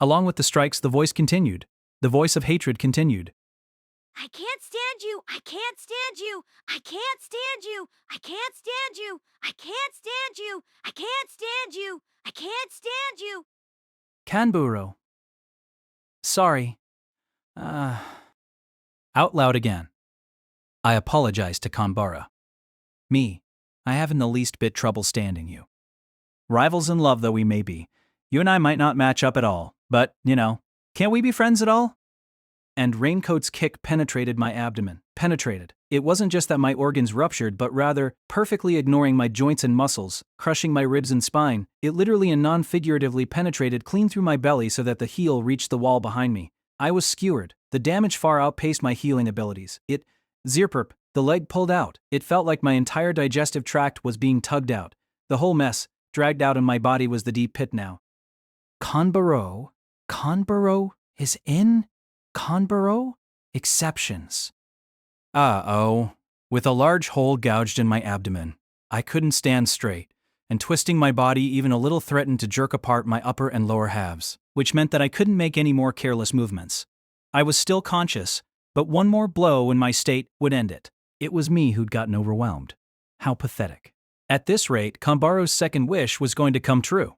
Along with the strikes, the voice continued. The voice of hatred continued. I can't stand you. I can't stand you. I can't stand you. I can't stand you. I can't stand you. I can't stand you. I can't stand you. Kanburo. Sorry. Out loud again. I apologized to Kanbara. Me. I haven't the least bit trouble standing you. Rivals in love though we may be, you and I might not match up at all, but, can't we be friends at all? And Raincoat's kick penetrated my abdomen. Penetrated. It wasn't just that my organs ruptured, but rather, perfectly ignoring my joints and muscles, crushing my ribs and spine, it literally and non-figuratively penetrated clean through my belly so that the heel reached the wall behind me. I was skewered. The damage far outpaced my healing abilities. Zirperp, the leg pulled out. It felt like my entire digestive tract was being tugged out. The whole mess, dragged out in my body, was the deep pit now. Kanbaro is in? Kanbaro? Exceptions. With a large hole gouged in my abdomen, I couldn't stand straight, and twisting my body even a little threatened to jerk apart my upper and lower halves, which meant that I couldn't make any more careless movements. I was still conscious, but one more blow in my state would end it. It was me who'd gotten overwhelmed. How pathetic. At this rate, Kanbaro's second wish was going to come true.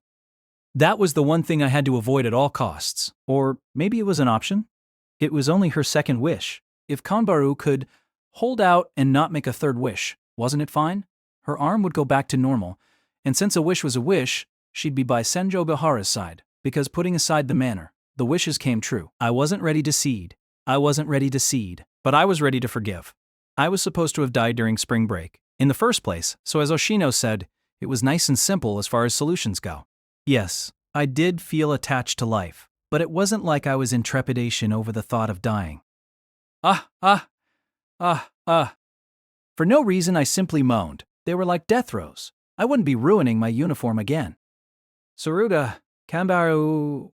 That was the one thing I had to avoid at all costs. Or maybe it was an option? It was only her second wish. If Kanbaro could hold out and not make a third wish, wasn't it fine? Her arm would go back to normal, and since a wish was a wish, she'd be by Senjougahara's side, because putting aside the manner, the wishes came true. I wasn't ready to cede, but I was ready to forgive. I was supposed to have died during spring break, in the first place, so as Oshino said, it was nice and simple as far as solutions go. Yes, I did feel attached to life, but it wasn't like I was in trepidation over the thought of dying. For no reason, I simply moaned. They were like death throes. I wouldn't be ruining my uniform again. Saruda, Kanbaro.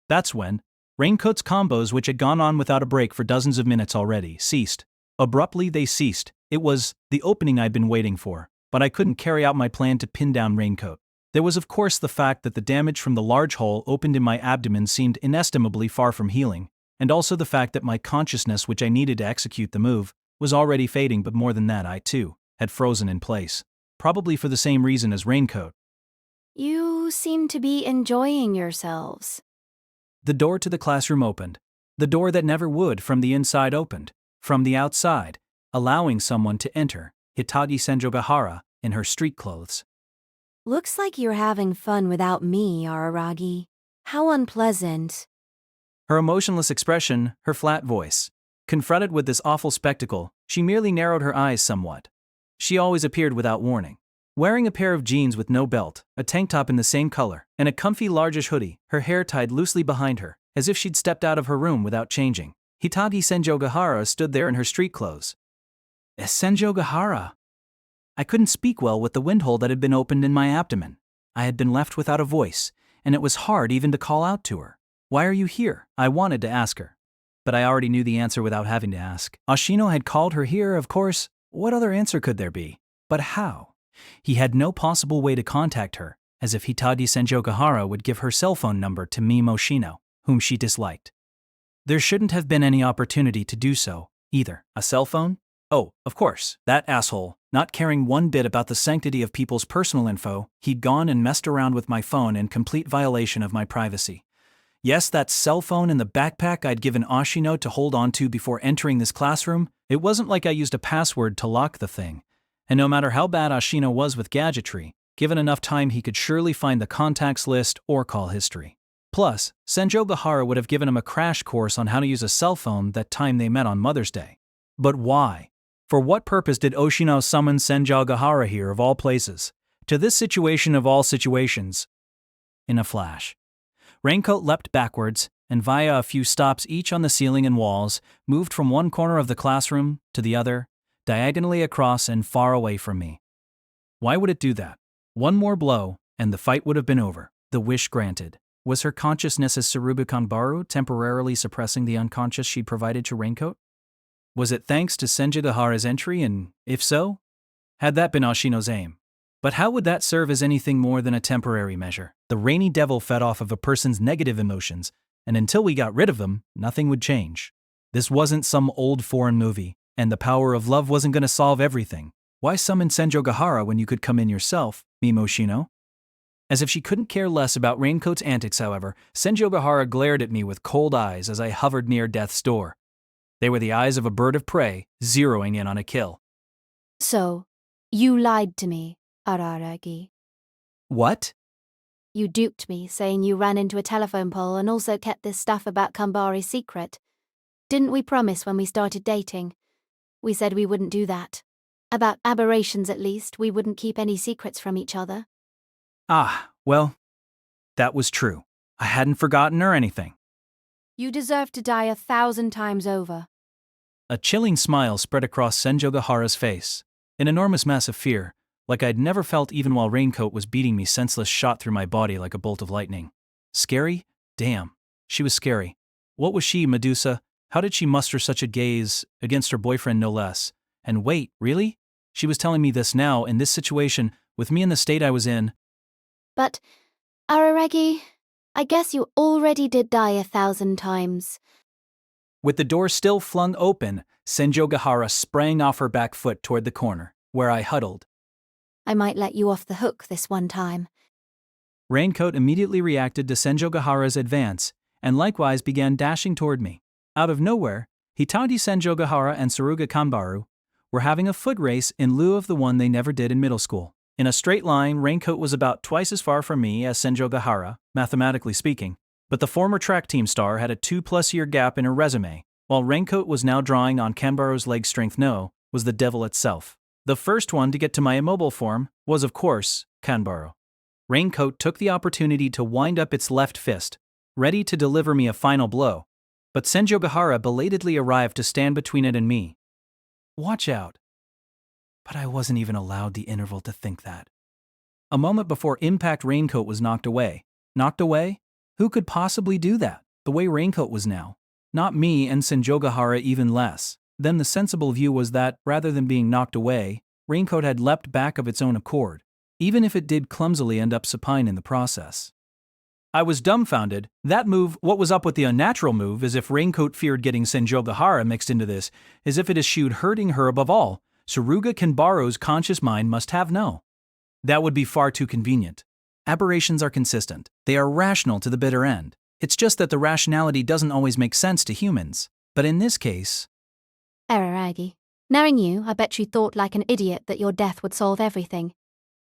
That's when Raincoat's combos, which had gone on without a break for dozens of minutes already, ceased. Abruptly, they ceased. It was the opening I'd been waiting for, but I couldn't carry out my plan to pin down Raincoat. There was of course the fact that the damage from the large hole opened in my abdomen seemed inestimably far from healing, and also the fact that my consciousness, which I needed to execute the move, was already fading, but more than that, I too had frozen in place. Probably for the same reason as Raincoat. You seem to be enjoying yourselves. The door to the classroom opened. The door that never would from the inside opened. From the outside, allowing someone to enter, Hitagi Senjougahara, in her street clothes. Looks like you're having fun without me, Araragi. How unpleasant. Her emotionless expression, her flat voice. Confronted with this awful spectacle, she merely narrowed her eyes somewhat. She always appeared without warning. Wearing a pair of jeans with no belt, a tank top in the same color, and a comfy largish hoodie, her hair tied loosely behind her, as if she'd stepped out of her room without changing. Hitagi Senjougahara stood there in her street clothes. Senjougahara. I couldn't speak well with the windhole that had been opened in my abdomen. I had been left without a voice, and it was hard even to call out to her. Why are you here? I wanted to ask her. But I already knew the answer without having to ask. Oshino had called her here, of course. What other answer could there be? But how? He had no possible way to contact her, as if Hitagi Senjougahara would give her cell phone number to Mime Oshino, whom she disliked. There shouldn't have been any opportunity to do so, either. A cell phone? Oh, of course, that asshole, not caring one bit about the sanctity of people's personal info, he'd gone and messed around with my phone in complete violation of my privacy. Yes, that cell phone in the backpack I'd given Oshino to hold on to before entering this classroom, it wasn't like I used a password to lock the thing. And no matter how bad Oshino was with gadgetry, given enough time he could surely find the contacts list or call history. Plus, Senjougahara would have given him a crash course on how to use a cell phone that time they met on Mother's Day. But why? For what purpose did Oshino summon Senjougahara here of all places? To this situation of all situations? In a flash. Raincoat leapt backwards, and via a few stops each on the ceiling and walls, moved from one corner of the classroom to the other, diagonally across and far away from me. Why would it do that? One more blow, and the fight would have been over, the wish granted. Was her consciousness as Surubu Kanbaro temporarily suppressing the unconscious she'd provided to Raincoat? Was it thanks to Senjougahara's entry, and if so, had that been Oshino's aim? But how would that serve as anything more than a temporary measure? The rainy devil fed off of a person's negative emotions, and until we got rid of them, nothing would change. This wasn't some old foreign movie, and the power of love wasn't going to solve everything. Why summon Senjougahara when you could come in yourself, Mimoshino? As if she couldn't care less about Raincoat's antics, however, Senjougahara glared at me with cold eyes as I hovered near death's door. They were the eyes of a bird of prey, zeroing in on a kill. So, you lied to me, Araragi. What? You duped me, saying you ran into a telephone pole and also kept this stuff about Kambari secret. Didn't we promise when we started dating? We said we wouldn't do that. About aberrations at least, we wouldn't keep any secrets from each other. Ah, well, that was true. I hadn't forgotten or anything. You deserve to die 1,000 times over. A chilling smile spread across Senjougahara's face. An enormous mass of fear, like I'd never felt even while Raincoat was beating me senseless, shot through my body like a bolt of lightning. Scary? Damn. She was scary. What was she, Medusa? How did she muster such a gaze, against her boyfriend no less? And wait, really? She was telling me this now, in this situation, with me in the state I was in. But, Araragi, I guess you already did die 1,000 times. With the door still flung open, Senjougahara sprang off her back foot toward the corner, where I huddled. I might let you off the hook this one time. Raincoat immediately reacted to Senjougahara's advance, and likewise began dashing toward me. Out of nowhere, Hitachi Senjougahara and Tsuruga Kanbaru were having a foot race in lieu of the one they never did in middle school. In a straight line, Raincoat was about twice as far from me as Senjougahara, mathematically speaking, but the former track team star had a 2-plus-year gap in her resume, while Raincoat was now drawing on Kanbaru's leg strength was the devil itself. The first one to get to my immobile form was, of course, Kanbaru. Raincoat took the opportunity to wind up its left fist, ready to deliver me a final blow, but Senjougahara belatedly arrived to stand between it and me. Watch out. But I wasn't even allowed the interval to think that. A moment before impact, Raincoat was knocked away. Knocked away? Who could possibly do that, the way Raincoat was now? Not me, and Senjougahara even less. Then the sensible view was that, rather than being knocked away, Raincoat had leapt back of its own accord, even if it did clumsily end up supine in the process. I was dumbfounded. That move, what was up with the unnatural move, as if Raincoat feared getting Senjougahara mixed into this, as if it eschewed hurting her above all, Tsuruga Kanbaru's conscious mind must have no. That would be far too convenient. Aberrations are consistent. They are rational to the bitter end. It's just that the rationality doesn't always make sense to humans. But in this case... Araragi, knowing you, I bet you thought like an idiot that your death would solve everything.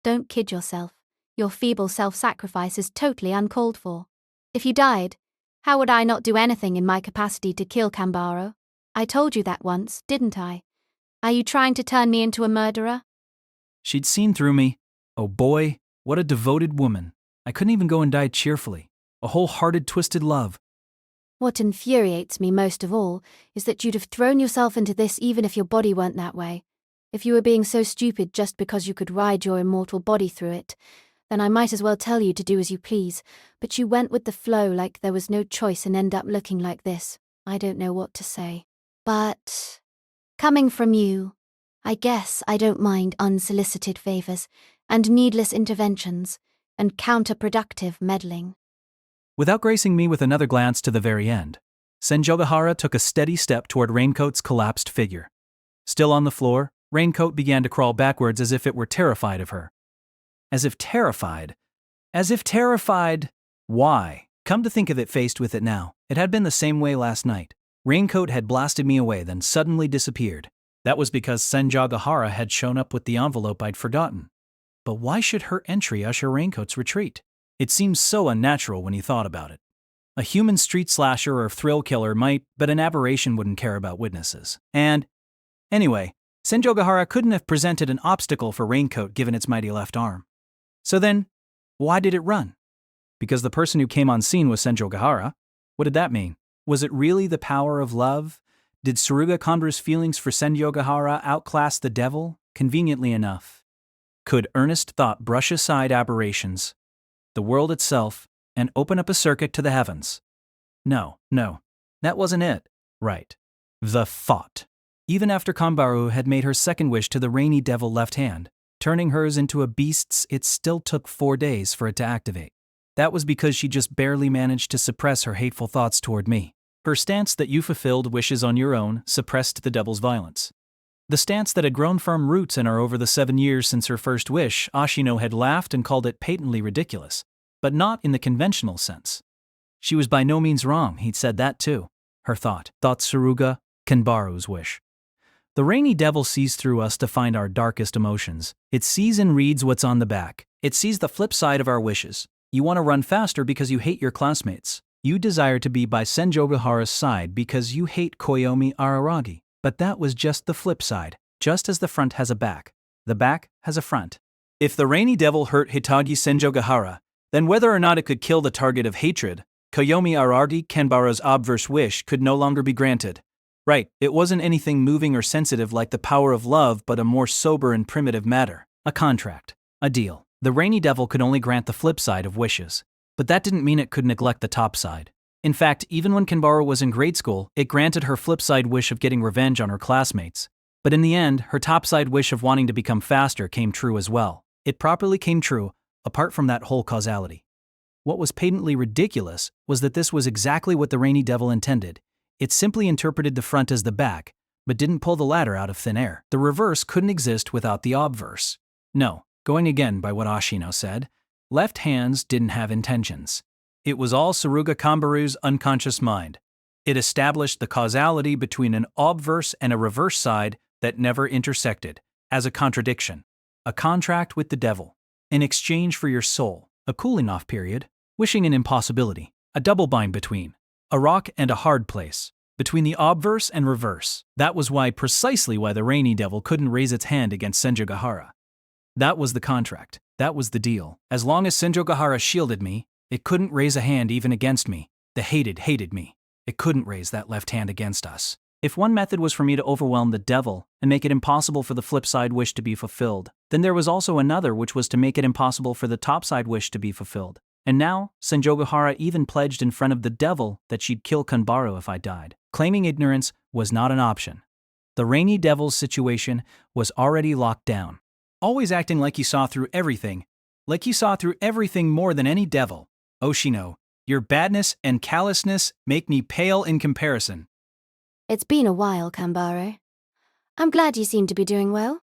Don't kid yourself. Your feeble self-sacrifice is totally uncalled for. If you died, how would I not do anything in my capacity to kill Kanbaru? I told you that once, didn't I? Are you trying to turn me into a murderer? She'd seen through me. Oh boy, what a devoted woman. I couldn't even go and die cheerfully. A wholehearted, twisted love. What infuriates me most of all is that you'd have thrown yourself into this even if your body weren't that way. If you were being so stupid just because you could ride your immortal body through it, then I might as well tell you to do as you please, but you went with the flow like there was no choice and end up looking like this. I don't know what to say. But, coming from you, I guess I don't mind unsolicited favors and needless interventions and counterproductive meddling. Without gracing me with another glance to the very end, Senjougahara took a steady step toward Raincoat's collapsed figure. Still on the floor, Raincoat began to crawl backwards as if it were terrified of her. As if terrified. Why? Come to think of it, faced with it now, it had been the same way last night. Raincoat had blasted me away, then suddenly disappeared. That was because Senjougahara had shown up with the envelope I'd forgotten. But why should her entry usher Raincoat's retreat? It seems so unnatural when you thought about it. A human street slasher or thrill killer might, but an aberration wouldn't care about witnesses. And, anyway, Senjougahara couldn't have presented an obstacle for Raincoat given its mighty left arm. So then, why did it run? Because the person who came on scene was Senjougahara? What did that mean? Was it really the power of love? Did Tsuruga Kanbaru's feelings for Senjougahara outclass the devil? Conveniently enough. Could earnest thought brush aside aberrations, the world itself, and open up a circuit to the heavens? No, that wasn't it. Right. The thought. Even after Kanbaru had made her second wish to the rainy devil left hand, turning hers into a beast's. It still took 4 days for it to activate. That was because she just barely managed to suppress her hateful thoughts toward me. Her stance that you fulfilled wishes on your own suppressed the devil's violence. The stance that had grown firm roots in her over the 7 years since her first wish. Ashino had laughed and called it patently ridiculous, but not in the conventional sense. She was by no means wrong, he'd said that too. Her thought Tsuruga Kanbaru's wish. The rainy devil sees through us to find our darkest emotions. It sees and reads what's on the back. It sees the flip side of our wishes. You want to run faster because you hate your classmates. You desire to be by Senjougahara's side because you hate Koyomi Araragi. But that was just the flip side. Just as the front has a back, the back has a front. If the rainy devil hurt Hitagi Senjougahara, then whether or not it could kill the target of hatred, Koyomi Araragi Kanbaru's obverse wish could no longer be granted. Right, it wasn't anything moving or sensitive like the power of love, but a more sober and primitive matter. A contract. A deal. The rainy devil could only grant the flip side of wishes. But that didn't mean it could neglect the top side. In fact, even when Kanbaru was in grade school, it granted her flip side wish of getting revenge on her classmates. But in the end, her top side wish of wanting to become faster came true as well. It properly came true, apart from that whole causality. What was patently ridiculous was that this was exactly what the rainy devil intended. It simply interpreted the front as the back, but didn't pull the latter out of thin air. The reverse couldn't exist without the obverse. No, going again by what Ashino said, left hands didn't have intentions. It was all Tsuruga Kanbaru's unconscious mind. It established the causality between an obverse and a reverse side that never intersected, as a contradiction. A contract with the devil. In exchange for your soul, a cooling off period, wishing an impossibility, a double bind between. A rock and a hard place, between the obverse and reverse. That was precisely why the rainy devil couldn't raise its hand against Senjougahara. That was the contract. That was the deal. As long as Senjougahara shielded me, it couldn't raise a hand even against me. The hated me. It couldn't raise that left hand against us. If one method was for me to overwhelm the devil and make it impossible for the flip side wish to be fulfilled, then there was also another which was to make it impossible for the top side wish to be fulfilled. And now, Senjougahara even pledged in front of the devil that she'd kill Kanbaru if I died. Claiming ignorance was not an option. The rainy devil's situation was already locked down. Always acting like he saw through everything. Like he saw through everything more than any devil. Oshino, your badness and callousness make me pale in comparison. It's been a while, Kanbaru. I'm glad you seem to be doing well.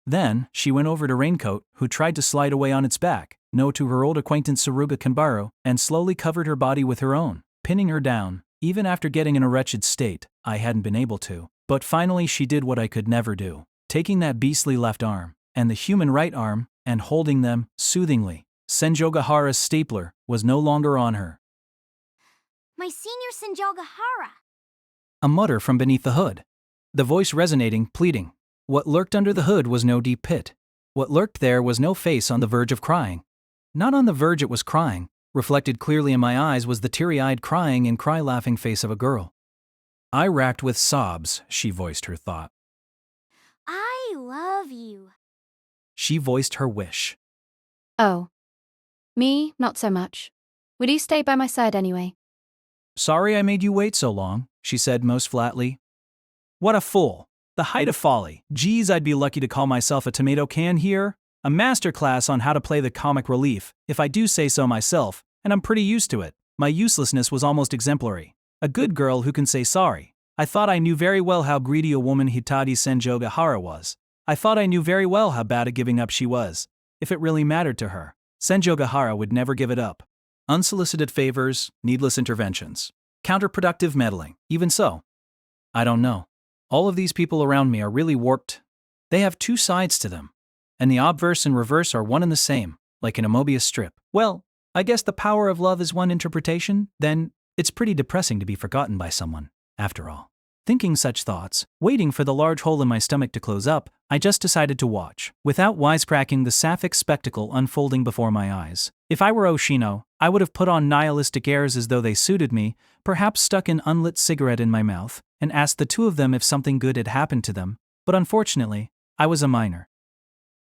Then, she went over to Raincoat, who tried to slide away on its back, to her old acquaintance Tsuruga Kanbaru, and slowly covered her body with her own, pinning her down. Even after getting in a wretched state, I hadn't been able to. But finally she did what I could never do, taking that beastly left arm, and the human right arm, and holding them, soothingly. Senjougahara's stapler was no longer on her. My senior Senjougahara. A mutter from beneath the hood. The voice resonating, pleading. What lurked under the hood was no deep pit. What lurked there was no face on the verge of crying. Not on the verge it was crying. Reflected clearly in my eyes was the teary-eyed crying and cry-laughing face of a girl. I racked with sobs, she voiced her thought. I love you. She voiced her wish. Oh. Me, not so much. Will you stay by my side anyway? Sorry I made you wait so long, she said most flatly. What a fool. The height of folly. Geez, I'd be lucky to call myself a tomato can here. A masterclass on how to play the comic relief, if I do say so myself, and I'm pretty used to it. My uselessness was almost exemplary. A good girl who can say sorry. I thought I knew very well how greedy a woman Hitagi Senjougahara was. I thought I knew very well how bad at giving up she was. If it really mattered to her, Senjougahara would never give it up. Unsolicited favors, needless interventions. Counterproductive meddling. Even so. I don't know. All of these people around me are really warped. They have two sides to them. And the obverse and reverse are one and the same, like in a Mobius strip. Well, I guess the power of love is one interpretation, then it's pretty depressing to be forgotten by someone, after all. Thinking such thoughts, waiting for the large hole in my stomach to close up, I just decided to watch, without wisecracking the sapphic spectacle unfolding before my eyes. If I were Oshino, I would have put on nihilistic airs as though they suited me, perhaps stuck an unlit cigarette in my mouth, and asked the two of them if something good had happened to them, but unfortunately, I was a minor.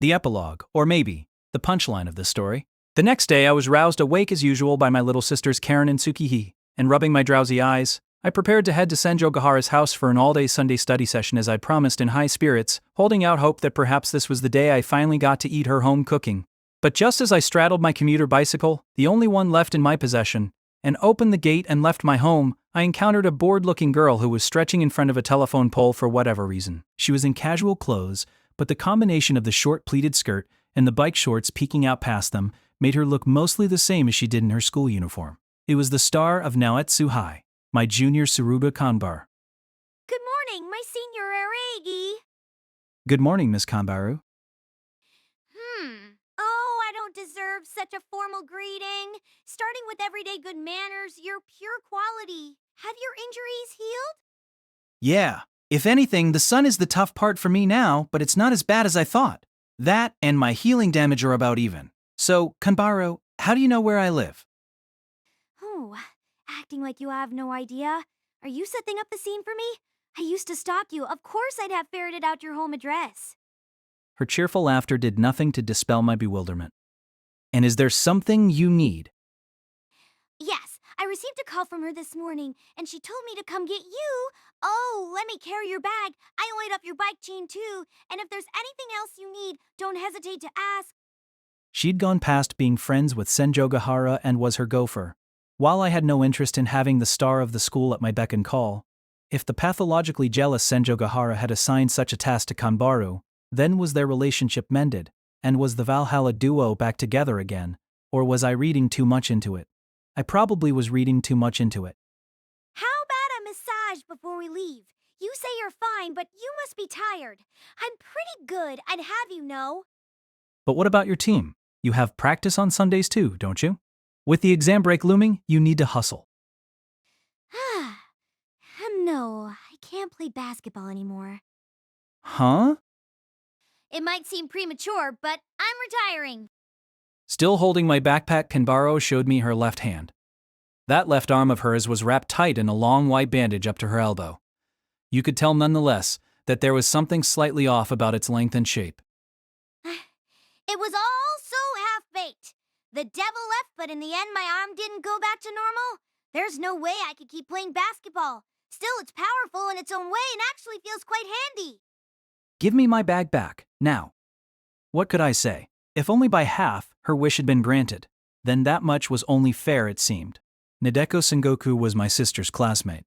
The epilogue, or maybe, the punchline of this story. The next day I was roused awake as usual by my little sisters Karen and Tsukihi, and rubbing my drowsy eyes, I prepared to head to Senjougahara's house for an all-day Sunday study session as I'd promised in high spirits, holding out hope that perhaps this was the day I finally got to eat her home cooking. But just as I straddled my commuter bicycle, the only one left in my possession, and opened the gate and left my home, I encountered a bored-looking girl who was stretching in front of a telephone pole for whatever reason. She was in casual clothes, but the combination of the short pleated skirt and the bike shorts peeking out past them made her look mostly the same as she did in her school uniform. It was the star of Naoetsu High, my junior Suruga Kanbar. Good morning, my senior Araragi. Good morning, Miss Kanbaru. Oh, I don't deserve such a formal greeting. Starting with everyday good manners, you're pure quality. Have your injuries healed? Yeah, if anything, the sun is the tough part for me now, but it's not as bad as I thought. That and my healing damage are about even. So, Kanbaru, how do you know where I live? Oh, acting like you have no idea. Are you setting up the scene for me? I used to stalk you. Of course I'd have ferreted out your home address. Her cheerful laughter did nothing to dispel my bewilderment. And is there something you need? Yes, I received a call from her this morning, and she told me to come get you. Oh, let me carry your bag. I oiled up your bike chain too, and if there's anything else you need, don't hesitate to ask. She'd gone past being friends with Senjougahara and was her gopher. While I had no interest in having the star of the school at my beck and call, if the pathologically jealous Senjougahara had assigned such a task to Kanbaru, then was their relationship mended, and was the Valhalla duo back together again, or was I reading too much into it? I probably was reading too much into it. How about a massage before we leave? You say you're fine, but you must be tired. I'm pretty good, I'd have you know. But what about your team? You have practice on Sundays too, don't you? With the exam break looming, you need to hustle. No, I can't play basketball anymore. Huh? It might seem premature, but I'm retiring. Still holding my backpack, Kanbaru showed me her left hand. That left arm of hers was wrapped tight in a long white bandage up to her elbow. You could tell nonetheless that there was something slightly off about its length and shape. It was all so half-baked. The devil left, but in the end my arm didn't go back to normal. There's no way I could keep playing basketball. Still, it's powerful in its own way and actually feels quite handy. Give me my bag back, now. What could I say? If only by half her wish had been granted, then that much was only fair, it seemed. Nadeko Sengoku was my sister's classmate.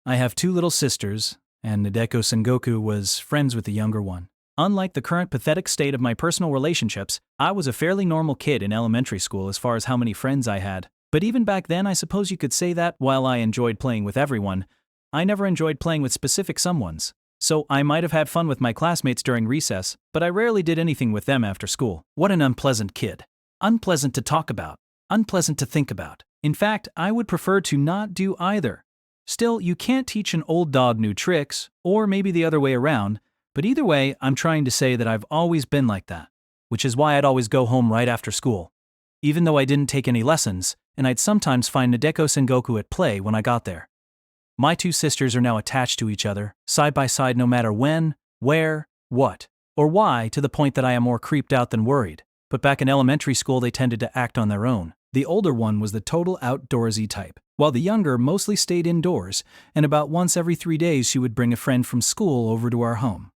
I have two little sisters, and Nadeko Sengoku was friends with the younger one. Unlike the current pathetic state of my personal relationships, I was a fairly normal kid in elementary school as far as how many friends I had. But even back then, I suppose you could say that, while I enjoyed playing with everyone, I never enjoyed playing with specific someones. So I might have had fun with my classmates during recess, but I rarely did anything with them after school. What an unpleasant kid. Unpleasant to talk about. Unpleasant to think about. In fact, I would prefer to not do either. Still, you can't teach an old dog new tricks, or maybe the other way around, but either way, I'm trying to say that I've always been like that, which is why I'd always go home right after school. Even though I didn't take any lessons, and I'd sometimes find Nadeko Sengoku at play when I got there. My two sisters are now attached to each other, side by side no matter when, where, what, or why, to the point that I am more creeped out than worried. But back in elementary school they tended to act on their own. The older one was the total outdoorsy type, while the younger mostly stayed indoors, and about once every 3 days she would bring a friend from school over to our home.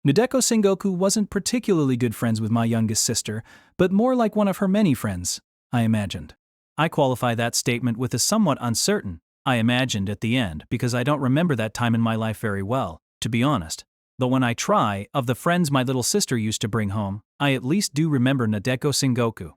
Nadeko Sengoku wasn't particularly good friends with my youngest sister, but more like one of her many friends, I imagined. I qualify that statement with a somewhat uncertain, I imagined at the end, because I don't remember that time in my life very well, to be honest. Though when I try, of the friends my little sister used to bring home, I at least do remember Nadeko Sengoku.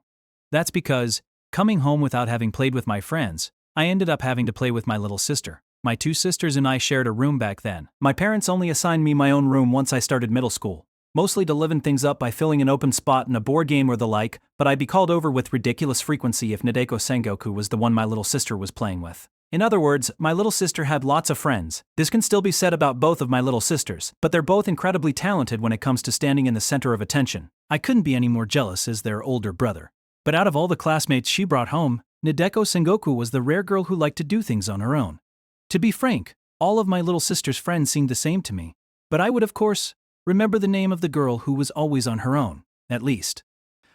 That's because, coming home without having played with my friends, I ended up having to play with my little sister. My two sisters and I shared a room back then. My parents only assigned me my own room once I started middle school, mostly to liven things up by filling an open spot in a board game or the like, but I'd be called over with ridiculous frequency if Nadeko Sengoku was the one my little sister was playing with. In other words, my little sister had lots of friends. This can still be said about both of my little sisters, but they're both incredibly talented when it comes to standing in the center of attention. I couldn't be any more jealous as their older brother. But out of all the classmates she brought home, Nadeko Sengoku was the rare girl who liked to do things on her own. To be frank, all of my little sister's friends seemed the same to me, but I would of course remember the name of the girl who was always on her own, at least.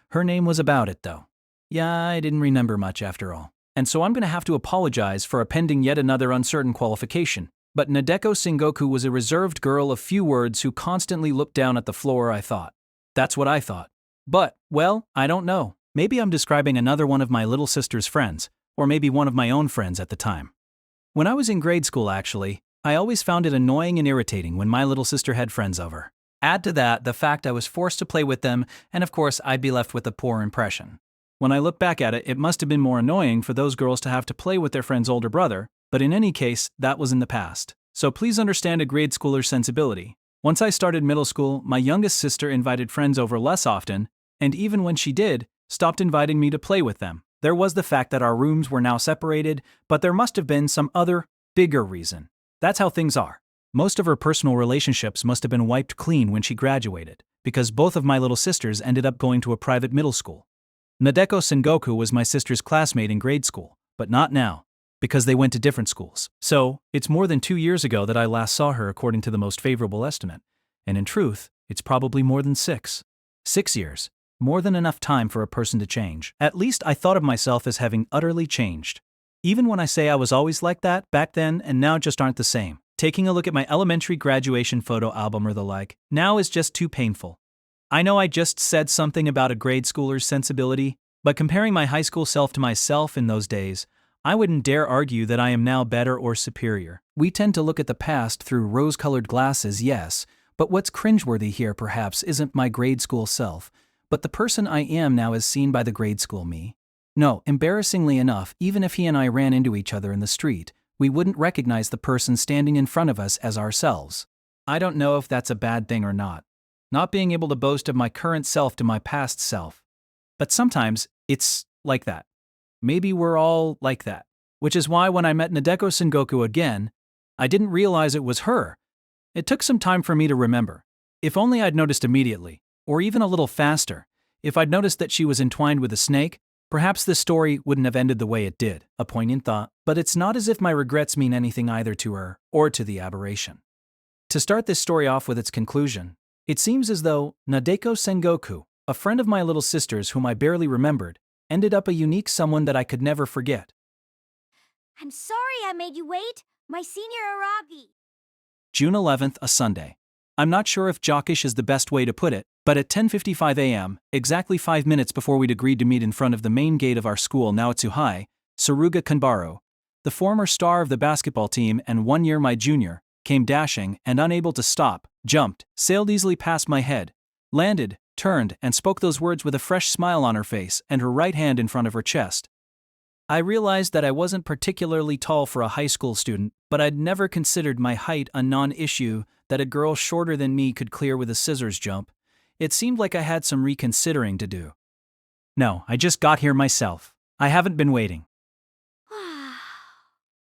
Her name was about it though. Yeah, I didn't remember much after all. and so I'm going to have to apologize for appending yet another uncertain qualification. But Nadeko Sengoku was a reserved girl of few words who constantly looked down at the floor, I thought. That's what I thought. But, well, I don't know. Maybe I'm describing another one of my little sister's friends, or maybe one of my own friends at the time. When I was in grade school, actually, I always found it annoying and irritating when my little sister had friends over. Add to that the fact I was forced to play with them, and of course I'd be left with a poor impression. When I look back at it, it must have been more annoying for those girls to have to play with their friend's older brother, but in any case, that was in the past. So please understand a grade schooler's sensibility. Once I started middle school, my youngest sister invited friends over less often, and even when she did, stopped inviting me to play with them. There was the fact that our rooms were now separated, but there must have been some other, bigger reason. That's how things are. Most of her personal relationships must have been wiped clean when she graduated, because both of my little sisters ended up going to a private middle school. Nadeko Sengoku was my sister's classmate in grade school, but not now, because they went to different schools. So, it's more than 2 years ago that I last saw her according to the most favorable estimate. And in truth, it's probably more than 6. 6 years. More than enough time for a person to change. At least I thought of myself as having utterly changed. Even when I say I was always like that, back then and now just aren't the same. Taking a look at my elementary graduation photo album or the like, now is just too painful. I know I just said something about a grade schooler's sensibility, but comparing my high school self to myself in those days, I wouldn't dare argue that I am now better or superior. We tend to look at the past through rose-colored glasses, yes, but what's cringeworthy here perhaps isn't my grade school self, but the person I am now as seen by the grade school me. No, embarrassingly enough, even if he and I ran into each other in the street, we wouldn't recognize the person standing in front of us as ourselves. I don't know if that's a bad thing or not. Not being able to boast of my current self to my past self. But sometimes, it's like that. Maybe we're all like that. Which is why when I met Nadeko Sengoku again, I didn't realize it was her. It took some time for me to remember. If only I'd noticed immediately, or even a little faster. If I'd noticed that she was entwined with a snake, perhaps this story wouldn't have ended the way it did. A poignant thought, but it's not as if my regrets mean anything either to her or to the aberration. To start this story off with its conclusion, it seems as though Nadeko Sengoku, a friend of my little sister's whom I barely remembered, ended up a unique someone that I could never forget. I'm sorry I made you wait. My senior Araragi. June 11th, a Sunday. I'm not sure if jockish is the best way to put it, but at 10:55 a.m., exactly 5 minutes before we'd agreed to meet in front of the main gate of our school Naotsu High, Tsuruga Kanbaro, the former star of the basketball team and 1 year my junior, came dashing and unable to stop, jumped, sailed easily past my head, landed, turned, and spoke those words with a fresh smile on her face and her right hand in front of her chest. I realized that I wasn't particularly tall for a high school student, but I'd never considered my height a non-issue that a girl shorter than me could clear with a scissors jump. It seemed like I had some reconsidering to do. No, I just got here myself. I haven't been waiting.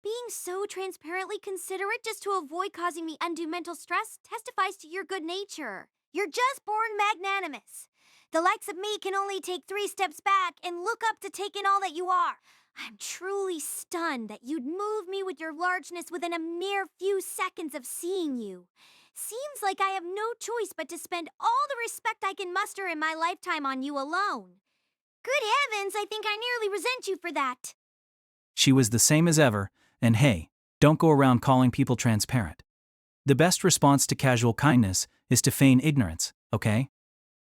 Being so transparently considerate just to avoid causing me undue mental stress testifies to your good nature. You're just born magnanimous. The likes of me can only take 3 steps back and look up to take in all that you are. I'm truly stunned that you'd move me with your largeness within a mere few seconds of seeing you. Seems like I have no choice but to spend all the respect I can muster in my lifetime on you alone. Good heavens, I think I nearly resent you for that. She was the same as ever, and hey, don't go around calling people transparent. The best response to casual kindness is to feign ignorance, okay?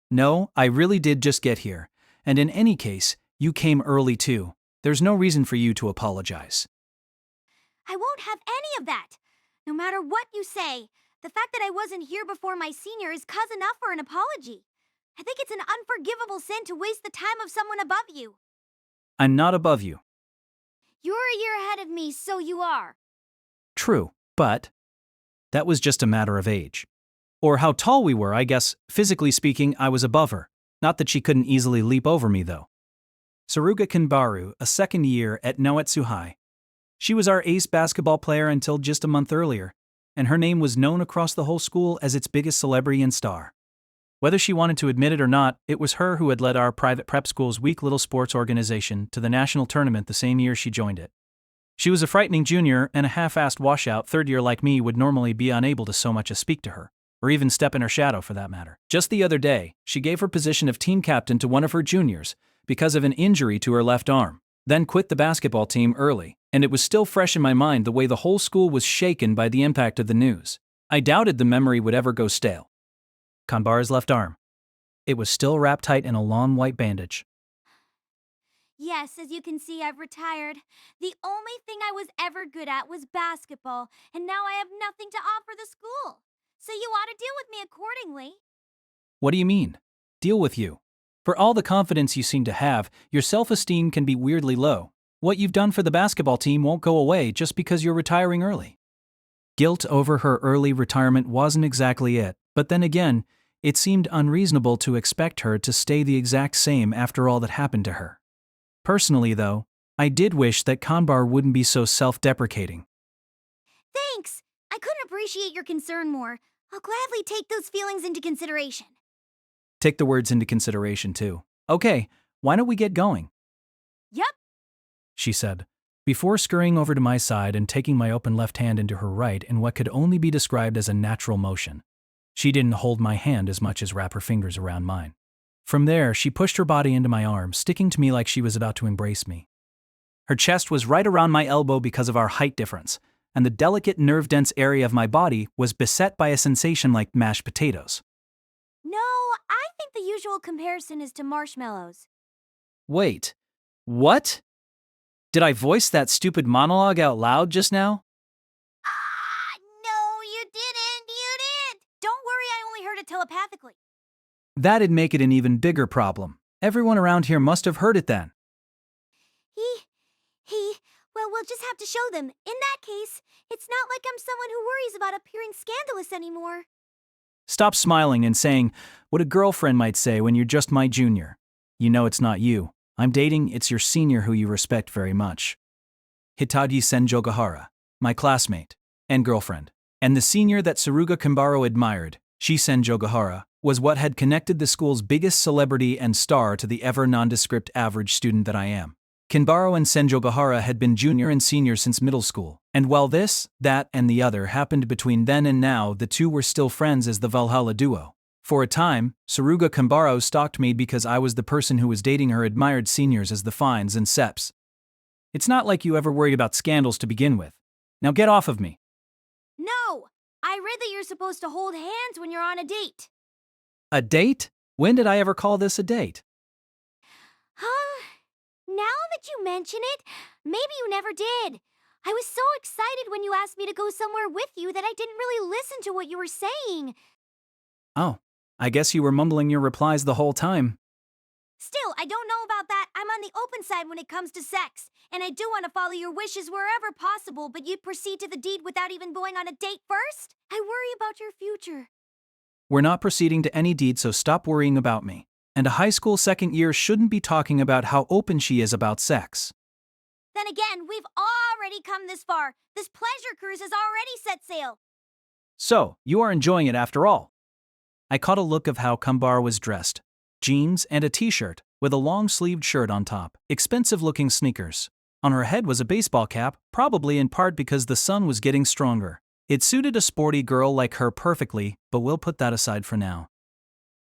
No, I really did just get here, and in any case, you came early too. There's no reason for you to apologize. I won't have any of that. No matter what you say, the fact that I wasn't here before my senior is cause enough for an apology. I think it's an unforgivable sin to waste the time of someone above you. I'm not above you. You're a year ahead of me, so you are. True, but that was just a matter of age. Or how tall we were, I guess. Physically speaking, I was above her. Not that she couldn't easily leap over me, though. Tsuruga Kanbaro, a second year at Naotsu High. She was our ace basketball player until just a month earlier, and her name was known across the whole school as its biggest celebrity and star. Whether she wanted to admit it or not, it was her who had led our private prep school's weak little sports organization to the national tournament the same year she joined it. She was a frightening junior, and a half-assed washout third year like me would normally be unable to so much as speak to her, or even step in her shadow for that matter. Just the other day, she gave her position of team captain to one of her juniors because of an injury to her left arm. then quit the basketball team early, and it was still fresh in my mind the way the whole school was shaken by the impact of the news. I doubted the memory would ever go stale. Kanbara's left arm. It was still wrapped tight in a long white bandage. Yes, as you can see, I've retired. The only thing I was ever good at was basketball, and now I have nothing to offer the school. So you ought to deal with me accordingly. What do you mean? Deal with you. For all the confidence you seem to have, your self-esteem can be weirdly low. What you've done for the basketball team won't go away just because you're retiring early. Guilt over her early retirement wasn't exactly it, but then again, it seemed unreasonable to expect her to stay the exact same after all that happened to her. Personally, though, I did wish that Kanbar wouldn't be so self-deprecating. Thanks! I couldn't appreciate your concern more. I'll gladly take those feelings into consideration. Take the words into consideration, too. Okay, why don't we get going? Yup. She said, before scurrying over to my side and taking my open left hand into her right in what could only be described as a natural motion. She didn't hold my hand as much as wrap her fingers around mine. From there, she pushed her body into my arm, sticking to me like she was about to embrace me. Her chest was right around my elbow because of our height difference, and the delicate nerve-dense area of my body was beset by a sensation like mashed potatoes. No, I think the usual comparison is to marshmallows. Wait, what? Did I voice that stupid monologue out loud just now? No, you didn't. Don't worry, I only heard it telepathically. That'd make it an even bigger problem. Everyone around here must have heard it then. Well, we'll just have to show them. In that case, it's not like I'm someone who worries about appearing scandalous anymore. Stop smiling and saying what a girlfriend might say when you're just my junior. You know it's not you. I'm dating, it's your senior who you respect very much. Hitachi Senjougahara, my classmate and girlfriend, and the senior that Saruga Kanbaro admired, she Senjougahara, was what had connected the school's biggest celebrity and star to the ever nondescript average student that I am. Kanbaro and Senjougahara had been junior and senior since middle school, and while this, that, and the other happened between then and now, the two were still friends as the Valhalla duo. For a time, Saruga Kanbaro stalked me because I was the person who was dating her admired seniors as the Fines and Seps. It's not like you ever worried about scandals to begin with. Now get off of me. No! I read that you're supposed to hold hands when you're on a date. A date? When did I ever call this a date? Now that you mention it, maybe you never did. I was so excited when you asked me to go somewhere with you that I didn't really listen to what you were saying. Oh, I guess you were mumbling your replies the whole time. Still, I don't know about that. I'm on the open side when it comes to sex. And I do want to follow your wishes wherever possible, but you'd proceed to the deed without even going on a date first? I worry about your future. We're not proceeding to any deed, so stop worrying about me. And a high school second year shouldn't be talking about how open she is about sex. Then again, we've already come this far. This pleasure cruise has already set sail. So, you are enjoying it after all. I caught a look of how Kanbar was dressed. Jeans and a t-shirt, with a long-sleeved shirt on top, expensive-looking sneakers. On her head was a baseball cap, probably in part because the sun was getting stronger. It suited a sporty girl like her perfectly, but we'll put that aside for now.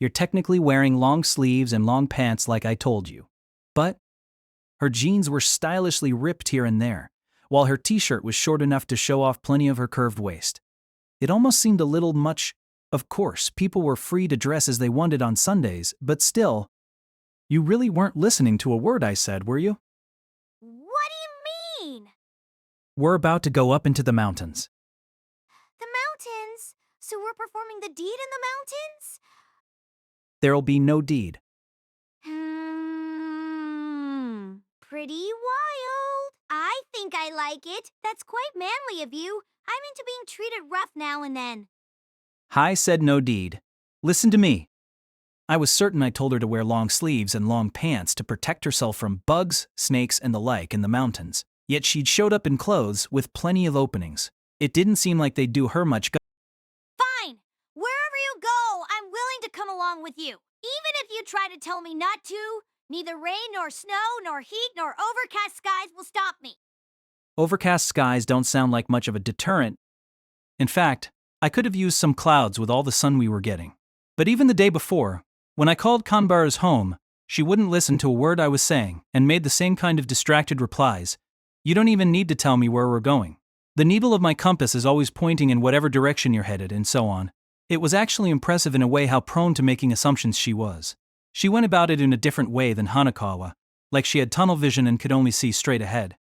You're technically wearing long sleeves and long pants like I told you. But her jeans were stylishly ripped here and there, while her t-shirt was short enough to show off plenty of her curved waist. It almost seemed a little much. Of course, people were free to dress as they wanted on Sundays, but still. You really weren't listening to a word I said, were you? What do you mean? We're about to go up into the mountains. The mountains? So we're performing the deed in the mountains? There'll be no deed. Pretty wild. I think I like it. That's quite manly of you. I'm into being treated rough now and then. I said no deed. Listen to me. I was certain I told her to wear long sleeves and long pants to protect herself from bugs, snakes, and the like in the mountains. Yet she'd showed up in clothes with plenty of openings. It didn't seem like they'd do her much good. Fine. Wherever you go, I'm willing to come along with you. Even if you try to tell me not to, neither rain nor snow nor heat nor overcast skies will stop me. Overcast skies don't sound like much of a deterrent. In fact, I could have used some clouds with all the sun we were getting. But even the day before, when I called Kanbara's home, She wouldn't listen to a word I was saying and made the same kind of distracted replies. You don't even need to tell me where we're going. The needle of my compass is always pointing in whatever direction you're headed, and so on. It was actually impressive in a way how prone to making assumptions she was. She went about it in a different way than Hanakawa, like she had tunnel vision and could only see straight ahead.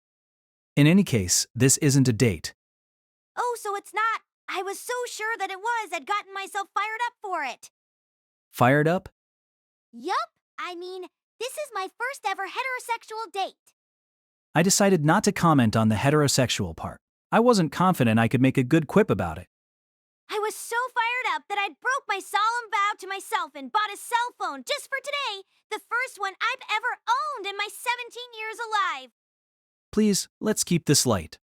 In any case, this isn't a date. Oh, so it's not. I was so sure that it was. I'd gotten myself fired up for it. Fired up? Yup. I mean, this is my first ever heterosexual date. I decided not to comment on the heterosexual part. I wasn't confident I could make a good quip about it. I was so fired up that I broke my solemn vow to myself and bought a cell phone just for today, the first one I've ever owned in my 17 years alive. Please, let's keep this light.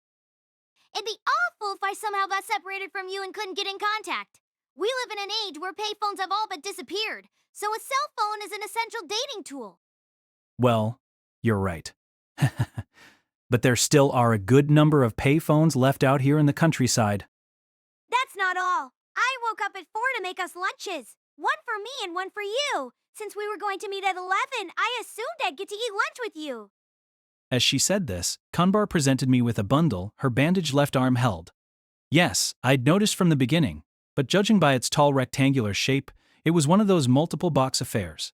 It'd be awful if I somehow got separated from you and couldn't get in contact. We live in an age where payphones have all but disappeared, so a cell phone is an essential dating tool. Well, you're right. But there still are a good number of payphones left out here in the countryside. That's not all. I woke up at 4 to make us lunches. One for me and one for you. Since we were going to meet at 11, I assumed I'd get to eat lunch with you. As she said this, Kanbar presented me with a bundle her bandaged left arm held. Yes, I'd noticed from the beginning, but judging by its tall rectangular shape, it was one of those multiple box affairs.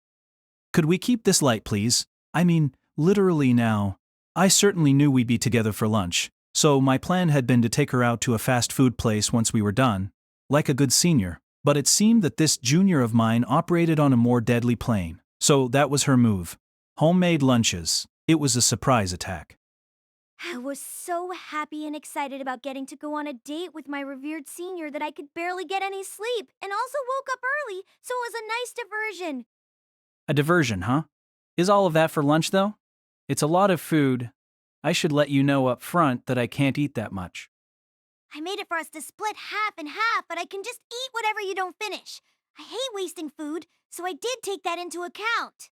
Could we keep this light, please? I mean, literally now. I certainly knew we'd be together for lunch, so my plan had been to take her out to a fast food place once we were done, like a good senior, but it seemed that this junior of mine operated on a more deadly plane, so that was her move. Homemade lunches. It was a surprise attack. I was so happy and excited about getting to go on a date with my revered senior that I could barely get any sleep, and also woke up early, so it was a nice diversion. A diversion, huh? Is all of that for lunch, though? It's a lot of food. I should let you know up front that I can't eat that much. I made it for us to split half and half, but I can just eat whatever you don't finish. I hate wasting food, so I did take that into account.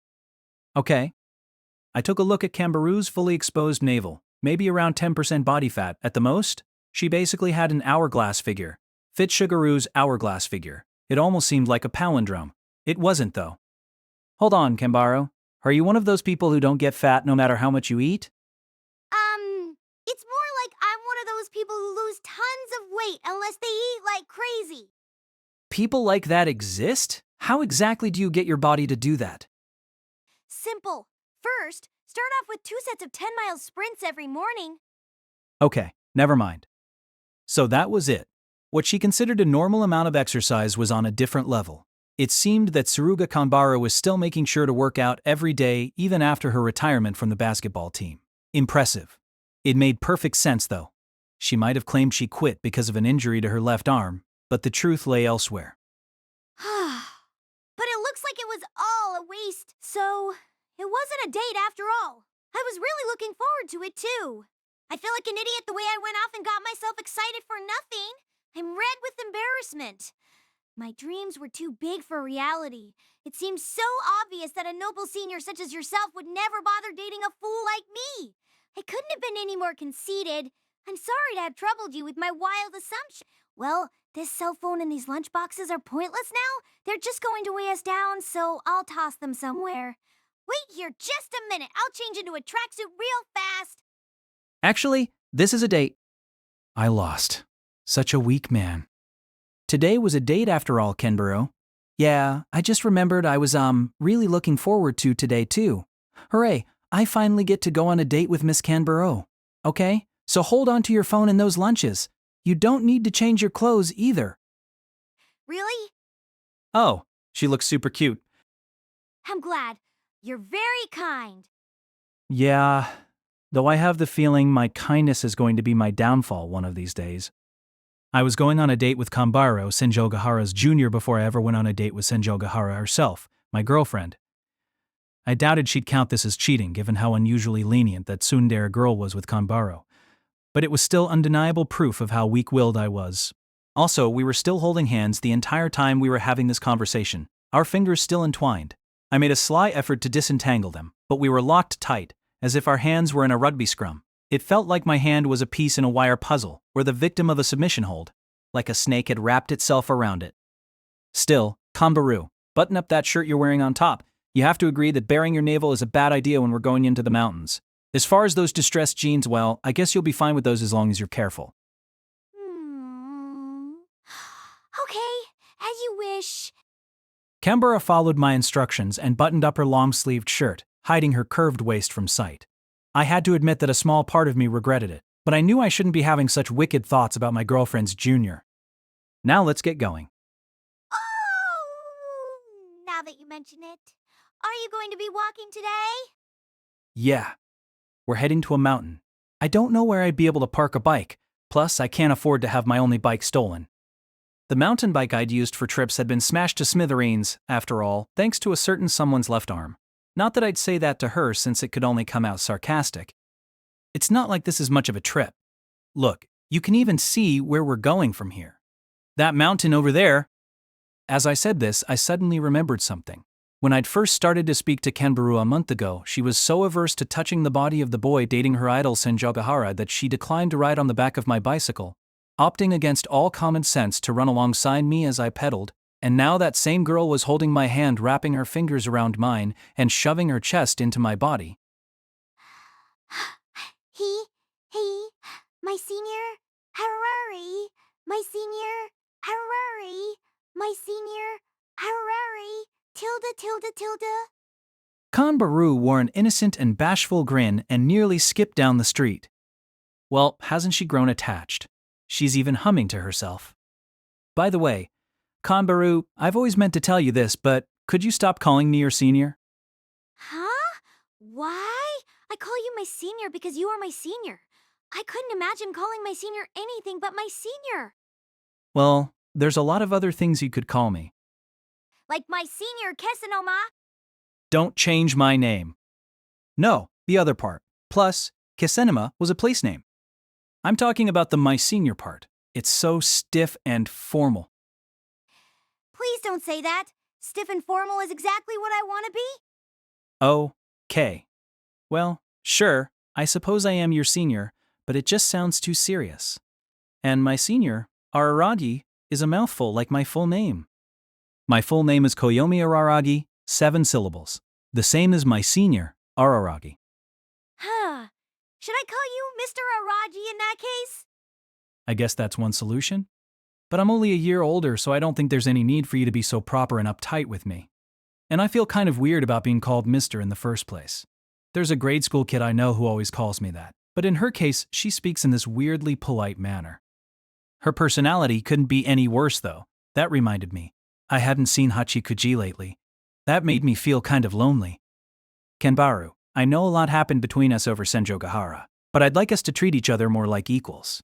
Okay. I took a look at Kambaru's fully exposed navel, maybe around 10% body fat at the most. She basically had an hourglass figure. Fit Sugaru's hourglass figure. It almost seemed like a palindrome. It wasn't, though. Hold on, Kambaro. Are you one of those people who don't get fat no matter how much you eat? It's more like I'm one of those people who lose tons of weight unless they eat like crazy. People like that exist? How exactly do you get your body to do that? Simple. First, start off with 2 sets of 10-mile sprints every morning. Okay, never mind. So that was it. What she considered a normal amount of exercise was on a different level. It seemed that Tsuruga Kanbara was still making sure to work out every day even after her retirement from the basketball team. Impressive. It made perfect sense, though. She might have claimed she quit because of an injury to her left arm, but the truth lay elsewhere. But it looks like it was all a waste, so it wasn't a date after all. I was really looking forward to it, too. I feel like an idiot the way I went off and got myself excited for nothing. I'm red with embarrassment. My dreams were too big for reality. It seems so obvious that a noble senior such as yourself would never bother dating a fool like me. I couldn't have been any more conceited. I'm sorry to have troubled you with my wild assumption. Well, this cell phone and these lunch boxes are pointless now. They're just going to weigh us down, so I'll toss them somewhere. Wait here just a minute. I'll change into a tracksuit real fast. Actually, this is a date. I lost. Such a weak man. Today was a date after all, Kenburo. Yeah, I just remembered I was, really looking forward to today too. Hooray, I finally get to go on a date with Miss Kenburo. Okay, so hold on to your phone and those lunches. You don't need to change your clothes either. Really? Oh, she looks super cute. I'm glad. You're very kind. Yeah, though I have the feeling my kindness is going to be my downfall one of these days. I was going on a date with Kanbaro, Senjougahara's junior, before I ever went on a date with Senjougahara herself, my girlfriend. I doubted she'd count this as cheating given how unusually lenient that tsundere girl was with Kanbaro, but it was still undeniable proof of how weak-willed I was. Also, we were still holding hands the entire time we were having this conversation, our fingers still entwined. I made a sly effort to disentangle them, but we were locked tight, as if our hands were in a rugby scrum. It felt like my hand was a piece in a wire puzzle, or the victim of a submission hold, like a snake had wrapped itself around it. Still, Kanbaru, button up that shirt you're wearing on top. You have to agree that bearing your navel is a bad idea when we're going into the mountains. As far as those distressed jeans, well, I guess you'll be fine with those as long as you're careful. Okay, as you wish. Kambara followed my instructions and buttoned up her long-sleeved shirt, hiding her curved waist from sight. I had to admit that a small part of me regretted it, but I knew I shouldn't be having such wicked thoughts about my girlfriend's junior. Now let's get going. Oh! Now that you mention it, are you going to be walking today? Yeah. We're heading to a mountain. I don't know where I'd be able to park a bike, plus I can't afford to have my only bike stolen. The mountain bike I'd used for trips had been smashed to smithereens, after all, thanks to a certain someone's left arm. Not that I'd say that to her since it could only come out sarcastic. It's not like this is much of a trip. Look, you can even see where we're going from here. That mountain over there. As I said this, I suddenly remembered something. When I'd first started to speak to Kanbaru a month ago, she was so averse to touching the body of the boy dating her idol Senjougahara that she declined to ride on the back of my bicycle, opting against all common sense to run alongside me as I pedaled, and now that same girl was holding my hand, wrapping her fingers around mine and shoving her chest into my body. He, my senior, Harari, my senior, Harari, my senior, Harari, tilde. Kanbaru wore an innocent and bashful grin and nearly skipped down the street. Well, hasn't she grown attached? She's even humming to herself. By the way, Kanbaru, I've always meant to tell you this, but could you stop calling me your senior? Huh? Why? I call you my senior because you are my senior. I couldn't imagine calling my senior anything but my senior. Well, there's a lot of other things you could call me. Like my senior Kesanoma. Don't change my name. No, the other part. Plus, Kisenima was a place name. I'm talking about the my senior part. It's so stiff and formal. Please don't say that. Stiff and formal is exactly what I want to be. Okay. Well, sure, I suppose I am your senior, but it just sounds too serious. And my senior, Araragi, is a mouthful like my full name. My full name is Koyomi Araragi, 7 syllables. The same as my senior, Araragi. Huh. Should I call you Mr. Araragi in that case? I guess that's one solution. But I'm only a year older, so I don't think there's any need for you to be so proper and uptight with me. And I feel kind of weird about being called Mr. in the first place. There's a grade school kid I know who always calls me that, but in her case, she speaks in this weirdly polite manner. Her personality couldn't be any worse, though. That reminded me. I hadn't seen Hachikuji lately. That made me feel kind of lonely. Kanbaru, I know a lot happened between us over Senjougahara, but I'd like us to treat each other more like equals.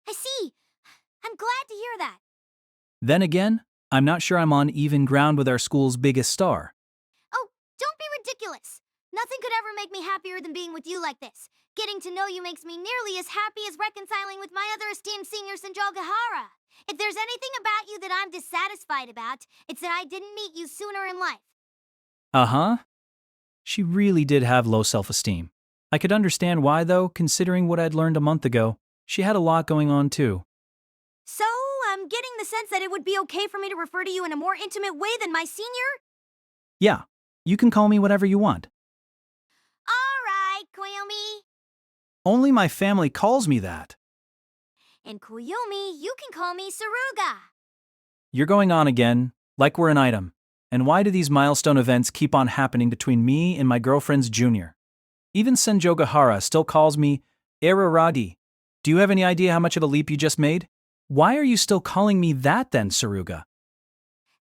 I see. I'm glad to hear that. Then again, I'm not sure I'm on even ground with our school's biggest star. Oh, don't be ridiculous. Nothing could ever make me happier than being with you like this. Getting to know you makes me nearly as happy as reconciling with my other esteemed senior Senjougahara. If there's anything about you that I'm dissatisfied about, it's that I didn't meet you sooner in life. Uh-huh. She really did have low self-esteem. I could understand why, though, considering what I'd learned a month ago. She had a lot going on, too. So, I'm getting the sense that it would be okay for me to refer to you in a more intimate way than my senior? Yeah, you can call me whatever you want. All right, Koyomi. Only my family calls me that. And Koyomi, you can call me Saruga. You're going on again, like we're an item. And why do these milestone events keep on happening between me and my girlfriend's junior? Even Senjougahara still calls me Araragi. Do you have any idea how much of a leap you just made? Why are you still calling me that then, Saruga?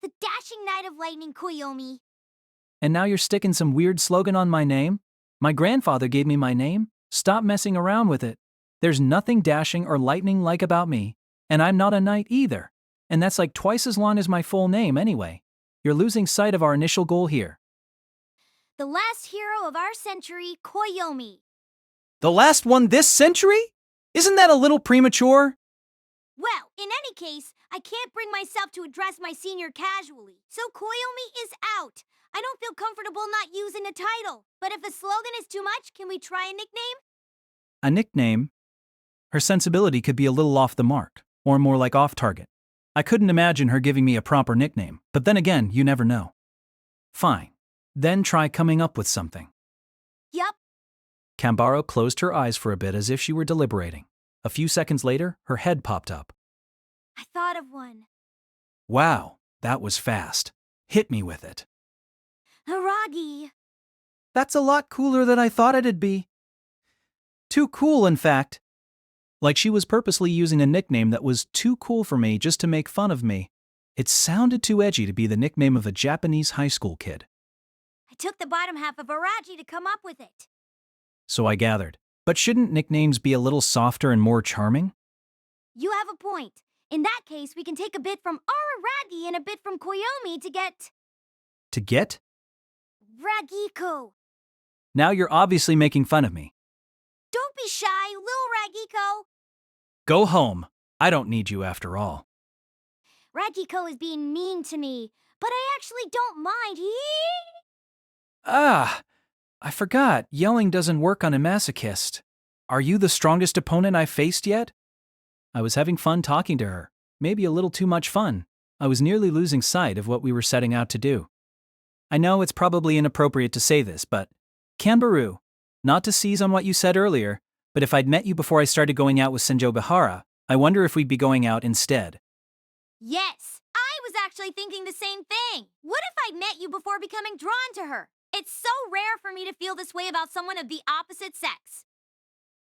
The dashing knight of lightning, Koyomi. And now you're sticking some weird slogan on my name? My grandfather gave me my name. Stop messing around with it. There's nothing dashing or lightning-like about me. And I'm not a knight either. And that's like twice as long as my full name anyway. You're losing sight of our initial goal here. The last hero of our century, Koyomi. The last one this century? Isn't that a little premature? Well, in any case, I can't bring myself to address my senior casually, so Koyomi is out. I don't feel comfortable not using a title, but if the slogan is too much, can we try a nickname? A nickname? Her sensibility could be a little off the mark, or more like off target. I couldn't imagine her giving me a proper nickname, but then again, you never know. Fine. Then try coming up with something. Yup. Kanbaro closed her eyes for a bit as if she were deliberating. A few seconds later, her head popped up. I thought of one. Wow, that was fast. Hit me with it. Araragi. That's a lot cooler than I thought it'd be. Too cool, in fact. Like she was purposely using a nickname that was too cool for me just to make fun of me. It sounded too edgy to be the nickname of a Japanese high school kid. I took the bottom half of Araragi to come up with it. So I gathered. But shouldn't nicknames be a little softer and more charming? You have a point. In that case, we can take a bit from Araragi and a bit from Koyomi to get... To get? Ragiko. Now you're obviously making fun of me. Don't be shy, little Ragiko. Go home. I don't need you after all. Ragiko is being mean to me, but I actually don't mind. I forgot. Yelling doesn't work on a masochist. Are you the strongest opponent I've faced yet? I was having fun talking to her. Maybe a little too much fun. I was nearly losing sight of what we were setting out to do. I know it's probably inappropriate to say this, but Kanbaro, not to seize on what you said earlier, but if I'd met you before I started going out with Senjougahara, I wonder if we'd be going out instead. Yes, I was actually thinking the same thing. What if I'd met you before becoming drawn to her? It's so rare for me to feel this way about someone of the opposite sex.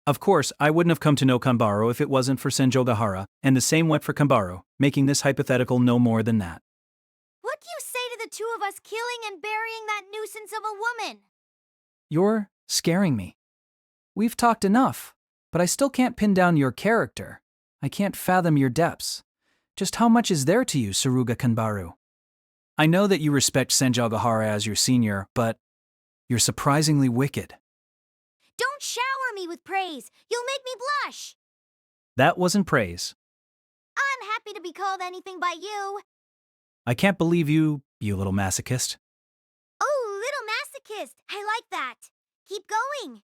Of course, I wouldn't have come to know Kanbaro if it wasn't for Senjougahara, and the same went for Kanbaro, making this hypothetical no more than that. What do you say to the two of us killing and burying that nuisance of a woman? You're scaring me. We've talked enough, but I still can't pin down your character. I can't fathom your depths. Just how much is there to you, Suruga Kanbaro? I know that you respect Senjougahara as your senior, but you're surprisingly wicked. Don't shower me with praise. You'll make me blush. That wasn't praise. I'm happy to be called anything by you. I can't believe you little masochist. Oh, little masochist. I like that. Keep going.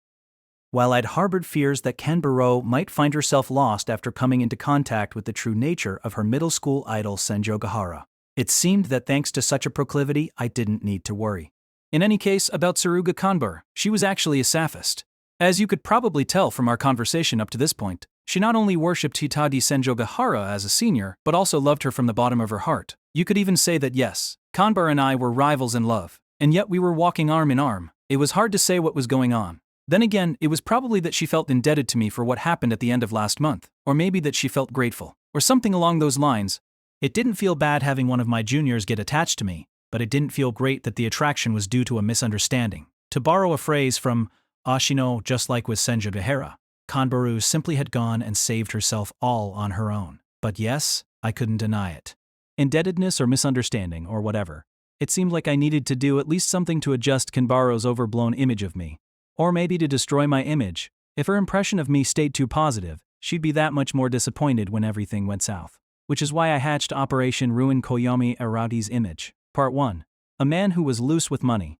While I'd harbored fears that Kanbaro might find herself lost after coming into contact with the true nature of her middle school idol Senjougahara, it seemed that thanks to such a proclivity, I didn't need to worry. In any case, about Suruga Kanbaro, she was actually a sapphist. As you could probably tell from our conversation up to this point, she not only worshipped Hitadi Senjougahara as a senior, but also loved her from the bottom of her heart. You could even say that yes, Kanbaro and I were rivals in love, and yet we were walking arm in arm. It was hard to say what was going on. Then again, it was probably that she felt indebted to me for what happened at the end of last month, or maybe that she felt grateful, or something along those lines. It didn't feel bad having one of my juniors get attached to me, but it didn't feel great that the attraction was due to a misunderstanding. To borrow a phrase from Ashino, just like with Senjougahara, Kanbaro simply had gone and saved herself all on her own. But yes, I couldn't deny it. Indebtedness or misunderstanding or whatever. It seemed like I needed to do at least something to adjust Kanbaro's overblown image of me. Or maybe to destroy my image. If her impression of me stayed too positive, she'd be that much more disappointed when everything went south. Which is why I hatched Operation Ruin Koyomi Aragi's Image. Part 1. A man who was loose with money.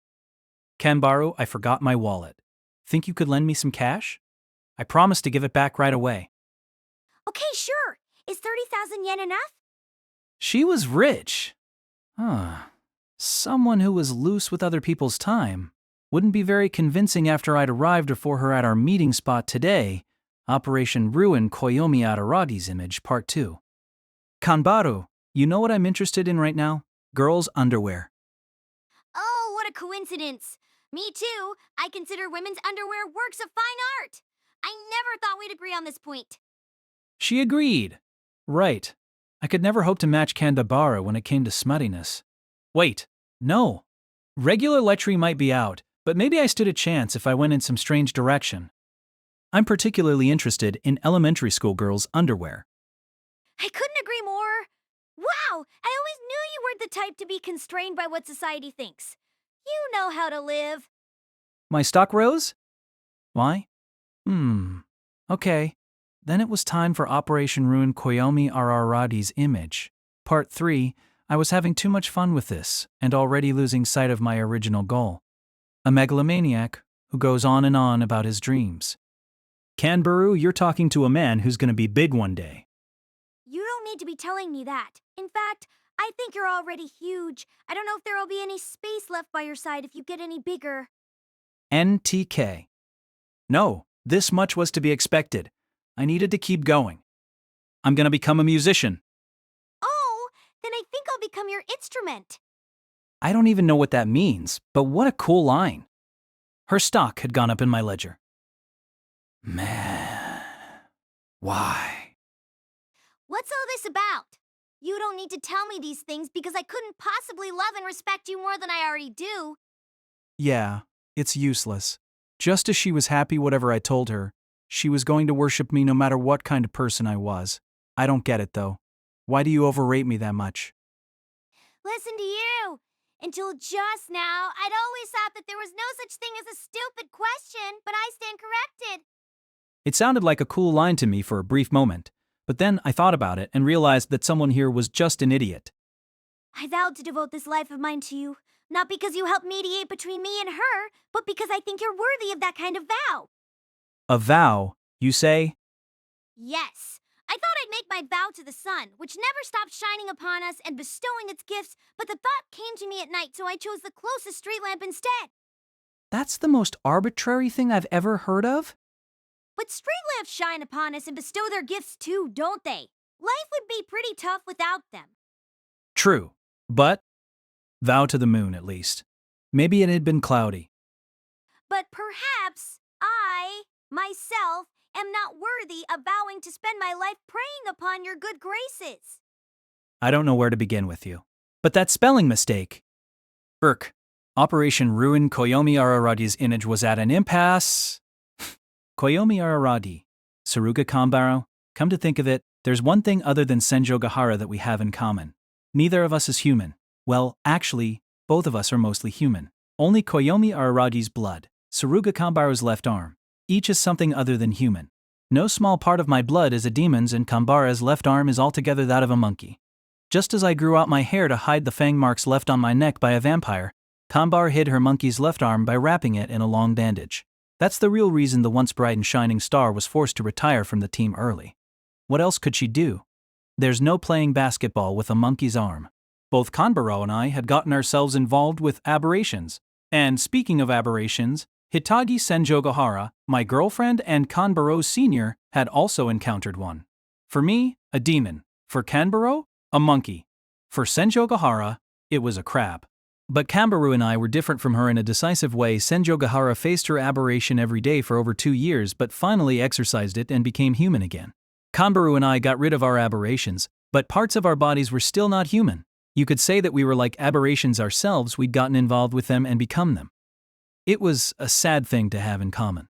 Kanbaro, I forgot my wallet. Think you could lend me some cash? I promised to give it back right away. Okay, sure. Is 30,000 yen enough? She was rich. Someone who was loose with other people's time. Wouldn't be very convincing after I'd arrived for her at our meeting spot today. Operation Ruin Koyomi Aragi's Image, Part 2. Kanbaro, you know what I'm interested in right now? Girls' underwear. Oh, what a coincidence. Me too. I consider women's underwear works of fine art. I never thought we'd agree on this point. She agreed. Right. I could never hope to match Kanbaro when it came to smuttiness. Wait, no. Regular lechery might be out, but maybe I stood a chance if I went in some strange direction. I'm particularly interested in elementary school girls' underwear. I couldn't agree more. Wow, I always knew you weren't the type to be constrained by what society thinks. You know how to live. My stock rose? Why? Okay. Then it was time for Operation Ruin Koyomi Aragi's Image. Part 3, I was having too much fun with this, and already losing sight of my original goal. A megalomaniac who goes on and on about his dreams. Kanbaro, you're talking to a man who's gonna be big one day. You don't need to be telling me that. In fact, I I think you're already huge. I don't know if there'll be any space left by your side if you get any bigger. NTK. No, this much was to be expected. I needed to keep going. I'm gonna become a musician. Oh, then I think I'll become your instrument. I don't even know what that means, but what a cool line. Her stock had gone up in my ledger. Man, why? What's all this about? You don't need to tell me these things because I couldn't possibly love and respect you more than I already do. Yeah, it's useless. Just as she was happy whatever I told her, she was going to worship me no matter what kind of person I was. I don't get it though. Why do you overrate me that much? Listen to you. Until just now, I'd always thought that there was no such thing as a stupid question, but I stand corrected. It sounded like a cool line to me for a brief moment, but then I thought about it and realized that someone here was just an idiot. I vowed to devote this life of mine to you, not because you helped mediate between me and her, but because I think you're worthy of that kind of vow. A vow, you say? Yes. I thought I'd make my vow to the sun, which never stopped shining upon us and bestowing its gifts, but the thought came to me at night, so I chose the closest street lamp instead. That's the most arbitrary thing I've ever heard of? But street lamps shine upon us and bestow their gifts too, don't they? Life would be pretty tough without them. True, but vow to the moon at least. Maybe it had been cloudy. But perhaps I, myself, am not worthy of vowing to spend my life preying upon your good graces. I don't know where to begin with you. But that spelling mistake. Operation Ruin Koyomi Araradi's image was at an impasse. Koyomi Araradi. Saruga Kanbaro. Come to think of it, there's one thing other than Senjougahara that we have in common. Neither of us is human. Well, actually, both of us are mostly human. Only Koyomi Araradi's blood, Saruga Kanbaro's left arm. Each is something other than human. No small part of my blood is a demon's and Kanbara's left arm is altogether that of a monkey. Just as I grew out my hair to hide the fang marks left on my neck by a vampire, Kanbara hid her monkey's left arm by wrapping it in a long bandage. That's the real reason the once bright and shining star was forced to retire from the team early. What else could she do? There's no playing basketball with a monkey's arm. Both Kanbara and I had gotten ourselves involved with aberrations. And speaking of aberrations, Hitagi Senjougahara, my girlfriend and Kanbaro Sr., had also encountered one. For me, a demon. For Kanbaro, a monkey. For Senjougahara, it was a crab. But Kanbaro and I were different from her in a decisive way. Senjougahara faced her aberration every day for over 2 years but finally exorcised it and became human again. Kanbaro and I got rid of our aberrations, but parts of our bodies were still not human. You could say that we were like aberrations ourselves. We'd gotten involved with them and become them. It was a sad thing to have in common.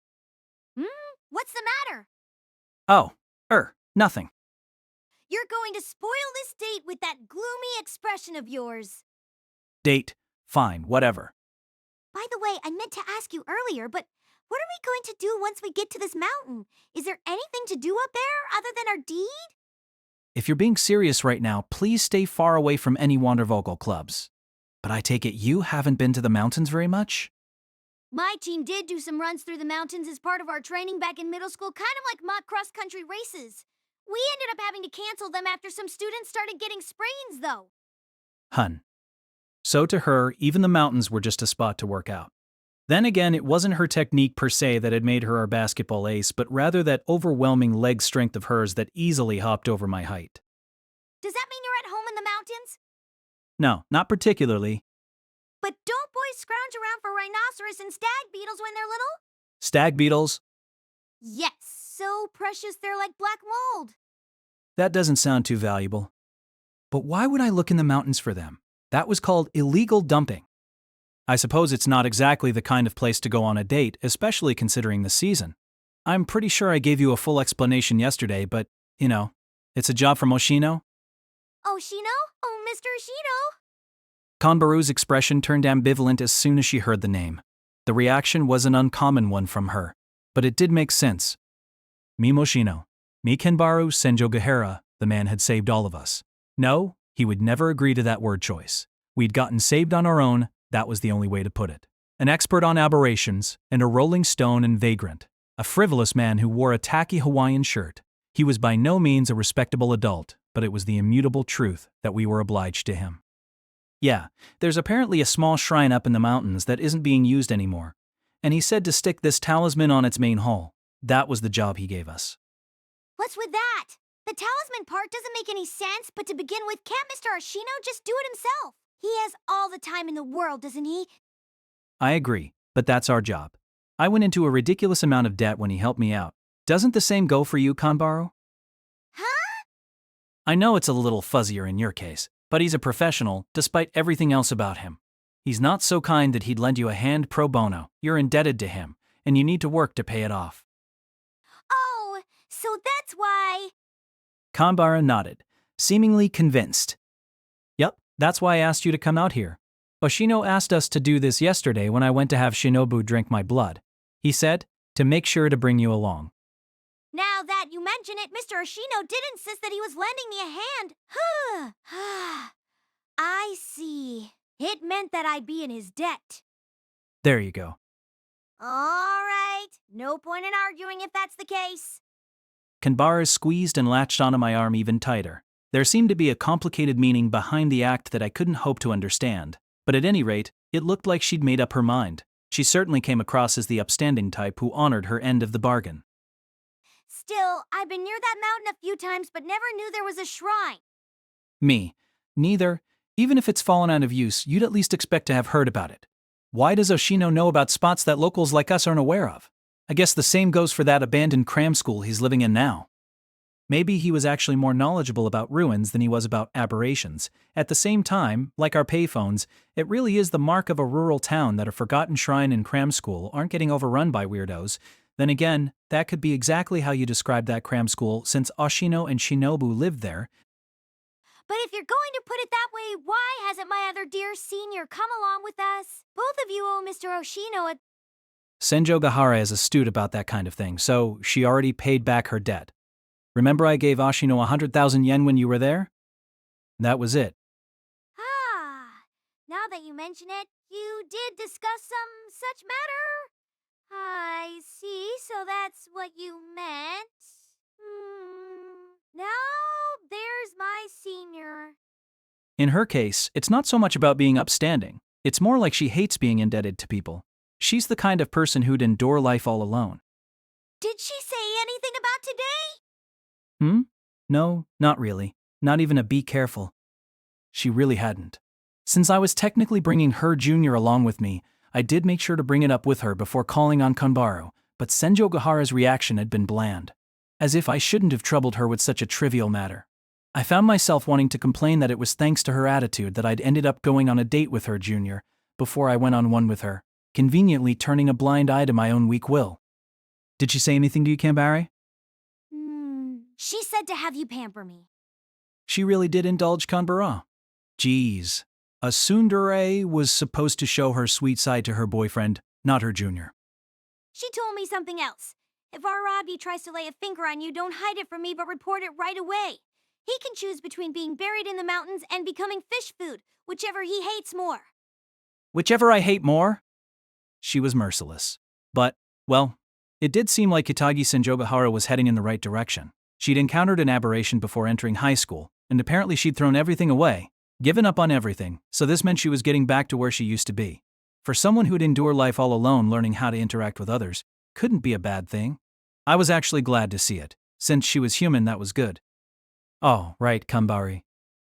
What's the matter? Oh, nothing. You're going to spoil this date with that gloomy expression of yours. Date, fine, whatever. By the way, I meant to ask you earlier, but what are we going to do once we get to this mountain? Is there anything to do up there other than our deed? If you're being serious right now, please stay far away from any Wandervogel clubs. But I take it you haven't been to the mountains very much? My team did do some runs through the mountains as part of our training back in middle school, kind of like mock cross-country races. We ended up having to cancel them after some students started getting sprains, though. Hun. So to her, even the mountains were just a spot to work out. Then again, it wasn't her technique per se that had made her our basketball ace, but rather that overwhelming leg strength of hers that easily hopped over my height. Does that mean you're at home in the mountains? No, not particularly. But don't boys scrounge around for rhinoceros and stag beetles when they're little? Stag beetles? Yes, so precious they're like black mold. That doesn't sound too valuable. But why would I look in the mountains for them? That was called illegal dumping. I suppose it's not exactly the kind of place to go on a date, especially considering the season. I'm pretty sure I gave you a full explanation yesterday, but, it's a job from Oshino. Oshino? Oh, Mr. Oshino? Kanbaru's expression turned ambivalent as soon as she heard the name. The reaction was an uncommon one from her, but it did make sense. Mi Moshino. Mi Kanbaru Senjougahara, the man had saved all of us. No, he would never agree to that word choice. We'd gotten saved on our own, that was the only way to put it. An expert on aberrations, and a rolling stone and vagrant. A frivolous man who wore a tacky Hawaiian shirt. He was by no means a respectable adult, but but it was the immutable truth that we were obliged to him. Yeah, there's apparently a small shrine up in the mountains that isn't being used anymore, and he said to stick this talisman on its main hull. That was the job he gave us. What's with that? The talisman part doesn't make any sense, but to begin with, can't Mr. Oshino just do it himself? He has all the time in the world, doesn't he? I agree, but that's our job. I went into a ridiculous amount of debt when he helped me out. Doesn't the same go for you, Kanbaro? Huh? I know it's a little fuzzier in your case, but he's a professional, despite everything else about him. He's not so kind that he'd lend you a hand pro bono. You're indebted to him, and you need to work to pay it off. Oh, so that's why... Kanbara nodded, seemingly convinced. Yep, that's why I asked you to come out here. Oshino asked us to do this yesterday when I went to have Shinobu drink my blood. He said, to make sure to bring you along. Now that you mention it, Mr. Oshino did insist that he was lending me a hand. I see. It meant that I'd be in his debt. There you go. All right. No point in arguing if that's the case. Kanbara squeezed and latched onto my arm even tighter. There seemed to be a complicated meaning behind the act that I couldn't hope to understand. But at any rate, it looked like she'd made up her mind. She certainly came across as the upstanding type who honored her end of the bargain. Still, I've been near that mountain a few times but never knew there was a shrine. Me. Neither. Even if it's fallen out of use, you'd at least expect to have heard about it. Why does Oshino know about spots that locals like us aren't aware of? I guess the same goes for that abandoned cram school he's living in now. Maybe he was actually more knowledgeable about ruins than he was about aberrations. At the same time, like our payphones, it really is the mark of a rural town that a forgotten shrine and cram school aren't getting overrun by weirdos. Then again, that could be exactly how you describe that cram school since Oshino and Shinobu lived there. But if you're going to put it that way, why hasn't my other dear senior come along with us? Both of you owe Mr. Oshino a... Senjougahara is astute about that kind of thing, so she already paid back her debt. Remember I gave Oshino 100,000 yen when you were there? That was it. Now that you mention it, you did discuss some such matter? I see, so that's what you meant. Now there's my senior. In her case, it's not so much about being upstanding. It's more like she hates being indebted to people. She's the kind of person who'd endure life all alone. Did she say anything about today? No, not really. Not even a be careful. She really hadn't. Since I was technically bringing her junior along with me, I did make sure to bring it up with her before calling on Kanbaro, but Senjougahara's reaction had been bland. As if I shouldn't have troubled her with such a trivial matter. I found myself wanting to complain that it was thanks to her attitude that I'd ended up going on a date with her junior, before I went on one with her, conveniently turning a blind eye to my own weak will. Did she say anything to you, Kanbari? She said to have you pamper me. She really did indulge Kanbara. Geez. A tsundere was supposed to show her sweet side to her boyfriend, not her junior. She told me something else. If Araragi tries to lay a finger on you, don't hide it from me but report it right away. He can choose between being buried in the mountains and becoming fish food, whichever he hates more. Whichever I hate more? She was merciless. But, well, it did seem like Kitagi Senjougahara was heading in the right direction. She'd encountered an aberration before entering high school, and apparently she'd thrown everything away, given up on everything, so this meant she was getting back to where she used to be. For someone who'd endure life all alone, learning how to interact with others couldn't be a bad thing. I was actually glad to see it. Since she was human, that was good. Oh, right, Kanbari.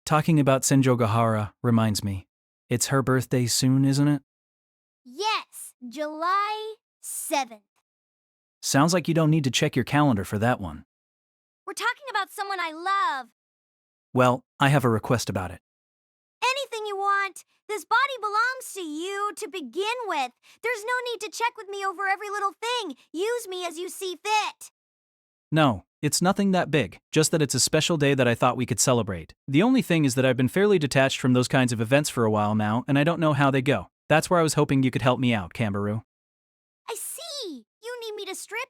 Talking about Senjougahara reminds me. It's her birthday soon, isn't it? Yes, July 7th. Sounds like you don't need to check your calendar for that one. We're talking about someone I love. Well, I have a request about it. Anything you want. This body belongs to you to begin with. There's no need to check with me over every little thing. Use me as you see fit. No, it's nothing that big, just that it's a special day that I thought we could celebrate. The only thing is that I've been fairly detached from those kinds of events for a while now, and I don't know how they go. That's where I was hoping you could help me out, Kanbaro. I see. You need me to strip?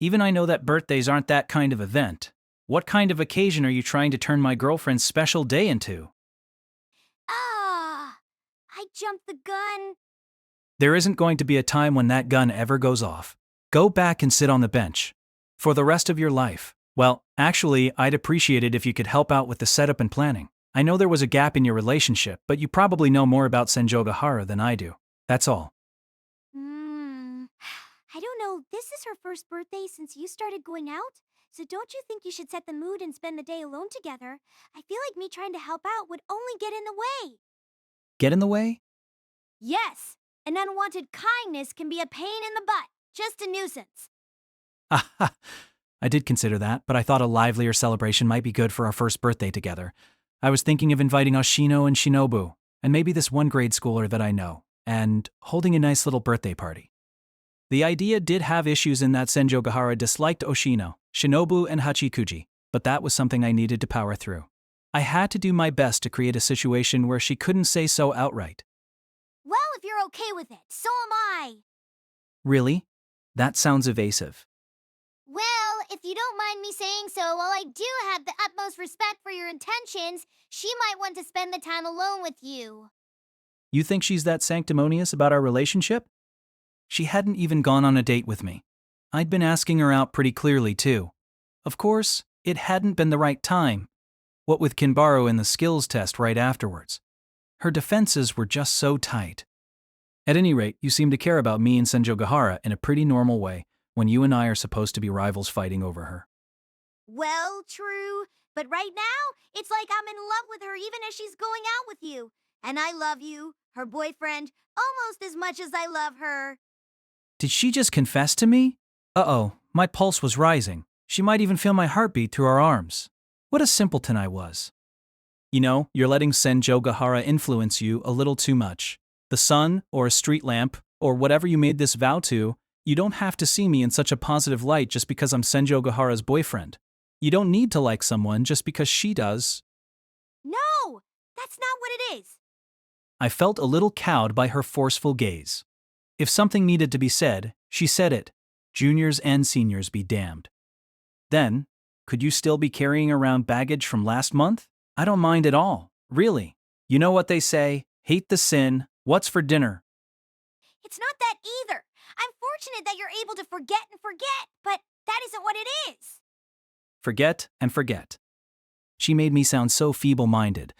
Even I know that birthdays aren't that kind of event. What kind of occasion are you trying to turn my girlfriend's special day into? I jumped the gun. There isn't going to be a time when that gun ever goes off. Go back and sit on the bench. For the rest of your life, Well, actually, I'd appreciate it if you could help out with the setup and planning. I know there was a gap in your relationship, but you probably know more about Senjougahara than I do. That's all. I don't know. This is her first birthday since you started going out. So don't you think you should set the mood and spend the day alone together? I feel like me trying to help out would only get in the way. Get in the way? Yes, an unwanted kindness can be a pain in the butt. Just a nuisance. Ah, I did consider that, but I thought a livelier celebration might be good for our first birthday together. I was thinking of inviting Oshino and Shinobu, and maybe this one grade schooler that I know, and holding a nice little birthday party. The idea did have issues in that Senjougahara disliked Oshino, Shinobu, and Hachikuji, but that was something I needed to power through. I had to do my best to create a situation where she couldn't say so outright. Well, if you're okay with it, so am I. Really? That sounds evasive. Well, if you don't mind me saying so, while I do have the utmost respect for your intentions, she might want to spend the time alone with you. You think she's that sanctimonious about our relationship? She hadn't even gone on a date with me. I'd been asking her out pretty clearly, too. Of course, it hadn't been the right time. What with Kinbaro in the skills test right afterwards. Her defenses were just so tight. At any rate, you seem to care about me and Senjougahara in a pretty normal way when you and I are supposed to be rivals fighting over her. Well, true. But right now, it's like I'm in love with her even as she's going out with you. And I love you, her boyfriend, almost as much as I love her. Did she just confess to me? Uh-oh, my pulse was rising. She might even feel my heartbeat through our arms. What a simpleton I was. You know, you're letting Senjougahara influence you a little too much. The sun, or a street lamp, or whatever you made this vow to, you don't have to see me in such a positive light just because I'm Senjougahara's boyfriend. You don't need to like someone just because she does. No, that's not what it is. I felt a little cowed by her forceful gaze. If something needed to be said, she said it. Juniors and seniors be damned. Then, could you still be carrying around baggage from last month? I don't mind at all, really. You know what they say, hate the sin, what's for dinner? It's not that either. I'm fortunate that you're able to forget and forget, but that isn't what it is. Forget and forget. She made me sound so feeble-minded.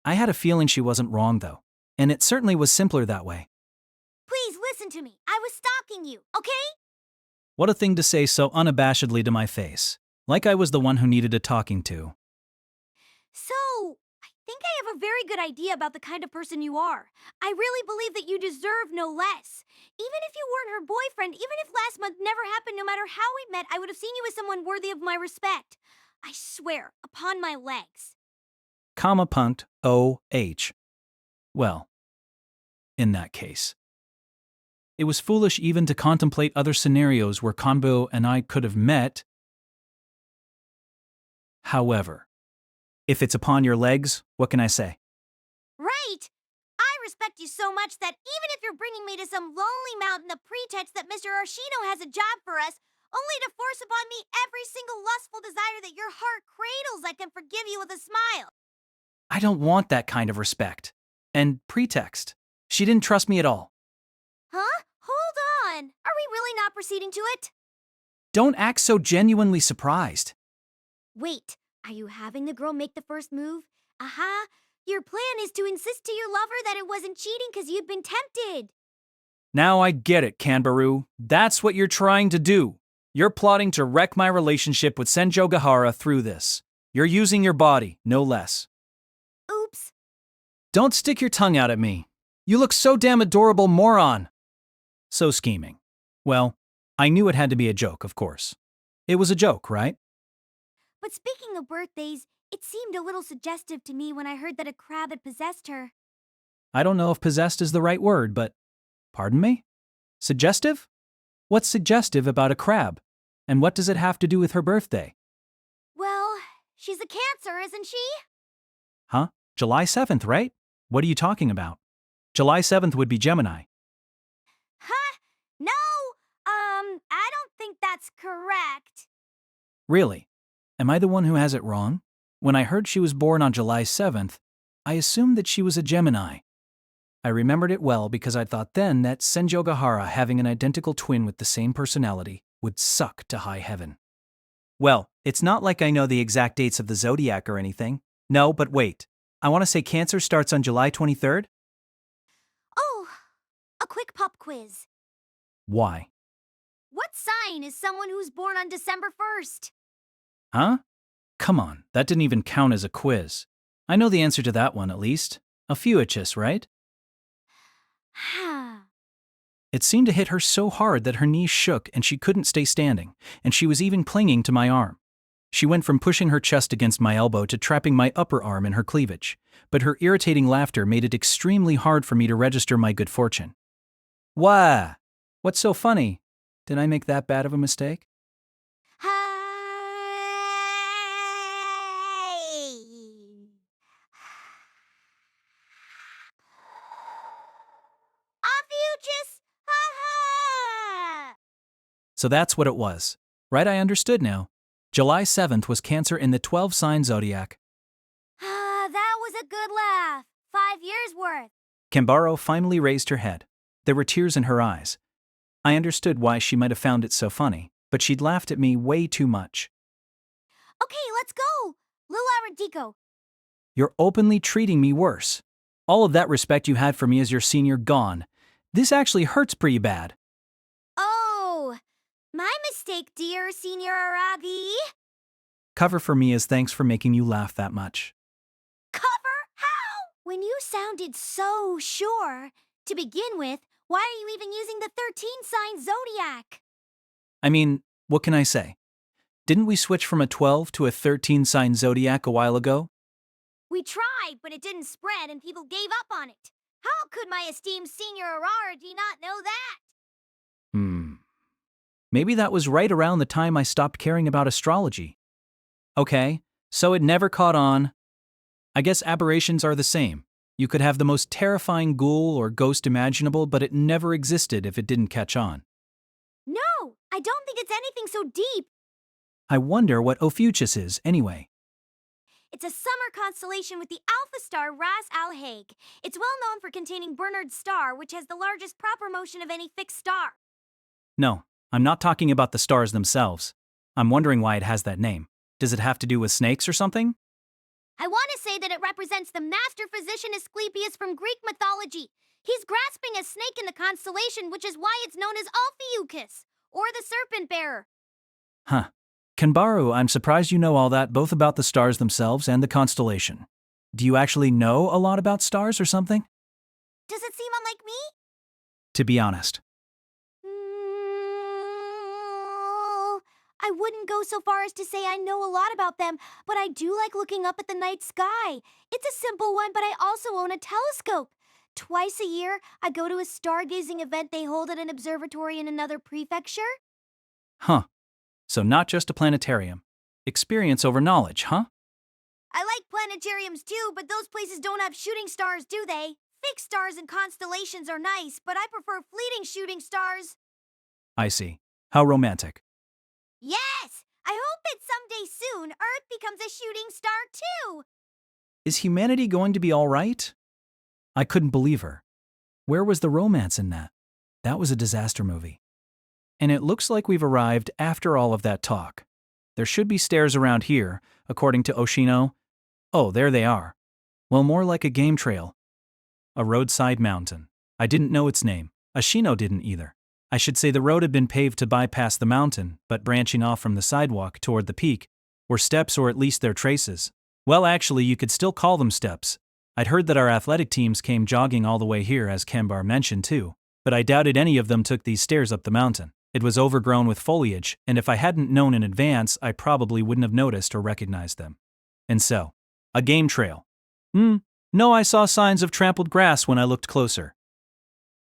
I had a feeling she wasn't wrong, though, and it certainly was simpler that way. Please listen to me. I was stalking you, okay? What a thing to say so unabashedly to my face, like I was the one who needed a talking to. So, I think I have a very good idea about the kind of person you are. I really believe that you deserve no less. Even if you weren't her boyfriend, even if last month never happened, no matter how we met, I would have seen you as someone worthy of my respect. I swear, upon my legs. Comma punct O-H. Well, in that case. It was foolish even to contemplate other scenarios where Kanbo and I could have met. However, if it's upon your legs, what can I say? Right! I respect you so much that even if you're bringing me to some lonely mountain of pretext that Mr. Arshino has a job for us, only to force upon me every single lustful desire that your heart cradles, I can forgive you with a smile. I don't want that kind of respect. And pretext. She didn't trust me at all. Huh? Hold on. Are we really not proceeding to it? Don't act so genuinely surprised. Wait, are you having the girl make the first move? Aha! Your plan is to insist to your lover that it wasn't cheating because you'd been tempted. Now I get it, Kanbaru. That's what you're trying to do. You're plotting to wreck my relationship with Senjougahara through this. You're using your body, no less. Oops. Don't stick your tongue out at me. You look so damn adorable, moron. So scheming. Well, I knew it had to be a joke, of course. It was a joke, right? But speaking of birthdays, it seemed a little suggestive to me when I heard that a crab had possessed her. I don't know if possessed is the right word, but... Pardon me? Suggestive? What's suggestive about a crab? And what does it have to do with her birthday? Well, she's a Cancer, isn't she? Huh? July 7th, right? What are you talking about? July 7th would be Gemini. Huh? No! I don't think that's correct. Really? Am I the one who has it wrong? When I heard she was born on July 7th, I assumed that she was a Gemini. I remembered it well because I thought then that Senjougahara having an identical twin with the same personality would suck to high heaven. Well, it's not like I know the exact dates of the zodiac or anything. No, but wait. I want to say Cancer starts on July 23rd? Oh, a quick pop quiz. Why? What sign is someone who's born on December 1st? Huh? Come on, that didn't even count as a quiz. I know the answer to that one at least. A Fuichus, right? It seemed to hit her so hard that her knees shook and she couldn't stay standing, and she was even clinging to my arm. She went from pushing her chest against my elbow to trapping my upper arm in her cleavage, but her irritating laughter made it extremely hard for me to register my good fortune. Why? What's so funny? Did I make that bad of a mistake? Hi. Ophiuchus! Ha ha! So that's what it was. Right, I understood now. July 7th was Cancer in the 12-sign zodiac. That was a good laugh. 5 years worth. Kambaro finally raised her head. There were tears in her eyes. I understood why she might have found it so funny, but she'd laughed at me way too much. Okay, let's go. Lil Aradico. You're openly treating me worse. All of that respect you had for me as your senior gone. This actually hurts pretty bad. Oh, my mistake, dear Senior Aragi. Cover for me as thanks for making you laugh that much. Cover? How? When you sounded so sure. To begin with, why are you even using the 13-sign zodiac? I mean, what can I say? Didn't we switch from a 12 to a 13-sign zodiac a while ago? We tried, but it didn't spread and people gave up on it. How could my esteemed Senior Aragi not know that? Maybe that was right around the time I stopped caring about astrology. Okay, so it never caught on. I guess aberrations are the same. You could have the most terrifying ghoul or ghost imaginable, but it never existed if it didn't catch on. No, I don't think it's anything so deep. I wonder what Ophiuchus is, anyway. It's a summer constellation with the alpha star Ras Al Hague. It's well known for containing Bernard's star, which has the largest proper motion of any fixed star. No, I'm not talking about the stars themselves. I'm wondering why it has that name. Does it have to do with snakes or something? I want to say that it represents the master physician Asclepius from Greek mythology. He's grasping a snake in the constellation, which is why it's known as Ophiuchus, or the serpent bearer. Huh. Kanbaru, I'm surprised you know all that, both about the stars themselves and the constellation. Do you actually know a lot about stars or something? Does it seem unlike me? To be honest. I wouldn't go so far as to say I know a lot about them, but I do like looking up at the night sky. It's a simple one, but I also own a telescope. Twice a year, I go to a stargazing event they hold at an observatory in another prefecture. Huh. So not just a planetarium. Experience over knowledge, huh? I like planetariums too, but those places don't have shooting stars, do they? Fixed stars and constellations are nice, but I prefer fleeting shooting stars. I see. How romantic. Yes! I hope that someday soon Earth becomes a shooting star too! Is humanity going to be all right? I couldn't believe her. Where was the romance in that? That was a disaster movie. And it looks like we've arrived after all of that talk. There should be stairs around here, according to Oshino. Oh, there they are. Well, more like a game trail. A roadside mountain. I didn't know its name. Oshino didn't either. I should say the road had been paved to bypass the mountain, but branching off from the sidewalk toward the peak were steps, or at least their traces. Well, actually, you could still call them steps. I'd heard that our athletic teams came jogging all the way here, as Kambar mentioned too, but I doubted any of them took these stairs up the mountain. It was overgrown with foliage, and if I hadn't known in advance, I probably wouldn't have noticed or recognized them. And so, a game trail. No, I saw signs of trampled grass when I looked closer.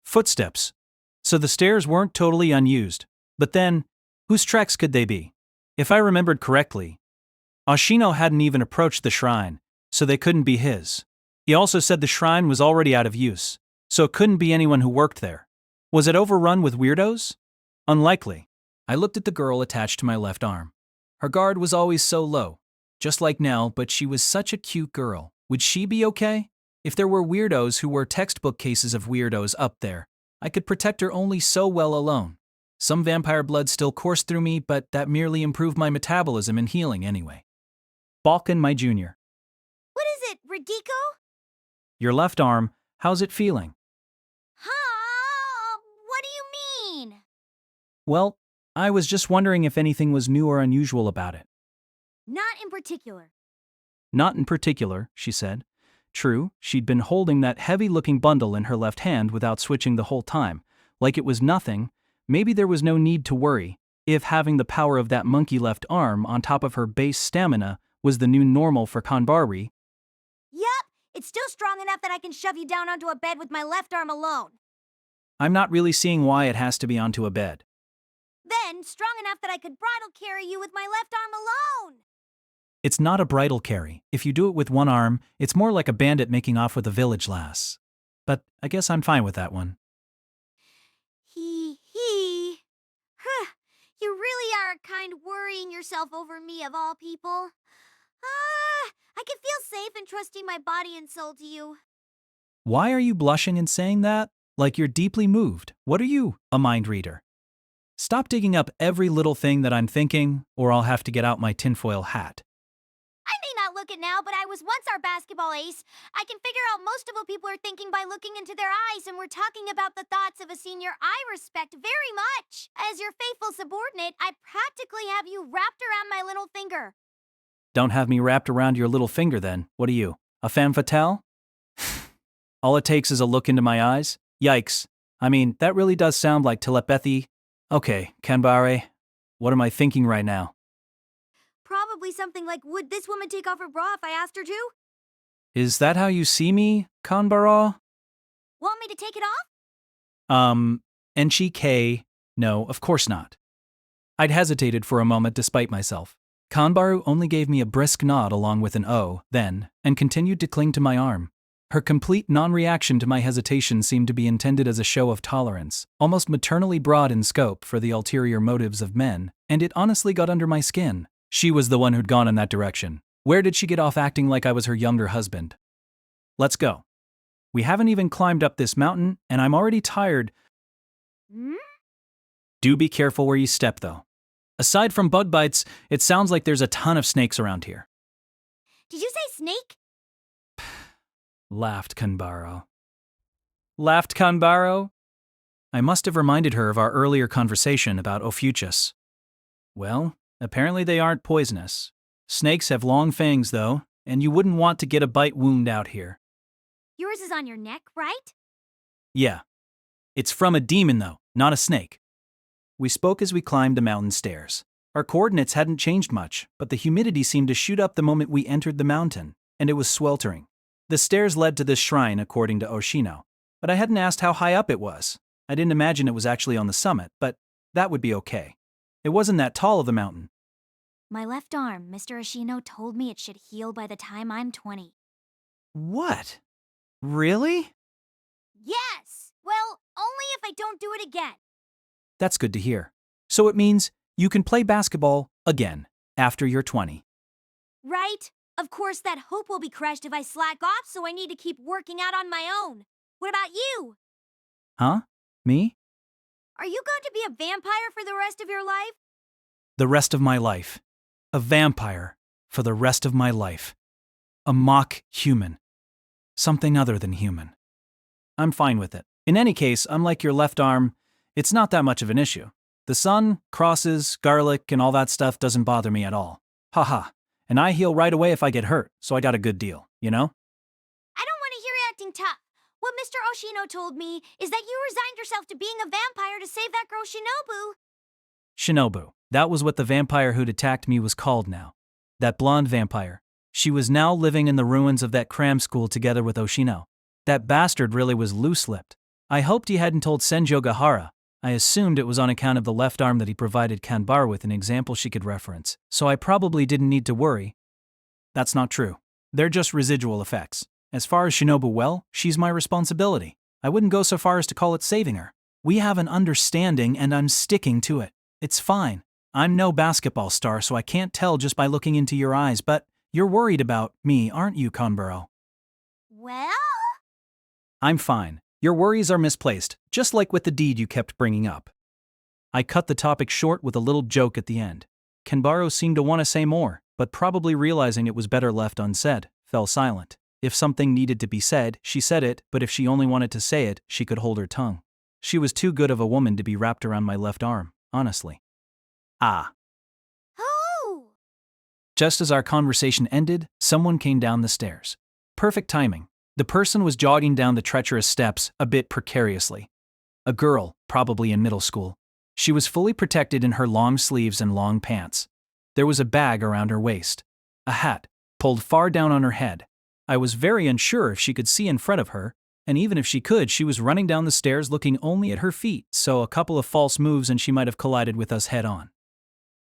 Footsteps. So the stairs weren't totally unused. But then, whose tracks could they be? If I remembered correctly, Oshino hadn't even approached the shrine, so they couldn't be his. He also said the shrine was already out of use, so it couldn't be anyone who worked there. Was it overrun with weirdos? Unlikely. I looked at the girl attached to my left arm. Her guard was always so low, just like Nell, but she was such a cute girl. Would she be okay? If there were weirdos who were textbook cases of weirdos up there, I could protect her only so well alone. Some vampire blood still coursed through me, but that merely improved my metabolism and healing anyway. Balkan, my junior. What is it, Radiko? Your left arm, how's it feeling? Huh? What do you mean? Well, I was just wondering if anything was new or unusual about it. Not in particular. Not in particular, she said. True, she'd been holding that heavy-looking bundle in her left hand without switching the whole time. Like it was nothing, maybe there was no need to worry if having the power of that monkey left arm on top of her base stamina was the new normal for Kanbari. Yup, it's still strong enough that I can shove you down onto a bed with my left arm alone. I'm not really seeing why it has to be onto a bed. Then, strong enough that I could bridal carry you with my left arm alone. It's not a bridal carry. If you do it with one arm, it's more like a bandit making off with a village lass. But I guess I'm fine with that one. Huh, you really are kind worrying yourself over me of all people. I can feel safe in trusting my body and soul to you. Why are you blushing and saying that? Like you're deeply moved. What are you, a mind reader? Stop digging up every little thing that I'm thinking, or I'll have to get out my tinfoil hat. I may not look it now, but I was once our basketball ace. I can figure out most of what people are thinking by looking into their eyes, and we're talking about the thoughts of a senior I respect very much. As your faithful subordinate, I practically have you wrapped around my little finger. Don't have me wrapped around your little finger then. What are you, a femme fatale? All it takes is a look into my eyes? Yikes. I mean, that really does sound like telepathy. Okay, Kanbare, what am I thinking right now? Probably something like, would this woman take off her bra if I asked her to? Is that how you see me, Kanbara? Want me to take it off? Enchi K. No, of course not. I'd hesitated for a moment despite myself. Kanbaru only gave me a brisk nod along with an O, then, and continued to cling to my arm. Her complete non-reaction to my hesitation seemed to be intended as a show of tolerance, almost maternally broad in scope for the ulterior motives of men, and it honestly got under my skin. She was the one who'd gone in that direction. Where did she get off acting like I was her younger husband? Let's go. We haven't even climbed up this mountain, and I'm already tired. Do be careful where you step, though. Aside from bug bites, it sounds like there's a ton of snakes around here. Did you say snake? Laughed Kanbaro. I must have reminded her of our earlier conversation about Ophiuchus. Well, apparently they aren't poisonous. Snakes have long fangs, though, and you wouldn't want to get a bite wound out here. Yours is on your neck, right? Yeah. It's from a demon, though, not a snake. We spoke as we climbed the mountain stairs. Our coordinates hadn't changed much, but the humidity seemed to shoot up the moment we entered the mountain, and it was sweltering. The stairs led to this shrine, according to Oshino, but I hadn't asked how high up it was. I didn't imagine it was actually on the summit, but that would be okay. It wasn't that tall of a mountain. My left arm, Mr. Oshino told me it should heal by the time I'm 20. What? Really? Yes! Well, only if I don't do it again. That's good to hear. So it means you can play basketball again after you're 20. Right? Of course, that hope will be crushed if I slack off, so I need to keep working out on my own. What about you? Huh? Me? Are you going to be a vampire for the rest of your life? The rest of my life. A vampire for the rest of my life. A mock human. Something other than human. I'm fine with it. In any case, unlike your left arm, it's not that much of an issue. The sun, crosses, garlic, and all that stuff doesn't bother me at all. Haha. And I heal right away if I get hurt, so I got a good deal, you know? I don't want to hear you acting tough. What Mr. Oshino told me is that you resigned yourself to being a vampire to save that girl Shinobu. Shinobu. That was what the vampire who'd attacked me was called now. That blonde vampire. She was now living in the ruins of that cram school together with Oshino. That bastard really was loose-lipped. I hoped he hadn't told Senjougahara. I assumed it was on account of the left arm that he provided Kanbar with an example she could reference, so I probably didn't need to worry. That's not true. They're just residual effects. As far as Shinobu, well, she's my responsibility. I wouldn't go so far as to call it saving her. We have an understanding and I'm sticking to it. It's fine. I'm no basketball star, so I can't tell just by looking into your eyes, but you're worried about me, aren't you, Kanbaro? Well? I'm fine. Your worries are misplaced, just like with the deed you kept bringing up. I cut the topic short with a little joke at the end. Kenbaro seemed to want to say more, but probably realizing it was better left unsaid, fell silent. If something needed to be said, she said it, but if she only wanted to say it, she could hold her tongue. She was too good of a woman to be wrapped around my left arm, honestly. Ah. Oh! Just as our conversation ended, someone came down the stairs. Perfect timing. The person was jogging down the treacherous steps, a bit precariously. A girl, probably in middle school. She was fully protected in her long sleeves and long pants. There was a bag around her waist. A hat, pulled far down on her head. I was very unsure if she could see in front of her, and even if she could, she was running down the stairs looking only at her feet, so a couple of false moves and she might have collided with us head on.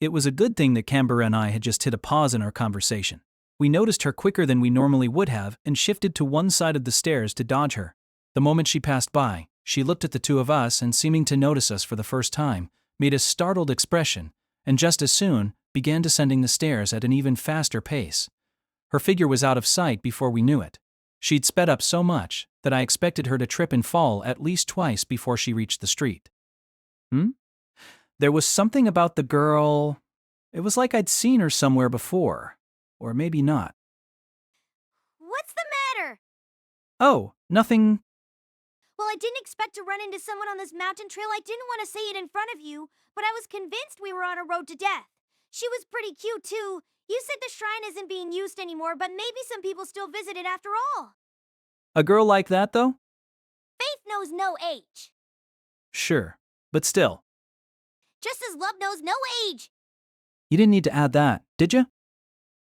It was a good thing that Canberra and I had just hit a pause in our conversation. We noticed her quicker than we normally would have and shifted to one side of the stairs to dodge her. The moment she passed by, she looked at the two of us and, seeming to notice us for the first time, made a startled expression, and just as soon, began descending the stairs at an even faster pace. Her figure was out of sight before we knew it. She'd sped up so much that I expected her to trip and fall at least twice before she reached the street. There was something about the girl. It was like I'd seen her somewhere before. Or maybe not. What's the matter? Oh, nothing. Well, I didn't expect to run into someone on this mountain trail. I didn't want to say it in front of you, but I was convinced we were on a road to death. She was pretty cute, too. You said the shrine isn't being used anymore, but maybe some people still visit it after all. A girl like that, though? Faith knows no age. Sure, but still. Just as love knows no age. You didn't need to add that, did you?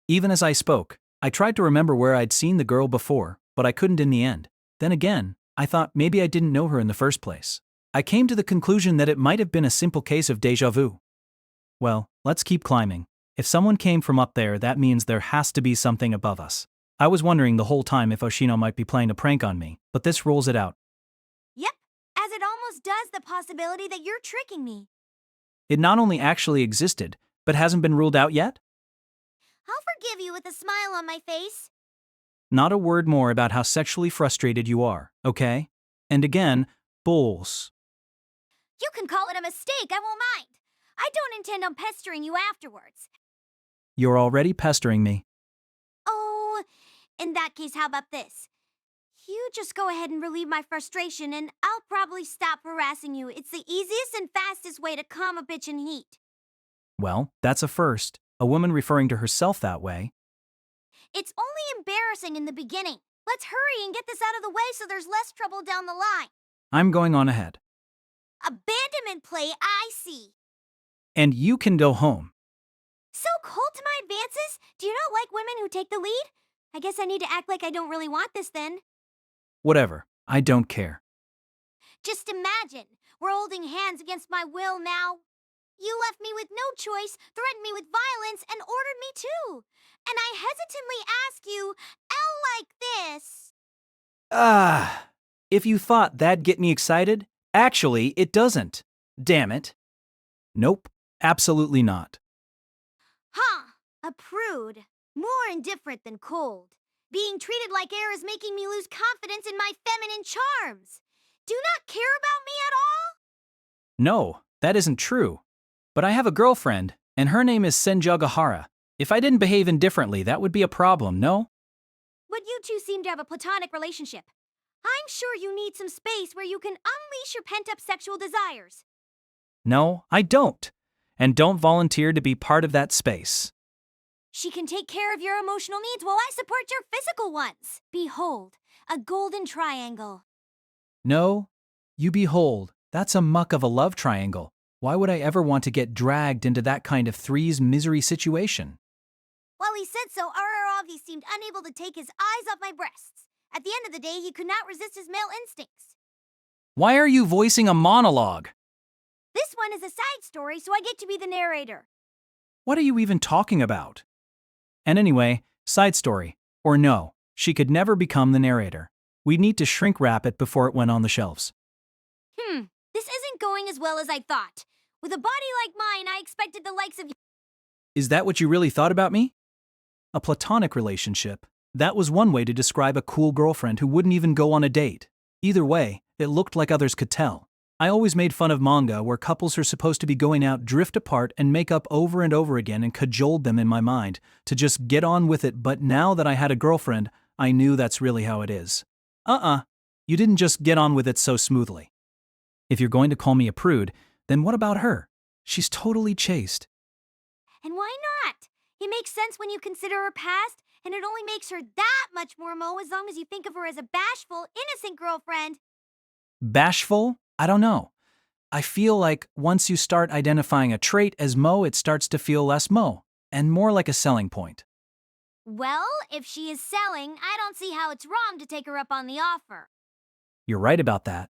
Even as I spoke, I tried to remember where I'd seen the girl before, but I couldn't in the end. Then again, I thought maybe I didn't know her in the first place. I came to the conclusion that it might have been a simple case of déjà vu. Well, let's keep climbing. If someone came from up there, that means there has to be something above us. I was wondering the whole time if Oshino might be playing a prank on me, but this rules it out. Yep, as it almost does the possibility that you're tricking me. It not only actually existed, but hasn't been ruled out yet? I'll forgive you with a smile on my face. Not a word more about how sexually frustrated you are, okay? And again, bulls. You can call it a mistake, I won't mind. I don't intend on pestering you afterwards. You're already pestering me. Oh, in that case, how about this? You just go ahead and relieve my frustration, and I'll probably stop harassing you. It's the easiest and fastest way to calm a bitch in heat. Well, that's a first. A woman referring to herself that way. It's only embarrassing in the beginning. Let's hurry and get this out of the way so there's less trouble down the line. I'm going on ahead. Abandonment play, I see. And you can go home. So cold to my advances? Do you not like women who take the lead? I guess I need to act like I don't really want this then. Whatever. I don't care. Just imagine, we're holding hands against my will now. You left me with no choice, threatened me with violence, and ordered me too. And I hesitantly ask you, L like this. If you thought that'd get me excited, actually, it doesn't. Damn it. Nope, absolutely not. Huh, a prude. More indifferent than cold. Being treated like air is making me lose confidence in my feminine charms. Do you not care about me at all? No, that isn't true. But I have a girlfriend, and her name is Senjougahara. If I didn't behave indifferently, that would be a problem, no? But you two seem to have a platonic relationship. I'm sure you need some space where you can unleash your pent-up sexual desires. No, I don't. And don't volunteer to be part of that space. She can take care of your emotional needs while I support your physical ones. Behold, a golden triangle. No, you behold, that's a muck of a love triangle. Why would I ever want to get dragged into that kind of three's misery situation? While he said so, Araragi seemed unable to take his eyes off my breasts. At the end of the day, he could not resist his male instincts. Why are you voicing a monologue? This one is a side story, so I get to be the narrator. What are you even talking about? And anyway, side story. Or no, she could never become the narrator. We'd need to shrink wrap it before it went on the shelves. This isn't going as well as I thought. With a body like mine, I expected the likes of you. Is that what you really thought about me? A platonic relationship. That was one way to describe a cool girlfriend who wouldn't even go on a date. Either way, it looked like others could tell. I always made fun of manga where couples who are supposed to be going out drift apart and make up over and over again and cajoled them in my mind to just get on with it, but now that I had a girlfriend, I knew that's really how it is. You didn't just get on with it so smoothly. If you're going to call me a prude, then what about her? She's totally chaste. And why not? It makes sense when you consider her past, and it only makes her that much more Mo as long as you think of her as a bashful, innocent girlfriend. Bashful? I don't know. I feel like once you start identifying a trait as Mo, it starts to feel less Mo, and more like a selling point. Well, if she is selling, I don't see how it's wrong to take her up on the offer. You're right about that.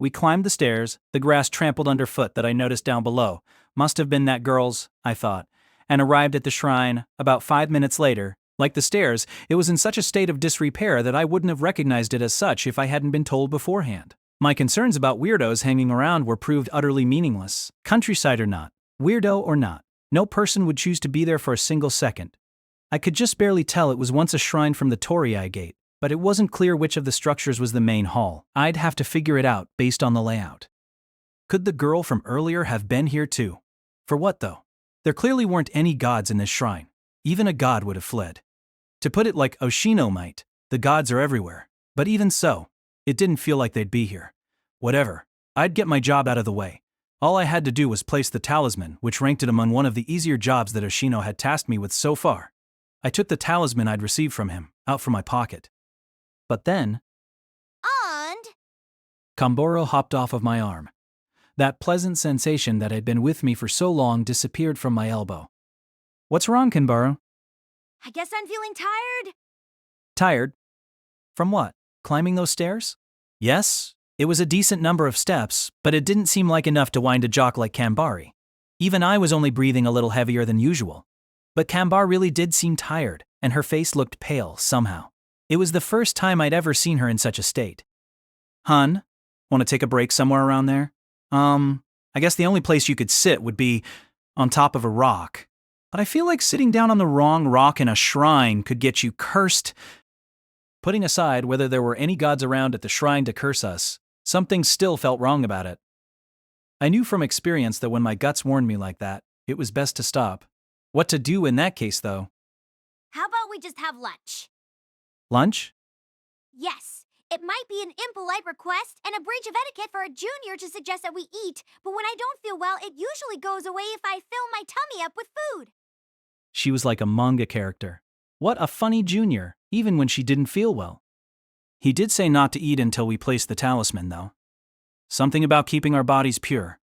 We climbed the stairs, the grass trampled underfoot that I noticed down below. Must have been that girl's, I thought, and arrived at the shrine about 5 minutes later. Like the stairs, it was in such a state of disrepair that I wouldn't have recognized it as such if I hadn't been told beforehand. My concerns about weirdos hanging around were proved utterly meaningless. Countryside or not, weirdo or not, no person would choose to be there for a single second. I could just barely tell it was once a shrine from the Torii Gate, but it wasn't clear which of the structures was the main hall. I'd have to figure it out based on the layout. Could the girl from earlier have been here too? For what though? There clearly weren't any gods in this shrine. Even a god would have fled. To put it like Oshino might, the gods are everywhere. But even so, it didn't feel like they'd be here. Whatever, I'd get my job out of the way. All I had to do was place the talisman, which ranked it among one of the easier jobs that Oshino had tasked me with so far. I took the talisman I'd received from him, out from my pocket. But then, And Kamboro hopped off of my arm. That pleasant sensation that had been with me for so long disappeared from my elbow. What's wrong, Kamboro? I guess I'm feeling tired. Tired? From what? Climbing those stairs? Yes, it was a decent number of steps, but it didn't seem like enough to wind a jock like Kambari. Even I was only breathing a little heavier than usual. But Kambar really did seem tired, and her face looked pale somehow. It was the first time I'd ever seen her in such a state. Hun, want to take a break somewhere around there? I guess the only place you could sit would be on top of a rock. But I feel like sitting down on the wrong rock in a shrine could get you cursed. Putting aside whether there were any gods around at the shrine to curse us, something still felt wrong about it. I knew from experience that when my guts warned me like that, it was best to stop. What to do in that case, though? How about we just have lunch? Lunch? Yes, it might be an impolite request and a breach of etiquette for a junior to suggest that we eat, but when I don't feel well, it usually goes away if I fill my tummy up with food. She was like a manga character. What a funny junior, even when she didn't feel well. He did say not to eat until we placed the talisman, though. Something about keeping our bodies pure.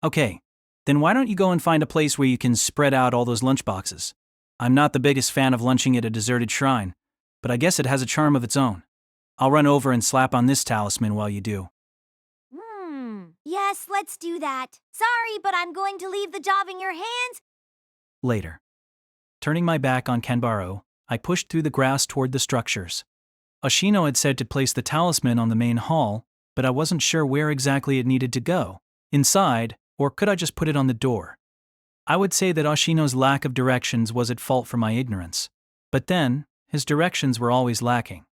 Okay, then why don't you go and find a place where you can spread out all those lunchboxes? I'm not the biggest fan of lunching at a deserted shrine, but I guess it has a charm of its own. I'll run over and slap on this talisman while you do. Yes, let's do that. Sorry, but I'm going to leave the job in your hands. Later. Turning my back on Kanbaro, I pushed through the grass toward the structures. Oshino had said to place the talisman on the main hall, but I wasn't sure where exactly it needed to go. Inside, or could I just put it on the door? I would say that Oshino's lack of directions was at fault for my ignorance. But then, his directions were always lacking.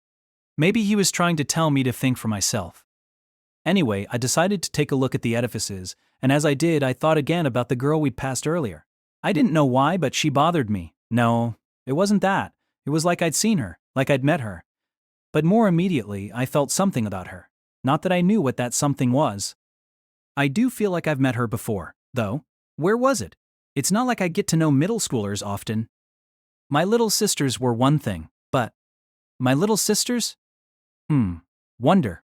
Maybe he was trying to tell me to think for myself. Anyway, I decided to take a look at the edifices, and as I did, I thought again about the girl we'd passed earlier. I didn't know why, but she bothered me. No, it wasn't that. It was like I'd seen her, like I'd met her. But more immediately, I felt something about her. Not that I knew what that something was. I do feel like I've met her before, though. Where was it? It's not like I get to know middle schoolers often. My little sisters were one thing, but my little sisters? Wonder.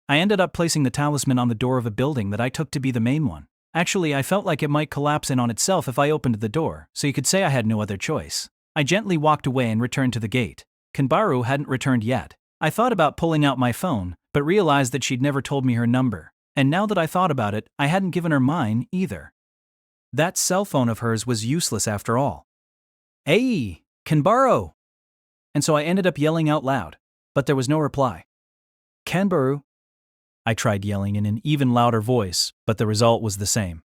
I ended up placing the talisman on the door of a building that I took to be the main one. Actually, I felt like it might collapse in on itself if I opened the door, so you could say I had no other choice. I gently walked away and returned to the gate. Kanbaru hadn't returned yet. I thought about pulling out my phone, but realized that she'd never told me her number. And now that I thought about it, I hadn't given her mine either. That cell phone of hers was useless after all. Hey, Kanbaro! And so I ended up yelling out loud, but there was no reply. Kanbaru? I tried yelling in an even louder voice, but the result was the same.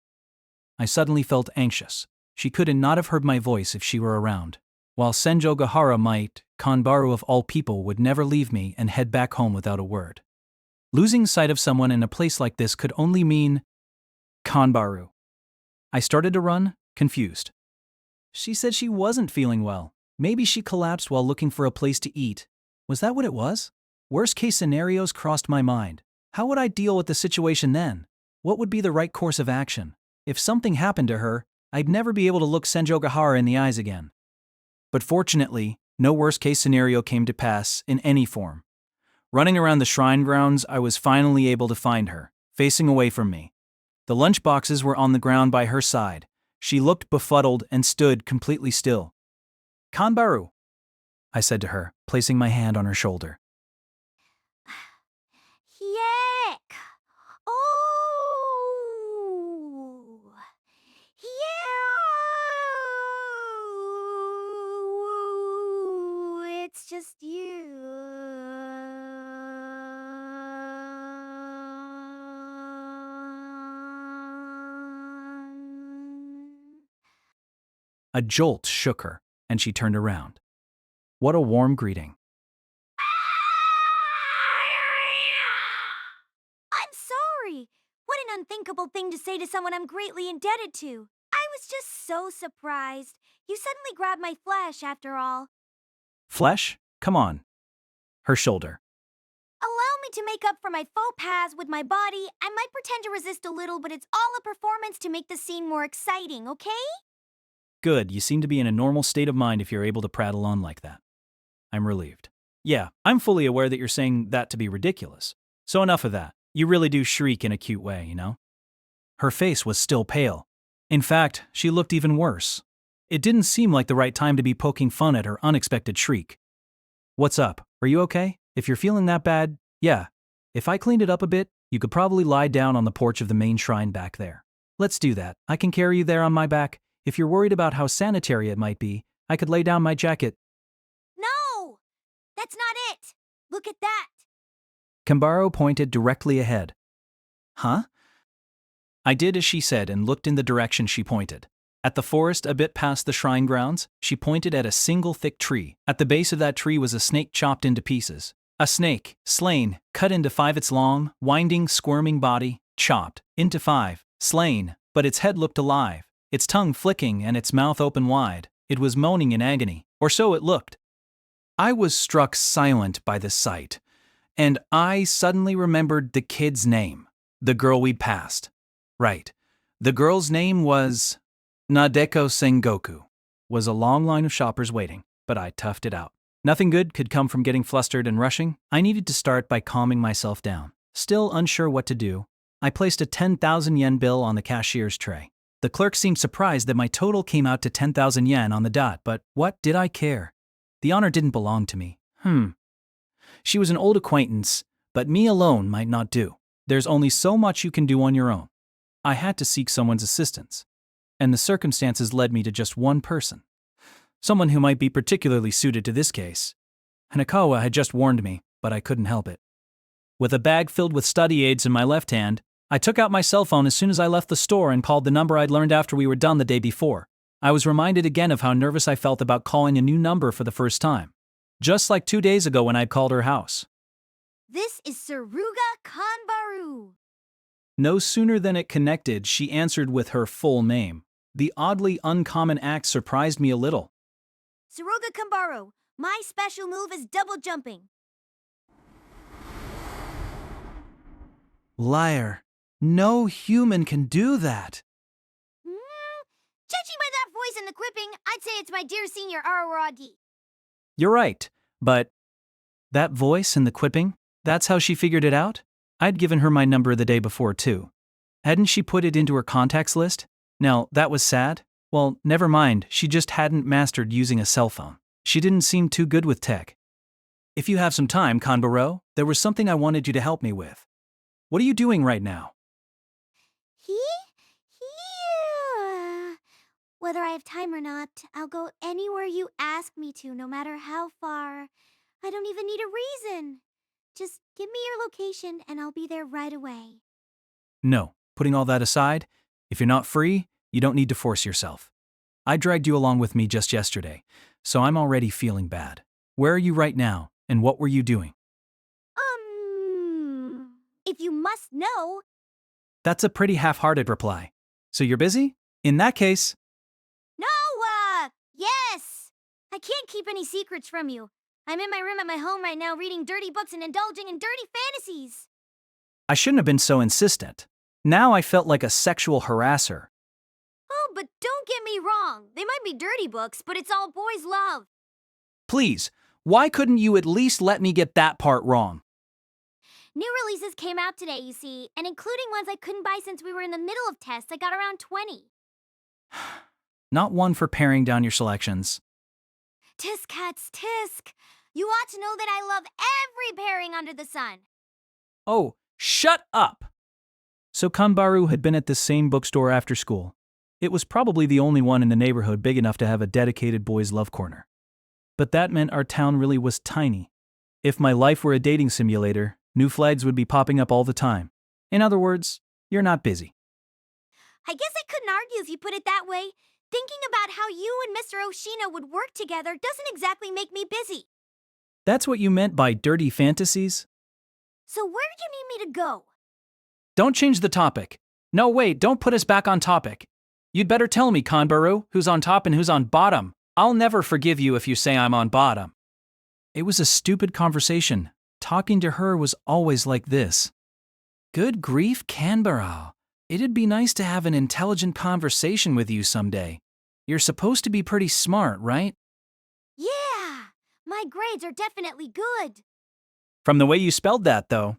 I suddenly felt anxious. She could not have heard my voice if she were around. While Senjougahara might, Kanbaru of all people would never leave me and head back home without a word. Losing sight of someone in a place like this could only mean Kanbaru. I started to run, confused. She said she wasn't feeling well. Maybe she collapsed while looking for a place to eat. Was that what it was? Worst case scenarios crossed my mind. How would I deal with the situation then? What would be the right course of action? If something happened to her, I'd never be able to look Senjougahara in the eyes again. But fortunately, no worst case scenario came to pass in any form. Running around the shrine grounds, I was finally able to find her, facing away from me. The lunch boxes were on the ground by her side. She looked befuddled and stood completely still. Kanbaru, I said to her, placing my hand on her shoulder. Yuck! Oh! Ew! It's just you. A jolt shook her, and she turned around. What a warm greeting. I'm sorry. What an unthinkable thing to say to someone I'm greatly indebted to. I was just so surprised. You suddenly grabbed my flesh, after all. Flesh? Come on. Her shoulder. Allow me to make up for my faux pas with my body. I might pretend to resist a little, but it's all a performance to make the scene more exciting, okay? Good, you seem to be in a normal state of mind if you're able to prattle on like that. I'm relieved. Yeah, I'm fully aware that you're saying that to be ridiculous. So enough of that. You really do shriek in a cute way, you know? Her face was still pale. In fact, she looked even worse. It didn't seem like the right time to be poking fun at her unexpected shriek. What's up? Are you okay? If you're feeling that bad, yeah. If I cleaned it up a bit, you could probably lie down on the porch of the main shrine back there. Let's do that. I can carry you there on my back. If you're worried about how sanitary it might be, I could lay down my jacket. No! That's not it! Look at that! Kanbaru pointed directly ahead. Huh? I did as she said and looked in the direction she pointed. At the forest a bit past the shrine grounds, she pointed at a single thick tree. At the base of that tree was a snake chopped into pieces. A snake, slain, cut into 5, its long, winding, squirming body, chopped, into 5, slain, but its head looked alive, its tongue flicking and its mouth open wide. It was moaning in agony, or so it looked. I was struck silent by the sight, and I suddenly remembered the kid's name, the girl we'd passed. Right. The girl's name was Nadeko Sengoku. Was a long line of shoppers waiting, but I toughed it out. Nothing good could come from getting flustered and rushing. I needed to start by calming myself down. Still unsure what to do, I placed a 10,000 yen bill on the cashier's tray. The clerk seemed surprised that my total came out to 10,000 yen on the dot, but what did I care? The honor didn't belong to me. She was an old acquaintance, but me alone might not do. There's only so much you can do on your own. I had to seek someone's assistance, and the circumstances led me to just one person. Someone who might be particularly suited to this case. Hanakawa had just warned me, but I couldn't help it. With a bag filled with study aids in my left hand, I took out my cell phone as soon as I left the store and called the number I'd learned after we were done the day before. I was reminded again of how nervous I felt about calling a new number for the first time. Just like 2 days ago when I'd called her house. This is Saruga Kanbaru. No sooner than it connected, she answered with her full name. The oddly uncommon act surprised me a little. Saruga Kanbaru, my special move is double jumping. Liar. No human can do that. Judging by that voice and the quipping, I'd say it's my dear senior Araragi. You're right, but that voice and the quipping, that's how she figured it out? I'd given her my number the day before, too. Hadn't she put it into her contacts list? Now, that was sad. Well, never mind, she just hadn't mastered using a cell phone. She didn't seem too good with tech. If you have some time, Kanbaro, there was something I wanted you to help me with. What are you doing right now? Whether I have time or not, I'll go anywhere you ask me to, no matter how far. I don't even need a reason. Just give me your location and I'll be there right away. No, putting all that aside, if you're not free, you don't need to force yourself. I dragged you along with me just yesterday, so I'm already feeling bad. Where are you right now, and what were you doing? If you must know. That's a pretty half-hearted reply. So you're busy? In that case, No, yes! I can't keep any secrets from you. I'm in my room at my home right now reading dirty books and indulging in dirty fantasies. I shouldn't have been so insistent. Now I felt like a sexual harasser. Oh, but don't get me wrong. They might be dirty books, but it's all boys love. Please, why couldn't you at least let me get that part wrong? New releases came out today, you see, and including ones I couldn't buy since we were in the middle of tests, I got around 20. Not one for paring down your selections. Tisk, cats, tisk. You ought to know that I love every pairing under the sun. Oh, shut up! So Kanbaru had been at this same bookstore after school. It was probably the only one in the neighborhood big enough to have a dedicated boys' love corner. But that meant our town really was tiny. If my life were a dating simulator, new flags would be popping up all the time. In other words, you're not busy. I guess I couldn't argue if you put it that way. Thinking about how you and Mr. Oshino would work together doesn't exactly make me busy. That's what you meant by dirty fantasies? So where do you need me to go? Don't change the topic. No, wait, don't put us back on topic. You'd better tell me, Kanbaru, who's on top and who's on bottom. I'll never forgive you if you say I'm on bottom. It was a stupid conversation. Talking to her was always like this. Good grief, Kanbaru. It'd be nice to have an intelligent conversation with you someday. You're supposed to be pretty smart, right? Yeah, my grades are definitely good. From the way you spelled that, though.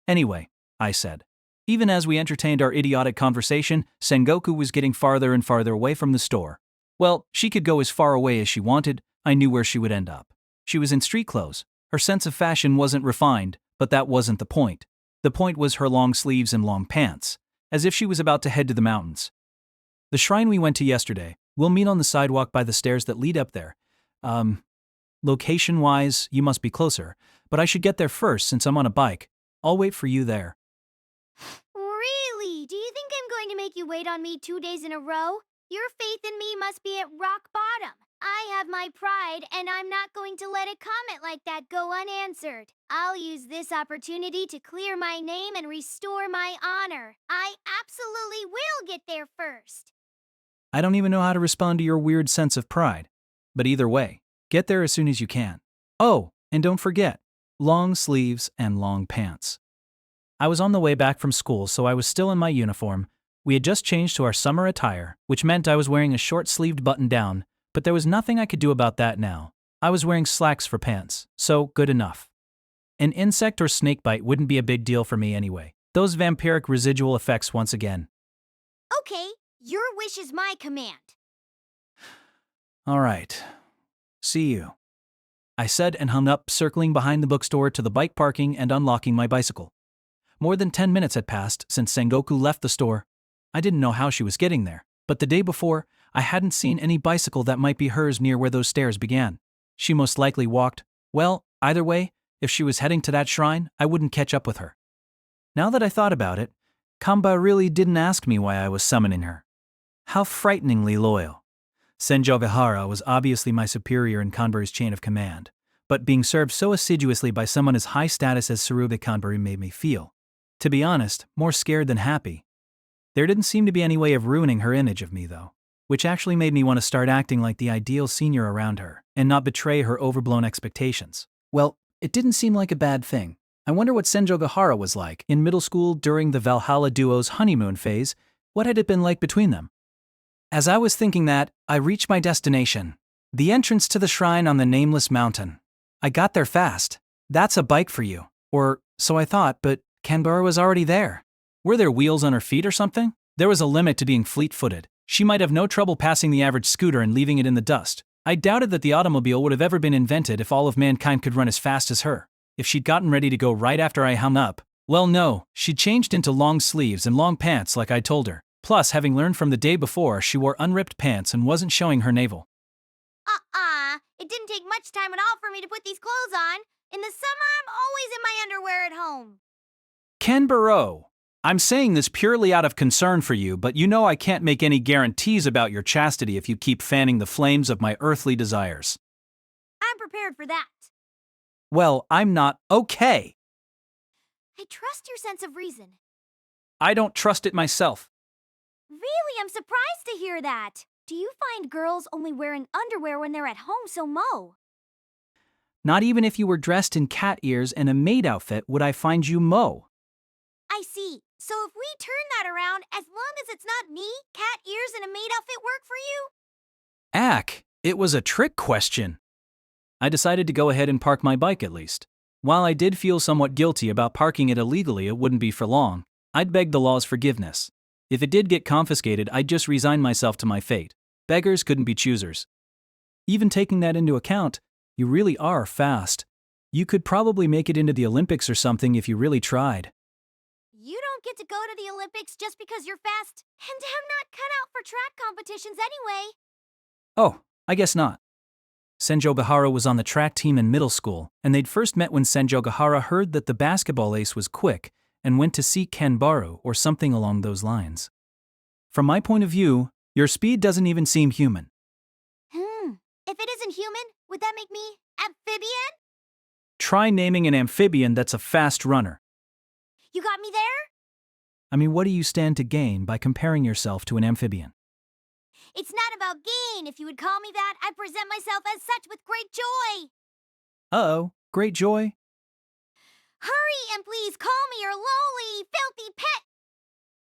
Anyway, I said. Even as we entertained our idiotic conversation, Sengoku was getting farther and farther away from the store. Well, she could go as far away as she wanted. I knew where she would end up. She was in street clothes. Her sense of fashion wasn't refined, but that wasn't the point. The point was her long sleeves and long pants, as if she was about to head to the mountains. The shrine we went to yesterday, we'll meet on the sidewalk by the stairs that lead up there. Location-wise, you must be closer, but I should get there first since I'm on a bike. I'll wait for you there. Really? Do you think I'm going to make you wait on me 2 days in a row? Your faith in me must be at rock bottom. I have my pride, and I'm not going to let a comment like that go unanswered. I'll use this opportunity to clear my name and restore my honor. I absolutely will get there first. I don't even know how to respond to your weird sense of pride. But either way, get there as soon as you can. Oh, and don't forget, long sleeves and long pants. I was on the way back from school, so I was still in my uniform. We had just changed to our summer attire, which meant I was wearing a short-sleeved button-down, but there was nothing I could do about that now. I was wearing slacks for pants, so good enough. An insect or snake bite wouldn't be a big deal for me anyway. Those vampiric residual effects once again. Okay, your wish is my command. All right. See you. I said and hung up, circling behind the bookstore to the bike parking and unlocking my bicycle. More than 10 minutes had passed since Sengoku left the store. I didn't know how she was getting there, but the day before, I hadn't seen any bicycle that might be hers near where those stairs began. She most likely walked. Well, either way, if she was heading to that shrine, I wouldn't catch up with her. Now that I thought about it, Kamba really didn't ask me why I was summoning her. How frighteningly loyal. Senjougahara was obviously my superior in Kanbaru's chain of command, but being served so assiduously by someone as high status as Tsurugi Kanbaru made me feel, to be honest, more scared than happy. There didn't seem to be any way of ruining her image of me, though, which actually made me want to start acting like the ideal senior around her and not betray her overblown expectations. Well, it didn't seem like a bad thing. I wonder what Senjougahara was like in middle school during the Valhalla duo's honeymoon phase. What had it been like between them? As I was thinking that, I reached my destination, the entrance to the shrine on the nameless mountain. I got there fast. That's a bike for you. Or, so I thought, but Kanbaru was already there. Were there wheels on her feet or something? There was a limit to being fleet-footed. She might have no trouble passing the average scooter and leaving it in the dust. I doubted that the automobile would have ever been invented if all of mankind could run as fast as her. If she'd gotten ready to go right after I hung up, well, no, she'd changed into long sleeves and long pants like I told her. Plus, having learned from the day before, she wore unripped pants and wasn't showing her navel. It didn't take much time at all for me to put these clothes on. In the summer, I'm always in my underwear at home. Kanbaru, I'm saying this purely out of concern for you, but you know I can't make any guarantees about your chastity if you keep fanning the flames of my earthly desires. I'm prepared for that. Well, I'm not okay. I trust your sense of reason. I don't trust it myself. Really, I'm surprised to hear that. Do you find girls only wearing underwear when they're at home so Mo? Not even if you were dressed in cat ears and a maid outfit would I find you Mo. I see. So if we turn that around, as long as it's not me, cat ears and a maid outfit work for you? Ack, it was a trick question. I decided to go ahead and park my bike at least. While I did feel somewhat guilty about parking it illegally, it wouldn't be for long. I'd beg the law's forgiveness. If it did get confiscated, I'd just resign myself to my fate. Beggars couldn't be choosers. Even taking that into account, you really are fast. You could probably make it into the Olympics or something if you really tried. You don't get to go to the Olympics just because you're fast, and I'm not cut out for track competitions anyway. Oh, I guess not. Senjougahara was on the track team in middle school, and they'd first met when Senjougahara heard that the basketball ace was quick and went to seek Kanbaru or something along those lines. From my point of view, your speed doesn't even seem human. If it isn't human, would that make me amphibian? Try naming an amphibian that's a fast runner. You got me there? I mean, what do you stand to gain by comparing yourself to an amphibian? It's not about gain. If you would call me that, I present myself as such with great joy. Uh-oh, great joy. Hurry and please call me your lowly, filthy pet.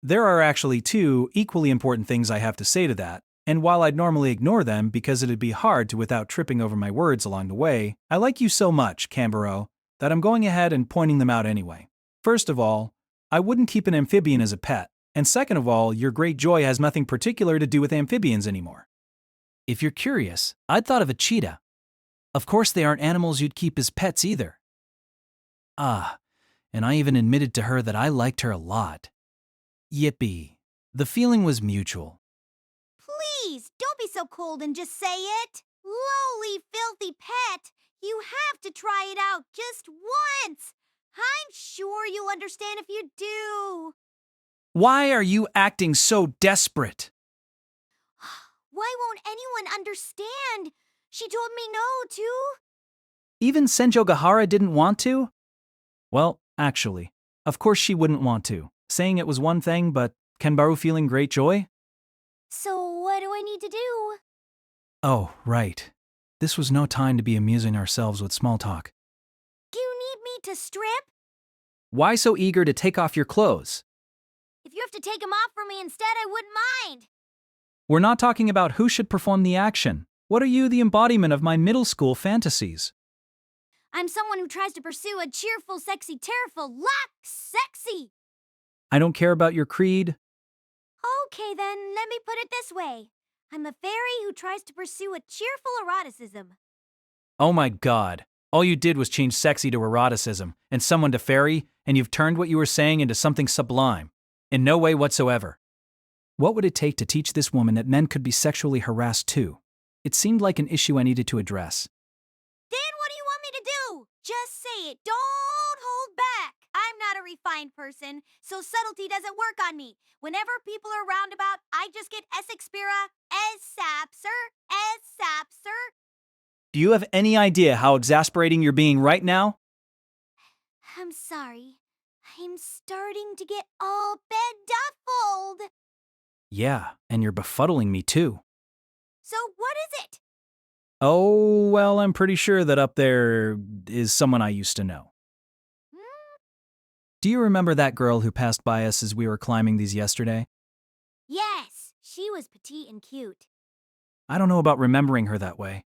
There are actually two equally important things I have to say to that, and while I'd normally ignore them because it'd be hard to without tripping over my words along the way, I like you so much, Kanbaru, that I'm going ahead and pointing them out anyway. First of all, I wouldn't keep an amphibian as a pet, and second of all, your great joy has nothing particular to do with amphibians anymore. If you're curious, I'd thought of a cheetah. Of course they aren't animals you'd keep as pets either. Ah, and I even admitted to her that I liked her a lot. Yippee. The feeling was mutual. Please, don't be so cold and just say it. Lowly, filthy pet. You have to try it out just once. I'm sure you'll understand if you do. Why are you acting so desperate? Why won't anyone understand? She told me no, too. Even Senjougahara didn't want to? Well, actually, of course she wouldn't want to. Saying it was one thing, but Kanbaru feeling great joy? So what do I need to do? Oh, right. This was no time to be amusing ourselves with small talk. Do you need me to strip? Why so eager to take off your clothes? If you have to take them off for me instead, I wouldn't mind. We're not talking about who should perform the action. What are you, the embodiment of my middle school fantasies? I'm someone who tries to pursue a cheerful, sexy, tearful, sexy. I don't care about your creed. Okay, then, let me put it this way. I'm a fairy who tries to pursue a cheerful eroticism. Oh my god. All you did was change sexy to eroticism, and someone to fairy, and you've turned what you were saying into something sublime. In no way whatsoever. What would it take to teach this woman that men could be sexually harassed too? It seemed like an issue I needed to address. Then what do you want me to do? Just say it. Don't hold back. I'm not a refined person, so subtlety doesn't work on me. Whenever people are roundabout, I just get Essexpira, Sapser. Do you have any idea how exasperating you're being right now? I'm sorry. I'm starting to get all beduffled. Yeah, and you're befuddling me too. So what is it? Oh, well, I'm pretty sure that up there is someone I used to know. Do you remember that girl who passed by us as we were climbing these yesterday? Yes, she was petite and cute. I don't know about remembering her that way.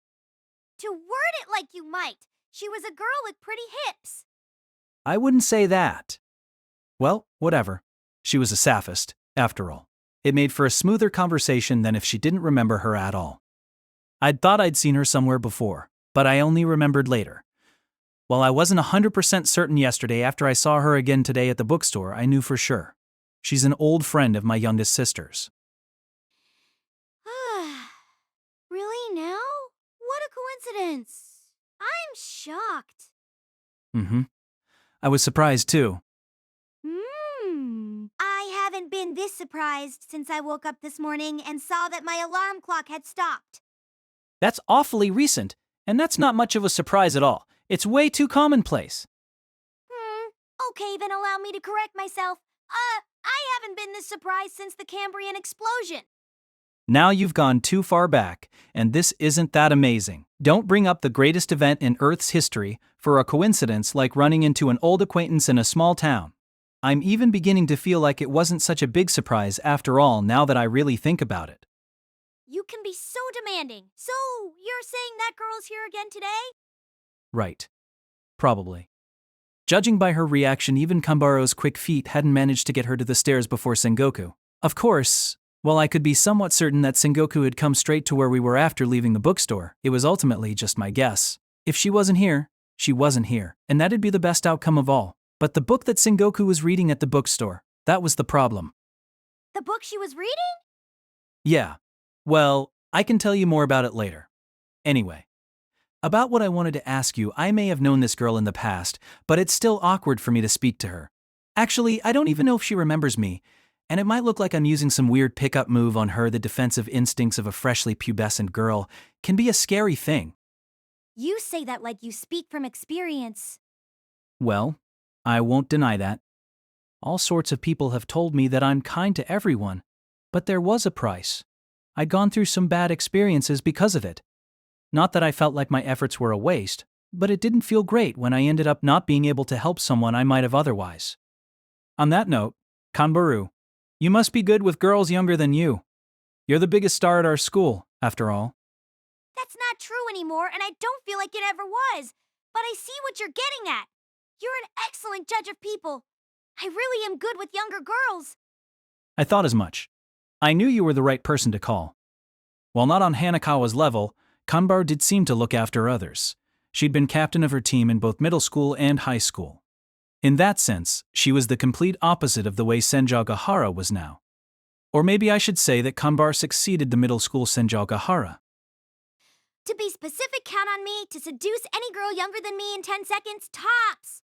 To word it like you might, she was a girl with pretty hips. I wouldn't say that. Well, whatever. She was a sapphist, after all. It made for a smoother conversation than if she didn't remember her at all. I'd thought I'd seen her somewhere before, but I only remembered later. While I wasn't 100% certain yesterday after I saw her again today at the bookstore, I knew for sure. She's an old friend of my youngest sister's. Really now? What a coincidence. I'm shocked. I was surprised too. I haven't been this surprised since I woke up this morning and saw that my alarm clock had stopped. That's awfully recent, and that's not much of a surprise at all. It's way too commonplace. Okay, then allow me to correct myself. I haven't been this surprised since the Cambrian explosion. Now you've gone too far back, and this isn't that amazing. Don't bring up the greatest event in Earth's history for a coincidence like running into an old acquaintance in a small town. I'm even beginning to feel like it wasn't such a big surprise after all now that I really think about it. You can be so demanding. So, you're saying that girl's here again today? Right. Probably. Judging by her reaction, even Kanbaro's quick feet hadn't managed to get her to the stairs before Sengoku. Of course, while I could be somewhat certain that Sengoku had come straight to where we were after leaving the bookstore, it was ultimately just my guess. If she wasn't here, she wasn't here, and that'd be the best outcome of all. But the book that Sengoku was reading at the bookstore, that was the problem. The book she was reading? Yeah. Well, I can tell you more about it later. Anyway. About what I wanted to ask you, I may have known this girl in the past, but it's still awkward for me to speak to her. Actually, I don't even know if she remembers me, and it might look like I'm using some weird pickup move on her. The defensive instincts of a freshly pubescent girl can be a scary thing. You say that like you speak from experience. Well, I won't deny that. All sorts of people have told me that I'm kind to everyone, but there was a price. I'd gone through some bad experiences because of it. Not that I felt like my efforts were a waste, but it didn't feel great when I ended up not being able to help someone I might have otherwise. On that note, Kanbaru, you must be good with girls younger than you. You're the biggest star at our school, after all. That's not true anymore, and I don't feel like it ever was. But I see what you're getting at. You're an excellent judge of people. I really am good with younger girls. I thought as much. I knew you were the right person to call. While not on Hanakawa's level, Kanbaru did seem to look after others. She'd been captain of her team in both middle school and high school. In that sense, she was the complete opposite of the way Senjougahara was now. Or maybe I should say that Kanbaru succeeded the middle school Senjougahara. To be specific, count on me to seduce any girl younger than me in 10 seconds, tops.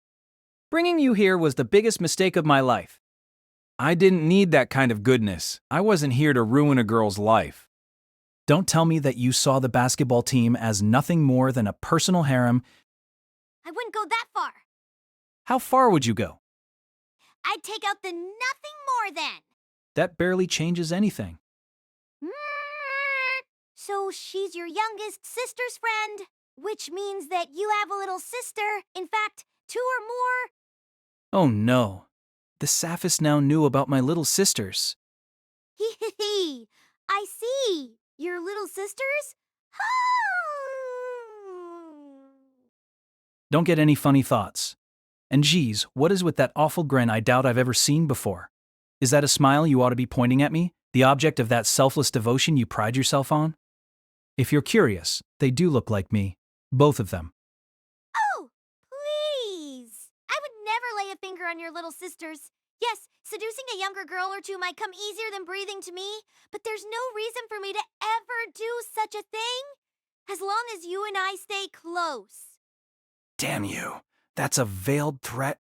Bringing you here was the biggest mistake of my life. I didn't need that kind of goodness. I wasn't here to ruin a girl's life. Don't tell me that you saw the basketball team as nothing more than a personal harem. I wouldn't go that far. How far would you go? I'd take out the nothing more than. That barely changes anything. So she's your youngest sister's friend, which means that you have a little sister. In fact, 2 or more. Oh no. The Saphist now knew about my little sisters. Hee hee hee. I see. Your little sisters? Don't get any funny thoughts. And geez, what is with that awful grin I doubt I've ever seen before? Is that a smile you ought to be pointing at me? The object of that selfless devotion you pride yourself on? If you're curious, they do look like me. Both of them. Oh, please. I would never lay a finger on your little sisters. Yes, seducing a younger girl or two might come easier than breathing to me, but there's no reason for me to ever do such a thing, as long as you and I stay close. Damn you. That's a veiled threat.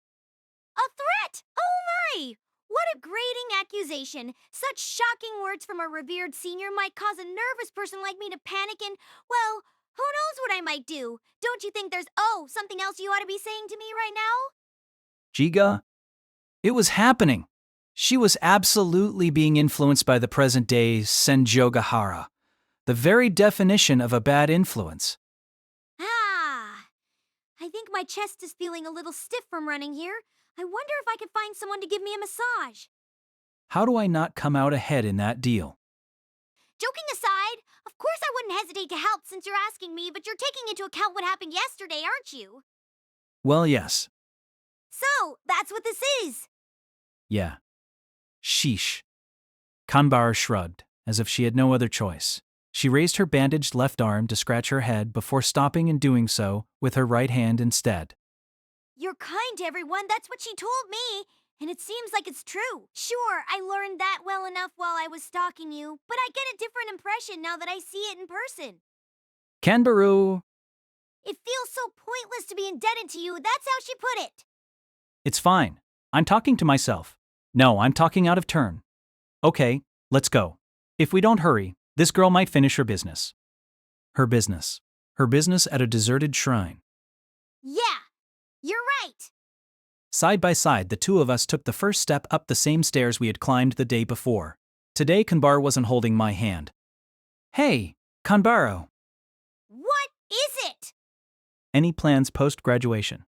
A threat? Oh my! What a grating accusation. Such shocking words from a revered senior might cause a nervous person like me to panic and, well, who knows what I might do? Don't you think there's, something else you ought to be saying to me right now? Jiga? It was happening. She was absolutely being influenced by the present-day Senjougahara, the very definition of a bad influence. I think my chest is feeling a little stiff from running here. I wonder if I could find someone to give me a massage. How do I not come out ahead in that deal? Joking aside, of course I wouldn't hesitate to help since you're asking me, but you're taking into account what happened yesterday, aren't you? Well, yes. So, that's what this is. Yeah. Sheesh. Kanbaru shrugged, as if she had no other choice. She raised her bandaged left arm to scratch her head before stopping and doing so with her right hand instead. You're kind to everyone, that's what she told me. And it seems like it's true. Sure, I learned that well enough while I was stalking you, but I get a different impression now that I see it in person. Kanbaru! It feels so pointless to be indebted to you, that's how she put it. It's fine. I'm talking to myself. No, I'm talking out of turn. Okay, let's go. If we don't hurry, this girl might finish her business. Her business. Her business at a deserted shrine. Yeah, you're right. Side by side, the two of us took the first step up the same stairs we had climbed the day before. Today, Kanbaro wasn't holding my hand. Hey, Kanbaro. What is it? Any plans post-graduation?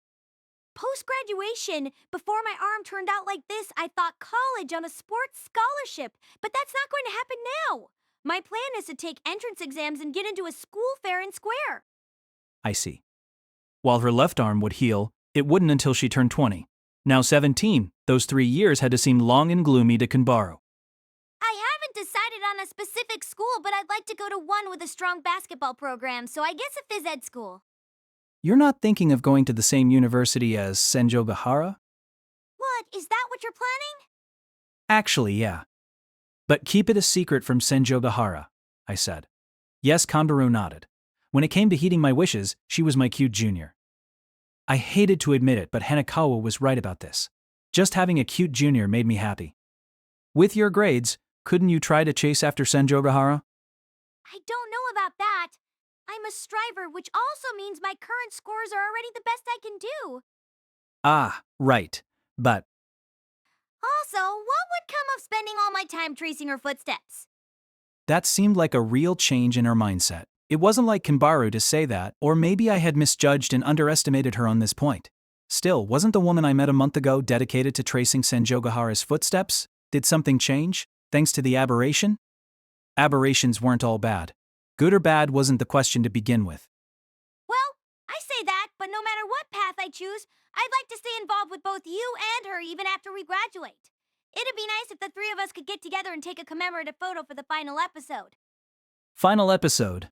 Post-graduation, before my arm turned out like this, I thought college on a sports scholarship, but that's not going to happen now. My plan is to take entrance exams and get into a school fair and square. I see. While her left arm would heal, it wouldn't until she turned 20. Now 17, those 3 years had to seem long and gloomy to Kanbaro. I haven't decided on a specific school, but I'd like to go to one with a strong basketball program, so I guess a phys ed school. You're not thinking of going to the same university as Senjougahara? What, is that what you're planning? Actually, yeah. But keep it a secret from Senjougahara, I said. Yes, Kanbaro nodded. When it came to heeding my wishes, she was my cute junior. I hated to admit it, but Hanekawa was right about this. Just having a cute junior made me happy. With your grades, couldn't you try to chase after Senjougahara? I don't know about that. I'm a striver, which also means my current scores are already the best I can do. Ah, right. But Also, what would come of spending all my time tracing her footsteps? that seemed like a real change in her mindset. It wasn't like Kanbaro to say that, or maybe I had misjudged and underestimated her on this point. Still, wasn't the woman I met a month ago dedicated to tracing Senjougahara's footsteps? Did something change, thanks to the aberration? Aberrations weren't all bad. Good or bad wasn't the question to begin with. Well, I say that, but no matter what path I choose, I'd like to stay involved with both you and her even after we graduate. It'd be nice if the three of us could get together and take a commemorative photo for the final episode. Final episode.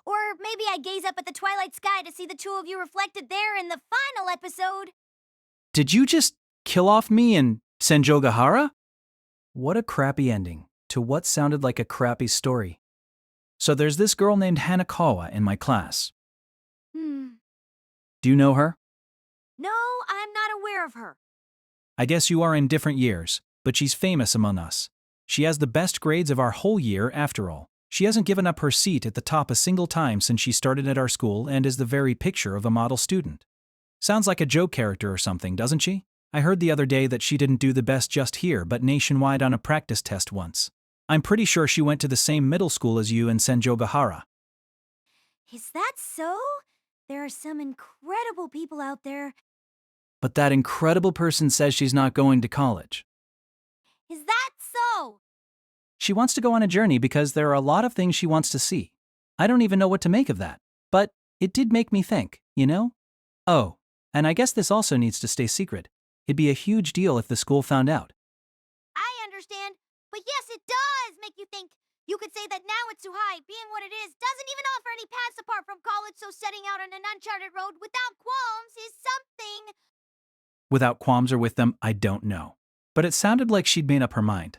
Or maybe I gaze up at the twilight sky to see the two of you reflected there in the final episode. Did you just kill off me and Senjougahara? What a crappy ending to what sounded like a crappy story. So there's this girl named Hanekawa in my class. Do you know her? No, I'm not aware of her. I guess you are in different years, but she's famous among us. She has the best grades of our whole year after all. She hasn't given up her seat at the top a single time since she started at our school and is the very picture of a model student. Sounds like a joke character or something, doesn't she? I heard the other day that she didn't do the best just here but nationwide on a practice test once. I'm pretty sure she went to the same middle school as you in Senjougahara. Is that so? There are some incredible people out there. But that incredible person says she's not going to college. Is that so? She wants to go on a journey because there are a lot of things she wants to see. I don't even know what to make of that. But it did make me think, you know? Oh, and I guess this also needs to stay secret. It'd be a huge deal if the school found out. I understand, but yes, it does make you think. You could say that now it's too high, being what it is, doesn't even offer any paths apart from college, so setting out on an uncharted road without qualms is something. Without qualms or with them, I don't know. But it sounded like she'd made up her mind.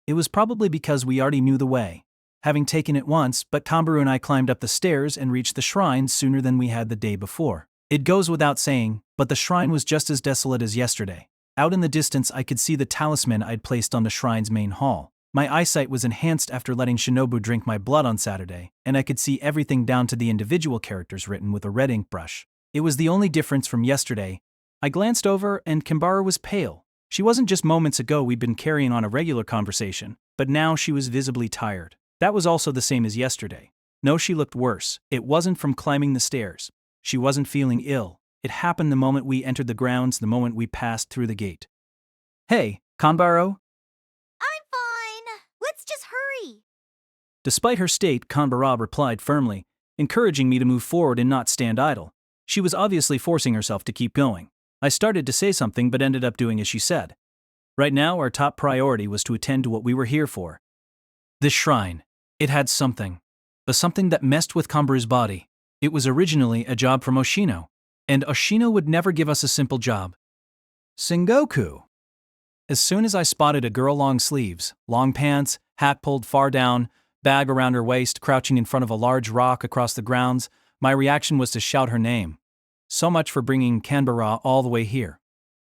It was probably because we already knew the way, having taken it once, but Kanbaro and I climbed up the stairs and reached the shrine sooner than we had the day before. It goes without saying, but the shrine was just as desolate as yesterday. Out in the distance I could see the talisman I'd placed on the shrine's main hall. My eyesight was enhanced after letting Shinobu drink my blood on Saturday, and I could see everything down to the individual characters written with a red ink brush. It was the only difference from yesterday. I glanced over and Kanbaro was pale. She wasn't just moments ago we'd been carrying on a regular conversation, but now she was visibly tired. That was also the same as yesterday. No, she looked worse. It wasn't from climbing the stairs. She wasn't feeling ill. It happened the moment we entered the grounds, the moment we passed through the gate. Hey, Kanbaro? I'm fine. Let's just hurry. Despite her state, Kanbaro replied firmly, encouraging me to move forward and not stand idle. She was obviously forcing herself to keep going. I started to say something but ended up doing as she said. Right now, our top priority was to attend to what we were here for. This shrine. It had something. A something that messed with Kanbaro's body. It was originally a job from Oshino, and Oshino would never give us a simple job. Sengoku. As soon as I spotted a girl long sleeves, long pants, hat pulled far down, bag around her waist, crouching in front of a large rock across the grounds, my reaction was to shout her name. So much for bringing Kanbaro all the way here.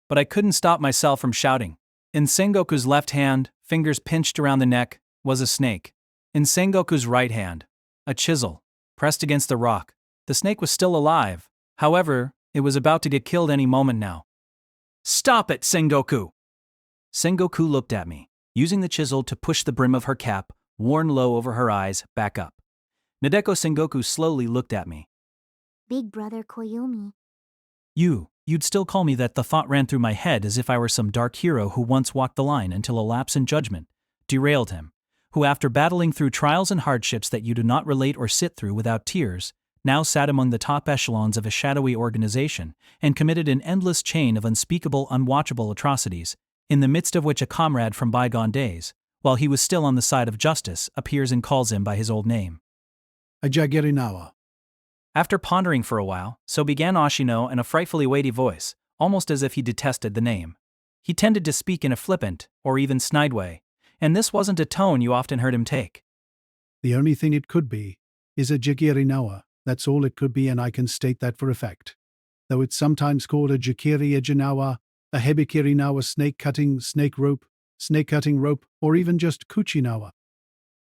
But I couldn't stop myself from shouting. In Sengoku's left hand, fingers pinched around the neck, was a snake. In Sengoku's right hand, a chisel, pressed against the rock. The snake was still alive. However, it was about to get killed any moment now. Stop it, Sengoku! Sengoku looked at me, using the chisel to push the brim of her cap, worn low over her eyes, back up. Nadeko Sengoku slowly looked at me. Big brother Koyomi. You'd still call me that. The thought ran through my head as if I were some dark hero who once walked the line until a lapse in judgment derailed him, who after battling through trials and hardships that you do not relate or sit through without tears, now sat among the top echelons of a shadowy organization and committed an endless chain of unspeakable, unwatchable atrocities, in the midst of which a comrade from bygone days, while he was still on the side of justice, appears and calls him by his old name. Ajagirinawa. After pondering for a while, so began Ashino in a frightfully weighty voice, almost as if he detested the name. He tended to speak in a flippant, or even snide way, and this wasn't a tone you often heard him take. The only thing it could be is a Jagirinawa. That's all it could be, and I can state that for a fact. Though it's sometimes called a Jakiri Ejinawa, a Hebikirinawa snake cutting rope, or even just Kuchinawa.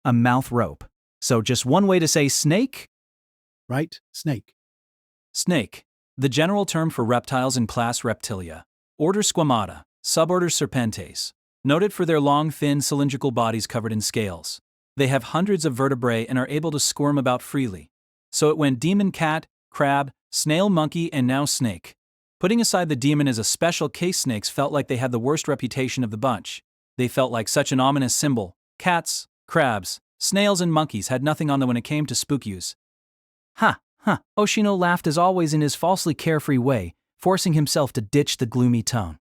A mouth rope. So just one way to say snake? Right? Snake. Snake, the general term for reptiles in class Reptilia, order Squamata, suborder Serpentes, noted for their long, thin, cylindrical bodies covered in scales. They have hundreds of vertebrae and are able to squirm about freely. So it went demon cat, crab, snail monkey, and now snake. Putting aside the demon as a special case, snakes felt like they had the worst reputation of the bunch. They felt like such an ominous symbol. Cats, crabs, snails, and monkeys had nothing on them when it came to spook use. Oshino laughed as always in his falsely carefree way, forcing himself to ditch the gloomy tone.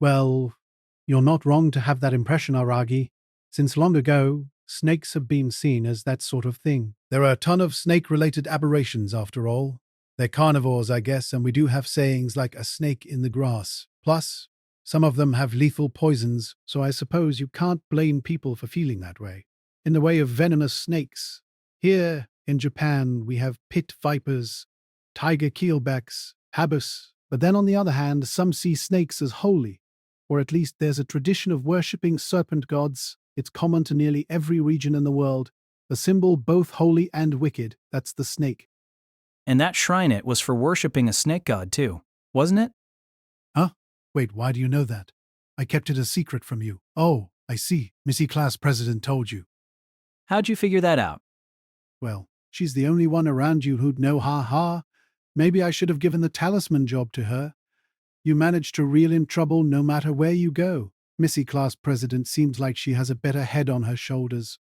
Well, you're not wrong to have that impression, Araragi. Since long ago, snakes have been seen as that sort of thing. There are a ton of snake-related aberrations, after all. They're carnivores, I guess, and we do have sayings like a snake in the grass. Plus, some of them have lethal poisons, so I suppose you can't blame people for feeling that way. In the way of venomous snakes, here in Japan we have pit vipers, tiger keelbacks, habus, but then on the other hand, some see snakes as holy, or at least there's a tradition of worshipping serpent gods. It's common to nearly every region in the world. A symbol both holy and wicked, that's the snake. And that shrine it was for worshipping a snake god too, wasn't it? Huh? Wait, why do you know that? I kept it a secret from you. Oh, I see. Missy Class President told you. How'd you figure that out? Well, she's the only one around you who'd know, ha. Maybe I should have given the talisman job to her. You manage to reel in trouble no matter where you go. Missy Class President seems like she has a better head on her shoulders.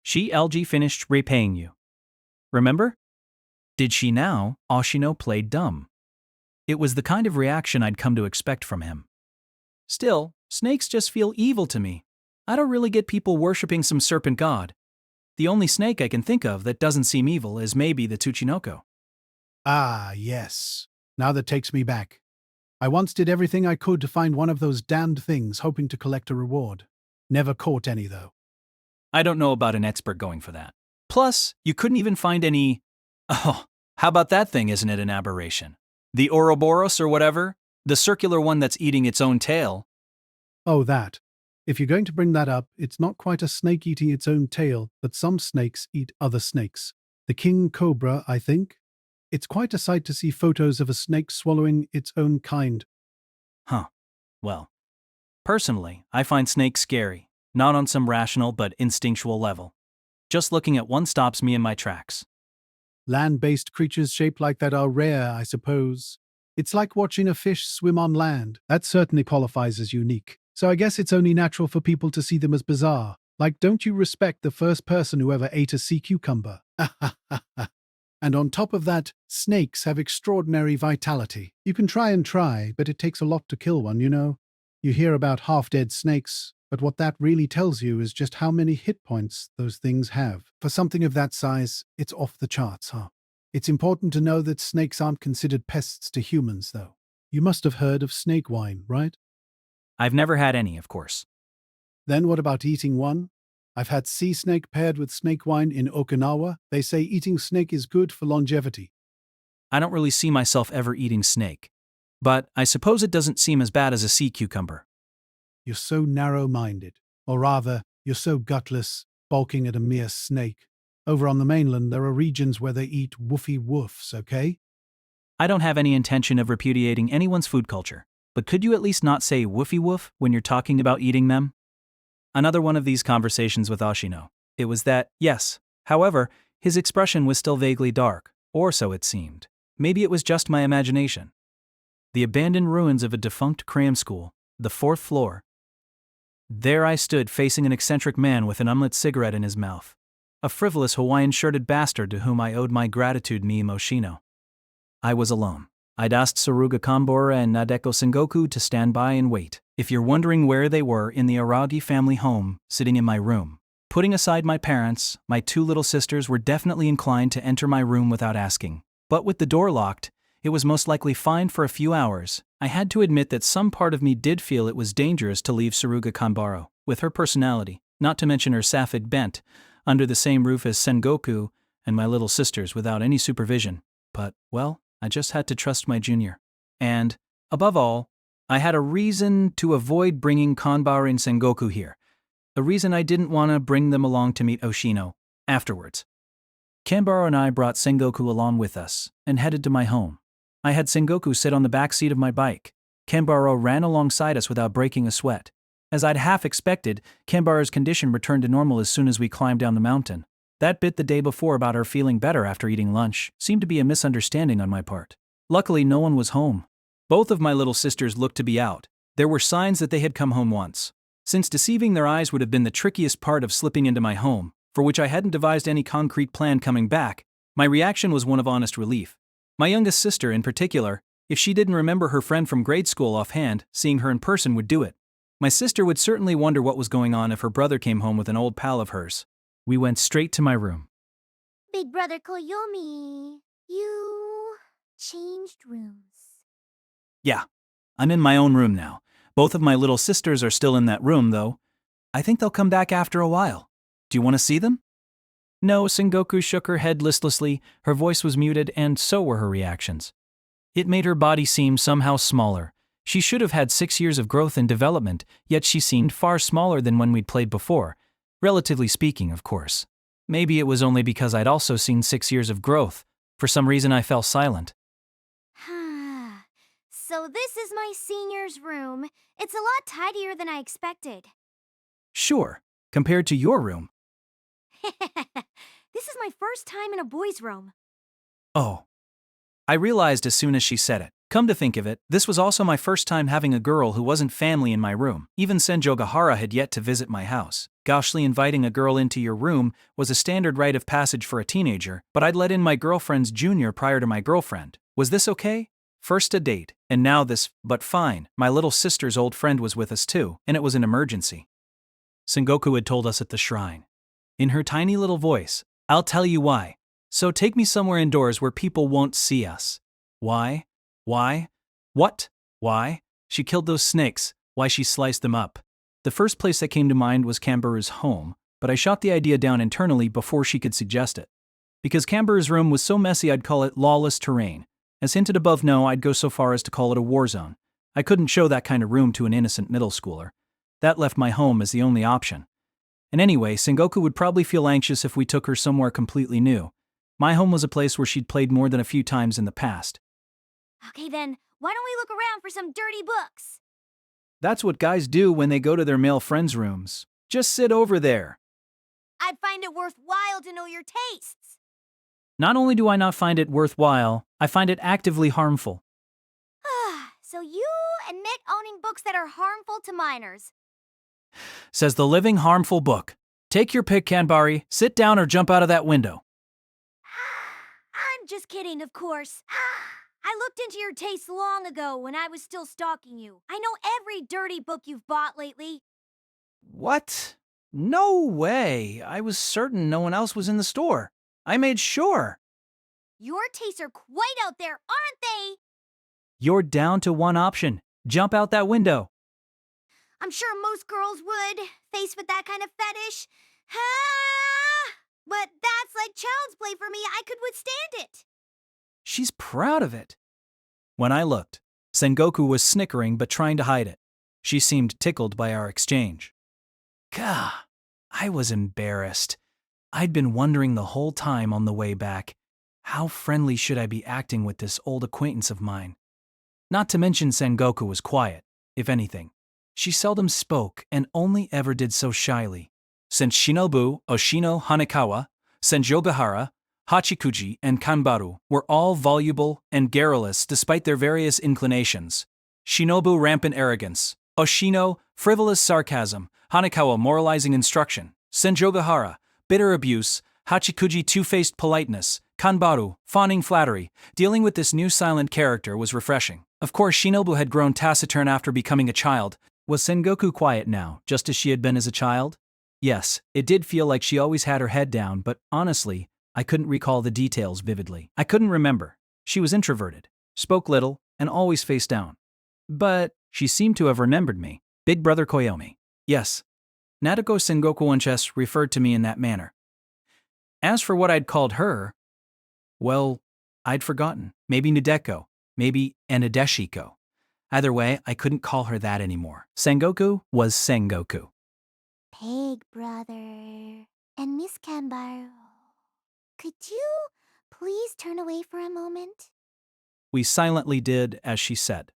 She LG finished repaying you. Remember? Did she now? Ashino played dumb. It was the kind of reaction I'd come to expect from him. Still, snakes just feel evil to me. I don't really get people worshipping some serpent god. The only snake I can think of that doesn't seem evil is maybe the Tsuchinoko. Ah, yes. Now that takes me back. I once did everything I could to find one of those damned things, hoping to collect a reward. Never caught any, though. I don't know about an expert going for that. Plus, you couldn't even find any... Oh, how about that thing? Isn't it an aberration? The Ouroboros or whatever? The circular one that's eating its own tail. Oh, that. If you're going to bring that up, it's not quite a snake eating its own tail, but some snakes eat other snakes. The king cobra, I think. It's quite a sight to see photos of a snake swallowing its own kind. Huh. Well, personally, I find snakes scary, not on some rational but instinctual level. Just looking at one stops me in my tracks. Land-based creatures shaped like that are rare, I suppose. It's like watching a fish swim on land. That certainly qualifies as unique. So I guess it's only natural for people to see them as bizarre. Like, don't you respect the first person who ever ate a sea cucumber? And on top of that, snakes have extraordinary vitality. You can try, but it takes a lot to kill one, you know? You hear about half-dead snakes, but what that really tells you is just how many hit points those things have. For something of that size, it's off the charts, huh? It's important to know that snakes aren't considered pests to humans, though. You must have heard of snake wine, right? I've never had any, of course. Then what about eating one? I've had sea snake paired with snake wine in Okinawa. They say eating snake is good for longevity. I don't really see myself ever eating snake. But I suppose it doesn't seem as bad as a sea cucumber. You're so narrow-minded. Or rather, you're so gutless, balking at a mere snake. Over on the mainland, there are regions where they eat woofy woofs, okay? I don't have any intention of repudiating anyone's food culture. but could you at least not say woofy woof when you're talking about eating them? Another one of these conversations with Oshino. It was that, yes. However, his expression was still vaguely dark, or so it seemed. Maybe it was just my imagination. The abandoned ruins of a defunct cram school, the 4th floor. There I stood facing an eccentric man with an unlit cigarette in his mouth. A frivolous Hawaiian-shirted bastard to whom I owed my gratitude ni Moshino. I was alone. I'd asked Saruga Kanbora and Nadeko Sengoku to stand by and wait. If you're wondering where they were, in the Araragi family home, sitting in my room. Putting aside my parents, my 2 little sisters were definitely inclined to enter my room without asking. But with the door locked, it was most likely fine for a few hours. I had to admit that some part of me did feel it was dangerous to leave Saruga Kanbara, with her personality, not to mention her sapphic bent, under the same roof as Sengoku and my little sisters without any supervision. But, well, I just had to trust my junior. And, above all, I had a reason to avoid bringing Kanbara and Sengoku here. A reason I didn't want to bring them along to meet Oshino afterwards. Kanbara and I brought Sengoku along with us and headed to my home. I had Sengoku sit on the back seat of my bike. Kanbara ran alongside us without breaking a sweat. As I'd half expected, Kanbara's condition returned to normal as soon as we climbed down the mountain. That bit the day before about her feeling better after eating lunch seemed to be a misunderstanding on my part. Luckily, no one was home. Both of my little sisters looked to be out. There were signs that they had come home once. Since deceiving their eyes would have been the trickiest part of slipping into my home, for which I hadn't devised any concrete plan coming back, my reaction was one of honest relief. My youngest sister, in particular, if she didn't remember her friend from grade school offhand, seeing her in person would do it. My sister would certainly wonder what was going on if her brother came home with an old pal of hers. We went straight to my room. Big brother Koyomi, you changed rooms. Yeah, I'm in my own room now. Both of my little sisters are still in that room, though. I think they'll come back after a while. Do you want to see them? No, Sengoku shook her head listlessly. Her voice was muted, and so were her reactions. It made her body seem somehow smaller. She should have had 6 years of growth and development, yet she seemed far smaller than when we'd played before. Relatively speaking, of course. Maybe it was only because I'd also seen 6 years of growth. For some reason I fell silent. So this is my senior's room. It's a lot tidier than I expected. Sure, compared to your room. This is my first time in a boys' room. Oh. I realized as soon as she said it. Come to think of it, this was also my first time having a girl who wasn't family in my room. Even Senjougahara had yet to visit my house. Goshly, inviting a girl into your room was a standard rite of passage for a teenager, but I'd let in my girlfriend's junior prior to my girlfriend. Was this okay? First a date, and now this, but fine. My little sister's old friend was with us too, and it was an emergency. Sengoku had told us at the shrine. In her tiny little voice, I'll tell you why. So take me somewhere indoors where people won't see us. Why? Why? What? Why? She killed those snakes. Why she sliced them up. The first place that came to mind was Kanbaru's home, but I shot the idea down internally before she could suggest it. Because Kanbaru's room was so messy I'd call it lawless terrain. As hinted above, no, I'd go so far as to call it a war zone. I couldn't show that kind of room to an innocent middle schooler. That left my home as the only option. And anyway, Sengoku would probably feel anxious if we took her somewhere completely new. My home was a place where she'd played more than a few times in the past. Okay then, why don't we look around for some dirty books? That's what guys do when they go to their male friends' rooms. Just sit over there. I'd find it worthwhile to know your tastes. Not only do I not find it worthwhile, I find it actively harmful. So you admit owning books that are harmful to minors. Says the living harmful book. Take your pick, Kanbari. Sit down or jump out of that window. I'm just kidding, of course. I looked into your tastes long ago when I was still stalking you. I know every dirty book you've bought lately. What? No way. I was certain no one else was in the store. I made sure. Your tastes are quite out there, aren't they? You're down to one option. Jump out that window. I'm sure most girls would, faced with that kind of fetish. But that's like child's play for me. I could withstand it. She's proud of it. When I looked, Sengoku was snickering but trying to hide it. She seemed tickled by our exchange. Gah, I was embarrassed. I'd been wondering the whole time on the way back, how friendly should I be acting with this old acquaintance of mine? Not to mention Sengoku was quiet, if anything. She seldom spoke and only ever did so shyly. Since Shinobu, Oshino, Hanekawa, Senjougahara, Hachikuji, and Kanbaru were all voluble and garrulous despite their various inclinations. Shinobu rampant arrogance, Oshino frivolous sarcasm, Hanekawa moralizing instruction, Senjougahara bitter abuse, Hachikuji two-faced politeness, Kanbaru fawning flattery. Dealing with this new silent character was refreshing. Of course, Shinobu had grown taciturn after becoming a child. Was Sengoku quiet now, just as she had been as a child? Yes, it did feel like she always had her head down, but honestly, I couldn't recall the details vividly. I couldn't remember. She was introverted, spoke little, and always face down. But she seemed to have remembered me. Big Brother Koyomi. Yes. Nadeko Sengoku once referred to me in that manner. As for what I'd called her, well, I'd forgotten. Maybe Nadeko, maybe Enadeshiko. Either way, I couldn't call her that anymore. Sengoku was Sengoku. Big Brother. And Miss Kanbaru. Could you please turn away for a moment? We silently did as she said.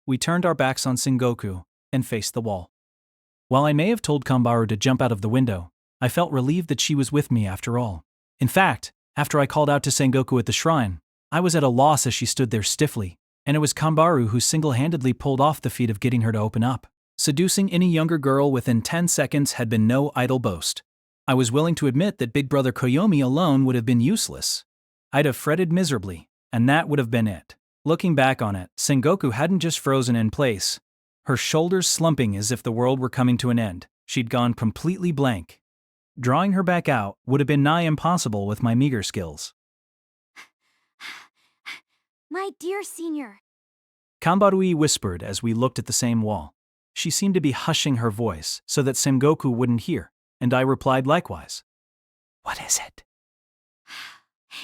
We turned our backs on Sengoku and faced the wall. While I may have told Kanbaru to jump out of the window, I felt relieved that she was with me after all. In fact, after I called out to Sengoku at the shrine, I was at a loss as she stood there stiffly, and it was Kanbaru who single-handedly pulled off the feat of getting her to open up. Seducing any younger girl within 10 seconds had been no idle boast. I was willing to admit that Big Brother Koyomi alone would have been useless. I'd have fretted miserably, and that would have been it. Looking back on it, Sengoku hadn't just frozen in place. Her shoulders slumping as if the world were coming to an end. She'd gone completely blank. Drawing her back out would have been nigh impossible with my meager skills. My dear senior. Kanbarui whispered as we looked at the same wall. She seemed to be hushing her voice so that Sengoku wouldn't hear, and I replied likewise. What is it?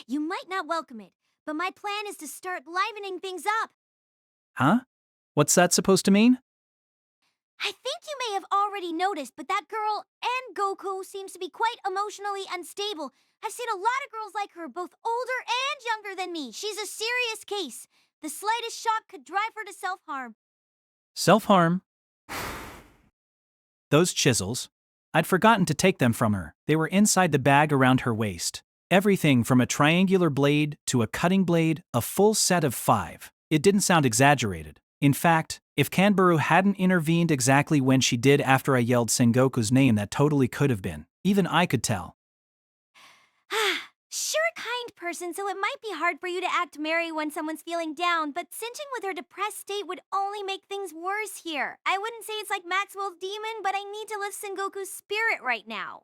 You might not welcome it, but my plan is to start livening things up. Huh? What's that supposed to mean? I think you may have already noticed, but that girl and Goku seems to be quite emotionally unstable. I've seen a lot of girls like her, both older and younger than me. She's a serious case. The slightest shock could drive her to self-harm. Self-harm? Those chisels. I'd forgotten to take them from her. They were inside the bag around her waist. Everything from a triangular blade to a cutting blade, a full set of 5. It didn't sound exaggerated. In fact, if Kanbaru hadn't intervened exactly when she did after I yelled Sengoku's name, that totally could have been. Even I could tell. Sure, kind person, so it might be hard for you to act merry when someone's feeling down, but cinching with her depressed state would only make things worse here. I wouldn't say it's like Maxwell's demon, but I need to lift Sengoku's spirit right now.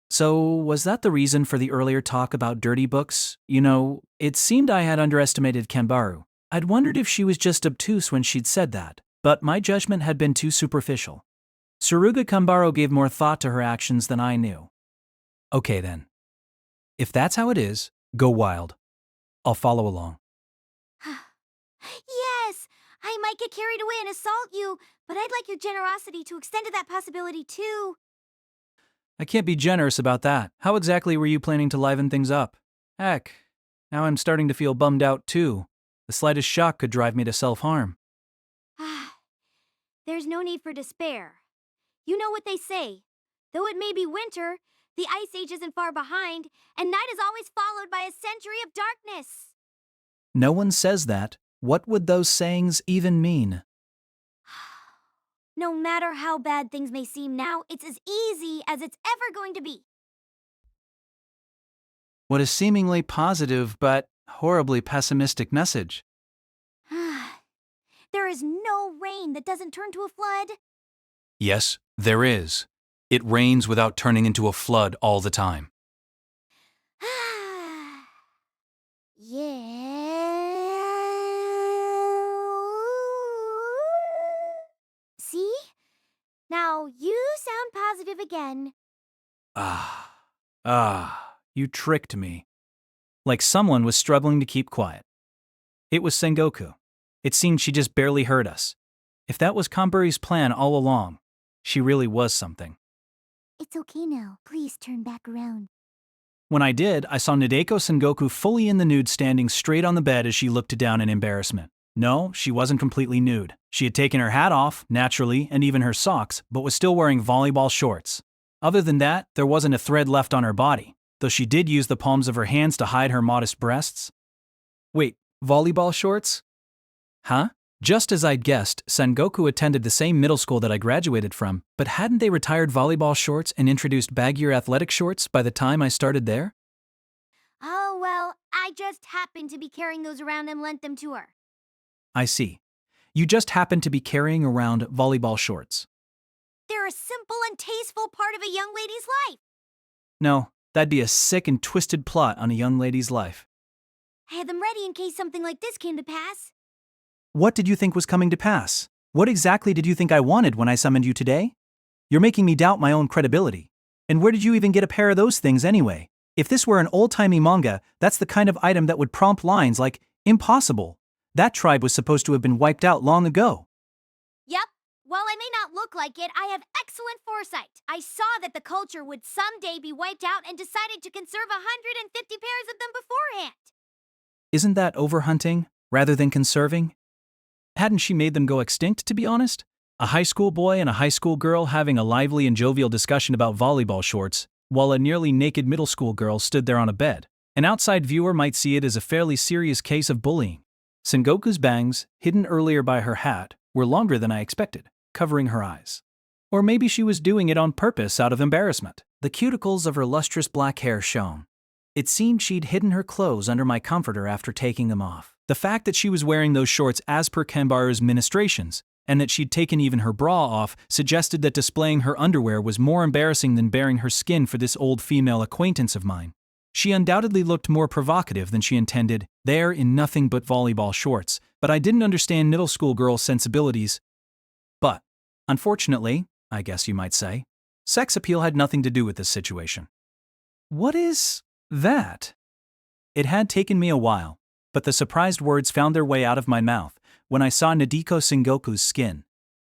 So, was that the reason for the earlier talk about dirty books? You know, it seemed I had underestimated Kanbaru. I'd wondered if she was just obtuse when she'd said that, but my judgment had been too superficial. Tsuruga Kanbaru gave more thought to her actions than I knew. Okay then. If that's how it is, go wild. I'll follow along. Yes, I might get carried away and assault you, but I'd like your generosity to extend to that possibility too. I can't be generous about that. How exactly were you planning to liven things up? Heck, now I'm starting to feel bummed out too. The slightest shock could drive me to self-harm. There's no need for despair. You know what they say. Though it may be winter, the ice age isn't far behind, and night is always followed by a century of darkness. No one says that. What would those sayings even mean? No matter how bad things may seem now, it's as easy as it's ever going to be. What a seemingly positive but horribly pessimistic message. There is no rain that doesn't turn to a flood. Yes, there is. It rains without turning into a flood all the time. Yeah. See? Now you sound positive again. You tricked me. Like someone was struggling to keep quiet. It was Sengoku. It seemed she just barely heard us. If that was Kanbaru's plan all along, she really was something. It's okay now. Please turn back around. When I did, I saw Nadeko Sengoku fully in the nude standing straight on the bed as she looked down in embarrassment. No, she wasn't completely nude. She had taken her hat off, naturally, and even her socks, but was still wearing volleyball shorts. Other than that, there wasn't a thread left on her body, though she did use the palms of her hands to hide her modest breasts. Wait, volleyball shorts? Huh? Just as I'd guessed, Sengoku attended the same middle school that I graduated from, but hadn't they retired volleyball shorts and introduced baggier athletic shorts by the time I started there? Oh, well, I just happened to be carrying those around and lent them to her. I see. You just happened to be carrying around volleyball shorts. They're a simple and tasteful part of a young lady's life. No, that'd be a sick and twisted plot on a young lady's life. I had them ready in case something like this came to pass. What did you think was coming to pass? What exactly did you think I wanted when I summoned you today? You're making me doubt my own credibility. And where did you even get a pair of those things anyway? If this were an old-timey manga, that's the kind of item that would prompt lines like, impossible. That tribe was supposed to have been wiped out long ago. Yep. While I may not look like it, I have excellent foresight. I saw that the culture would someday be wiped out and decided to conserve 150 pairs of them beforehand. Isn't that overhunting, rather than conserving? Hadn't she made them go extinct, to be honest? A high school boy and a high school girl having a lively and jovial discussion about volleyball shorts, while a nearly naked middle school girl stood there on a bed. An outside viewer might see it as a fairly serious case of bullying. Sengoku's bangs, hidden earlier by her hat, were longer than I expected, covering her eyes. Or maybe she was doing it on purpose out of embarrassment. The cuticles of her lustrous black hair shone. It seemed she'd hidden her clothes under my comforter after taking them off. The fact that she was wearing those shorts as per Kanbaru's ministrations, and that she'd taken even her bra off, suggested that displaying her underwear was more embarrassing than baring her skin for this old female acquaintance of mine. She undoubtedly looked more provocative than she intended, there in nothing but volleyball shorts, but I didn't understand middle school girls' sensibilities. But, unfortunately, I guess you might say, sex appeal had nothing to do with this situation. What is that? It had taken me a while, but the surprised words found their way out of my mouth when I saw Nadeko Sengoku's skin.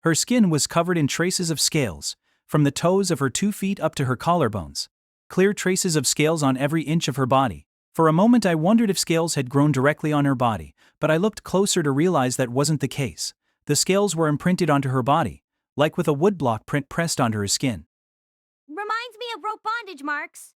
Her skin was covered in traces of scales, from the toes of her 2 feet up to her collarbones. Clear traces of scales on every inch of her body. For a moment I wondered if scales had grown directly on her body, but I looked closer to realize that wasn't the case. The scales were imprinted onto her body, like with a woodblock print pressed onto her skin. Reminds me of rope bondage marks.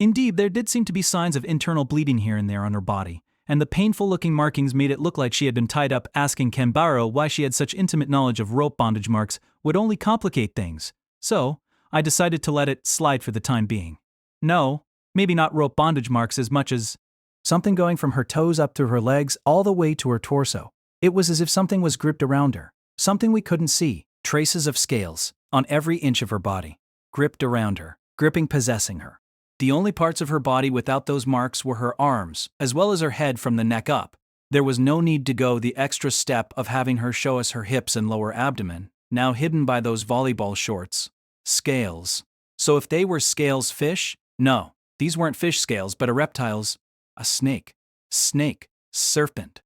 Indeed, there did seem to be signs of internal bleeding here and there on her body, and the painful-looking markings made it look like she had been tied up. Asking Kanbaro why she had such intimate knowledge of rope bondage marks would only complicate things, so I decided to let it slide for the time being. No, maybe not rope bondage marks as much as something going from her toes up through her legs all the way to her torso. It was as if something was gripped around her, something we couldn't see, traces of scales on every inch of her body, gripped around her, gripping, possessing her. The only parts of her body without those marks were her arms, as well as her head from the neck up. There was no need to go the extra step of having her show us her hips and lower abdomen, now hidden by those volleyball shorts. Scales. So if they were scales fish? No, these weren't fish scales but a reptile's. A snake. Snake. Serpent.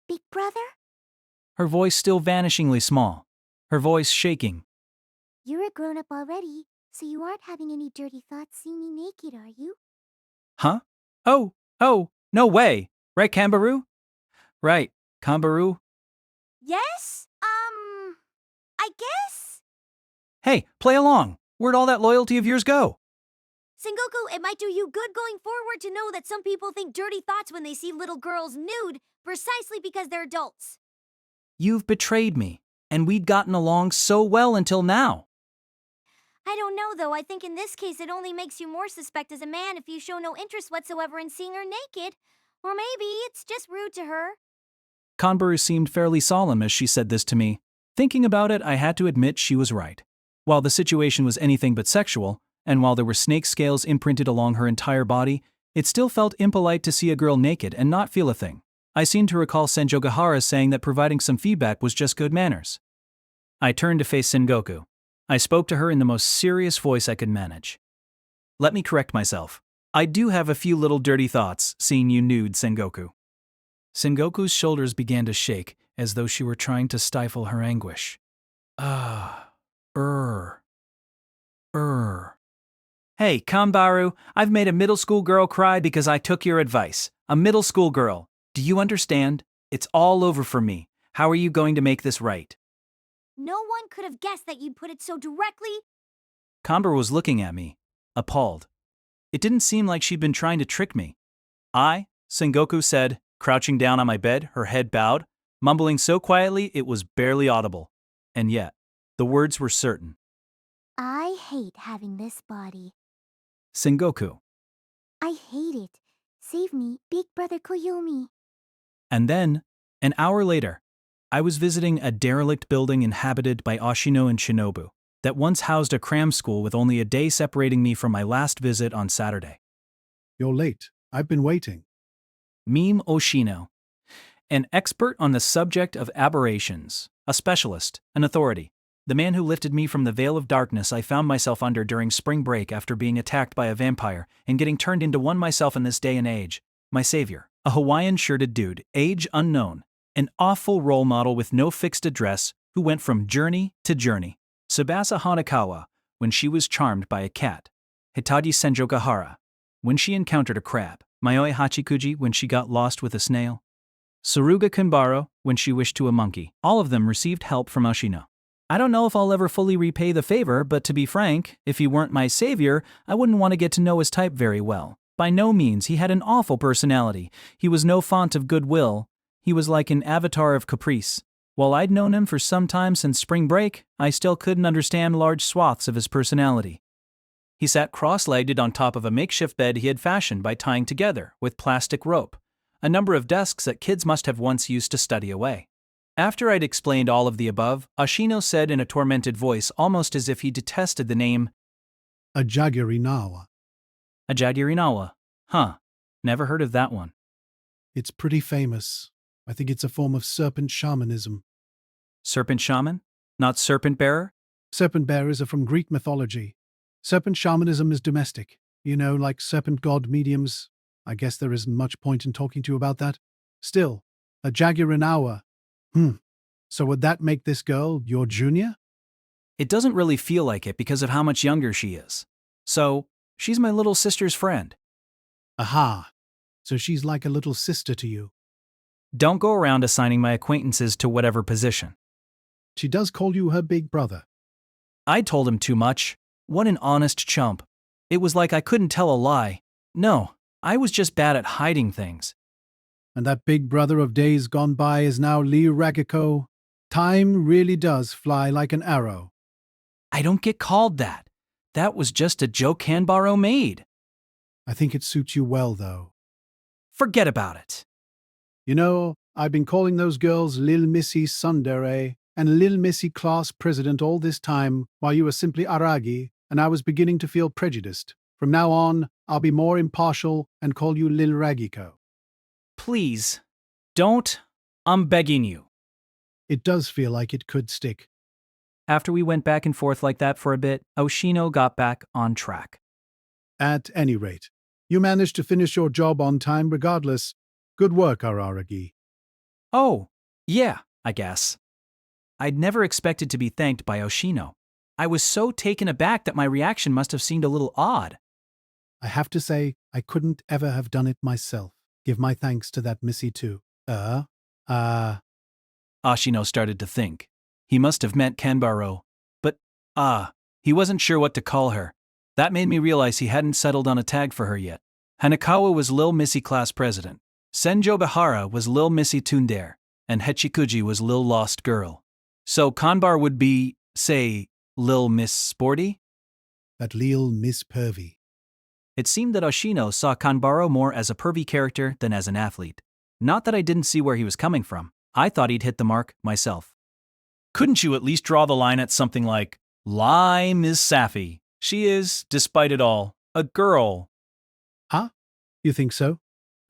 Big brother? Her voice still vanishingly small. Her voice shaking. You're a grown-up already, so you aren't having any dirty thoughts seeing me naked, are you? Huh? Oh, no way. Right, Kanbaru? Right, Kanbaru? Yes? I guess? Hey, play along. Where'd all that loyalty of yours go? Sengoku, it might do you good going forward to know that some people think dirty thoughts when they see little girls nude, precisely because they're adults. You've betrayed me, and we'd gotten along so well until now. I don't know, though. I think in this case it only makes you more suspect as a man if you show no interest whatsoever in seeing her naked. Or maybe it's just rude to her. Kanbaru seemed fairly solemn as she said this to me. Thinking about it, I had to admit she was right. While the situation was anything but sexual, and while there were snake scales imprinted along her entire body, it still felt impolite to see a girl naked and not feel a thing. I seem to recall Senjougahara saying that providing some feedback was just good manners. I turned to face Sengoku. I spoke to her in the most serious voice I could manage. Let me correct myself. I do have a few little dirty thoughts seeing you nude, Sengoku. Sengoku's shoulders began to shake as though she were trying to stifle her anguish. Hey, Kanbaru, I've made a middle school girl cry because I took your advice. A middle school girl. Do you understand? It's all over for me. How are you going to make this right? No one could have guessed that you'd put it so directly. Kanbara was looking at me, appalled. It didn't seem like she'd been trying to trick me. Sengoku said, crouching down on my bed, her head bowed, mumbling so quietly it was barely audible. And yet, the words were certain. I hate having this body. Sengoku. I hate it. Save me, big brother Koyomi. And then, an hour later, I was visiting a derelict building inhabited by Oshino and Shinobu that once housed a cram school with only a day separating me from my last visit on Saturday. You're late. I've been waiting. Meme Oshino, an expert on the subject of aberrations, a specialist, an authority, the man who lifted me from the veil of darkness I found myself under during spring break after being attacked by a vampire and getting turned into one myself in this day and age, my savior, a Hawaiian-shirted dude, age unknown, an awful role model with no fixed address who went from journey to journey. Tsubasa Hanakawa, when she was charmed by a cat. Hitachi Senjougahara, when she encountered a crab. Mayoi Hachikuji, when she got lost with a snail. Suruga Kanbaro, when she wished to a monkey. All of them received help from Oshino. I don't know if I'll ever fully repay the favor, but to be frank, if he weren't my savior, I wouldn't want to get to know his type very well. By no means, he had an awful personality. He was no font of goodwill. He was like an avatar of caprice. While I'd known him for some time since spring break, I still couldn't understand large swaths of his personality. He sat cross-legged on top of a makeshift bed he had fashioned by tying together, with plastic rope, a number of desks that kids must have once used to study away. After I'd explained all of the above, Oshino said in a tormented voice, almost as if he detested the name, A Jagirinawa. a Jagirinawa. Huh, never heard of that one. It's pretty famous. I think it's a form of serpent shamanism. Serpent shaman? Not serpent bearer? Serpent bearers are from Greek mythology. Serpent shamanism is domestic. You know, like serpent god mediums. I guess there isn't much point in talking to you about that. Still, a Jagirinawa. So would that make this girl your junior? It doesn't really feel like it because of how much younger she is. So, she's my little sister's friend. Aha. So she's like a little sister to you. Don't go around assigning my acquaintances to whatever position. She does call you her big brother. I told him too much. What an honest chump. It was like I couldn't tell a lie. No, I was just bad at hiding things. And that big brother of days gone by is now Lee Ragiko. Time really does fly like an arrow. I don't get called that. That was just a joke Kanbaro made. I think it suits you well, though. Forget about it. You know, I've been calling those girls Lil Missy Sundere and Lil Missy class president all this time while you were simply Araragi, and I was beginning to feel prejudiced. From now on, I'll be more impartial and call you Lil Ragiko. Please, don't. I'm begging you. It does feel like it could stick. After we went back and forth like that for a bit, Oshino got back on track. At any rate, you managed to finish your job on time regardless. Good work, Araragi. Oh, yeah, I guess. I'd never expected to be thanked by Oshino. I was so taken aback that my reaction must have seemed a little odd. I have to say, I couldn't ever have done it myself. Give my thanks to that Missy too. Oshino started to think. He must have meant Kanbaro. But, he wasn't sure what to call her. That made me realize he hadn't settled on a tag for her yet. Hanakawa was Lil Missy class president. Senjougahara was Lil Missy Tsundere, and Hachikuji was Lil Lost Girl. So Kanbar would be, say, Lil Miss Sporty? That Lil Miss Pervy. It seemed that Oshino saw Kanbaro more as a pervy character than as an athlete. Not that I didn't see where he was coming from. I thought he'd hit the mark myself. Couldn't you at least draw the line at something like, lie, Miss Safi. She is, despite it all, a girl. Huh? You think so?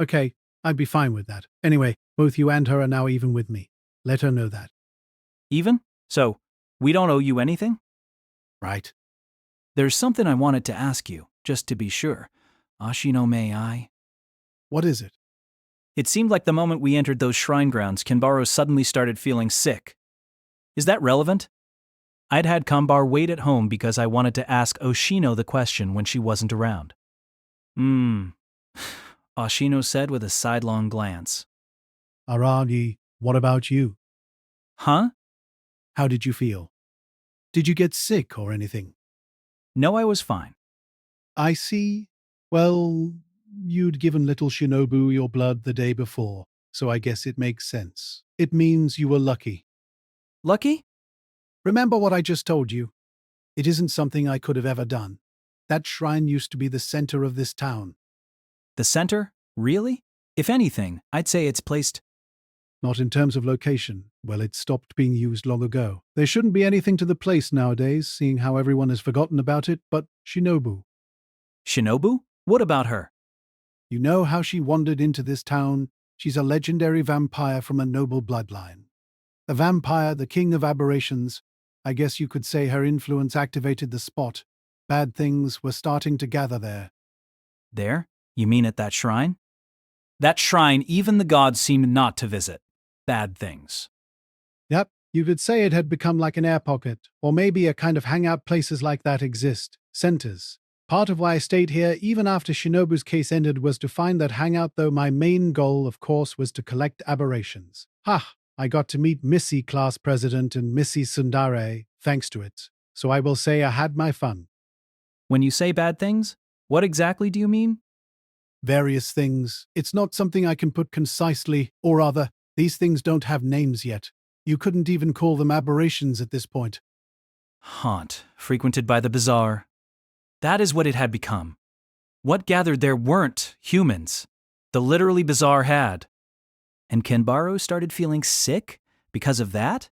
Okay, I'd be fine with that. Anyway, both you and her are now even with me. Let her know that. Even? So, we don't owe you anything? Right. There's something I wanted to ask you, just to be sure. Oshino, may I? What is it? It seemed like the moment we entered those shrine grounds, Kanbaro suddenly started feeling sick. Is that relevant? I'd had Kanbar wait at home because I wanted to ask Oshino the question when she wasn't around. Oshino said with a sidelong glance. Araragi, what about you? Huh? How did you feel? Did you get sick or anything? No, I was fine. I see. Well, you'd given little Shinobu your blood the day before, so I guess it makes sense. It means you were lucky. Lucky? Remember what I just told you? It isn't something I could have ever done. That shrine used to be the center of this town. The center? Really? If anything, I'd say it's placed. Not in terms of location. Well, it stopped being used long ago. There shouldn't be anything to the place nowadays, seeing how everyone has forgotten about it, but Shinobu. Shinobu? What about her? You know how she wandered into this town? She's a legendary vampire from a noble bloodline. A vampire, the king of aberrations. I guess you could say her influence activated the spot. Bad things were starting to gather there. There? You mean at that shrine? That shrine even the gods seemed not to visit. Bad things. Yep, you could say it had become like an air pocket, or maybe a kind of hangout places like that exist. Centers. Part of why I stayed here even after Shinobu's case ended was to find that hangout, though my main goal, of course, was to collect aberrations. Ha! I got to meet Missy class president and Missy Sundare, thanks to it. So I will say I had my fun. When you say bad things, what exactly do you mean? Various things. It's not something I can put concisely, or rather, these things don't have names yet. You couldn't even call them aberrations at this point. Haunt, frequented by the bizarre. That is what it had become. What gathered there weren't humans. The literally bizarre had. And Kenbaro started feeling sick because of that?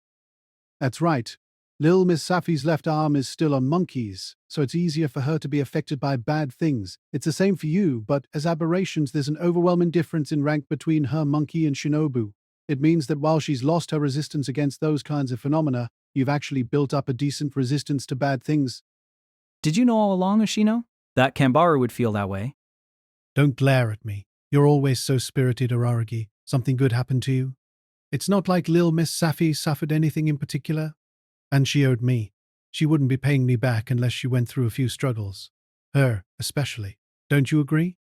That's right. Lil Miss Safi's left arm is still on monkeys, so it's easier for her to be affected by bad things. It's the same for you, but as aberrations, there's an overwhelming difference in rank between her monkey and Shinobu. It means that while she's lost her resistance against those kinds of phenomena, you've actually built up a decent resistance to bad things. Did you know all along, Ashino, that Kenbaro would feel that way? Don't glare at me. You're always so spirited, Araragi. Something good happened to you? It's not like Lil Miss Safi suffered anything in particular. And she owed me. She wouldn't be paying me back unless she went through a few struggles. Her, especially. Don't you agree?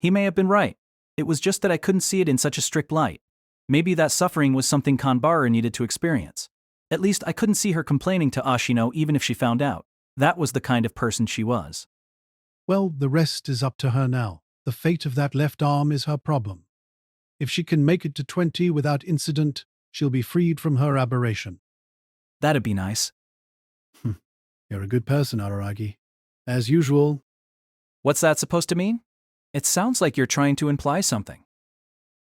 He may have been right. It was just that I couldn't see it in such a strict light. Maybe that suffering was something Kanbara needed to experience. At least I couldn't see her complaining to Ashino even if she found out. That was the kind of person she was. Well, the rest is up to her now. The fate of that left arm is her problem. If she can make it to 20 without incident, she'll be freed from her aberration. That'd be nice. You're a good person, Araragi. As usual. What's that supposed to mean? It sounds like you're trying to imply something.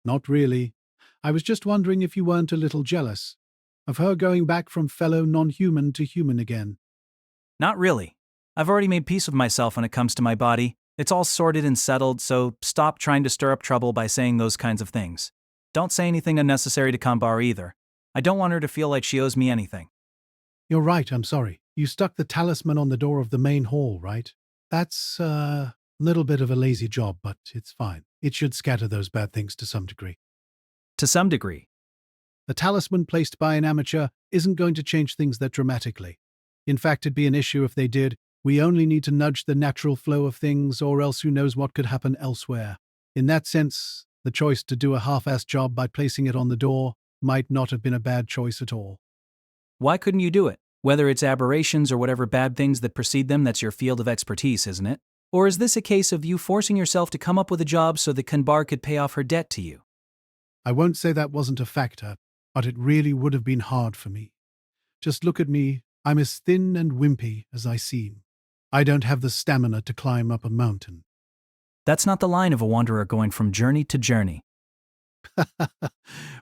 Not really. I was just wondering if you weren't a little jealous of her going back from fellow non-human to human again. Not really. I've already made peace with myself when it comes to my body. It's all sorted and settled, so stop trying to stir up trouble by saying those kinds of things. Don't say anything unnecessary to Kanbara either. I don't want her to feel like she owes me anything. You're right, I'm sorry. You stuck the talisman on the door of the main hall, right? That's a little bit of a lazy job, but it's fine. It should scatter those bad things to some degree. To some degree. The talisman placed by an amateur isn't going to change things that dramatically. In fact, it'd be an issue if they did. We only need to nudge the natural flow of things, or else who knows what could happen elsewhere. In that sense, the choice to do a half-assed job by placing it on the door might not have been a bad choice at all. Why couldn't you do it? Whether it's aberrations or whatever bad things that precede them, that's your field of expertise, isn't it? Or is this a case of you forcing yourself to come up with a job so that Kanbar could pay off her debt to you? I won't say that wasn't a factor, but it really would have been hard for me. Just look at me. I'm as thin and wimpy as I seem. I don't have the stamina to climb up a mountain. That's not the line of a wanderer going from journey to journey.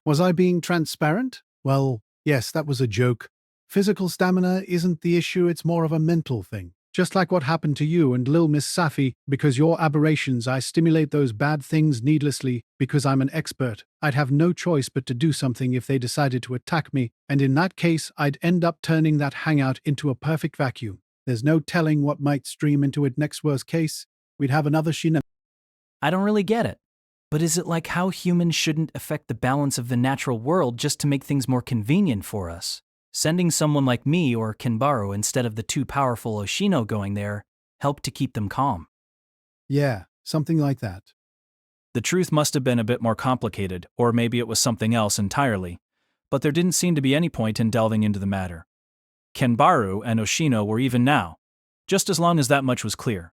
Was I being transparent? Well, yes, that was a joke. Physical stamina isn't the issue, it's more of a mental thing. Just like what happened to you and Lil Miss Safi, because your aberrations, I stimulate those bad things needlessly because I'm an expert. I'd have no choice but to do something if they decided to attack me, and in that case, I'd end up turning that hangout into a perfect vacuum. There's no telling what might stream into it next. Worst case, we'd have another Shina. I don't really get it. But is it like how humans shouldn't affect the balance of the natural world just to make things more convenient for us? Sending someone like me or Kinbaro instead of the too powerful Oshino going there helped to keep them calm. Yeah, something like that. The truth must have been a bit more complicated, or maybe it was something else entirely, but there didn't seem to be any point in delving into the matter. Kenbaru and Oshino were even now, just as long as that much was clear.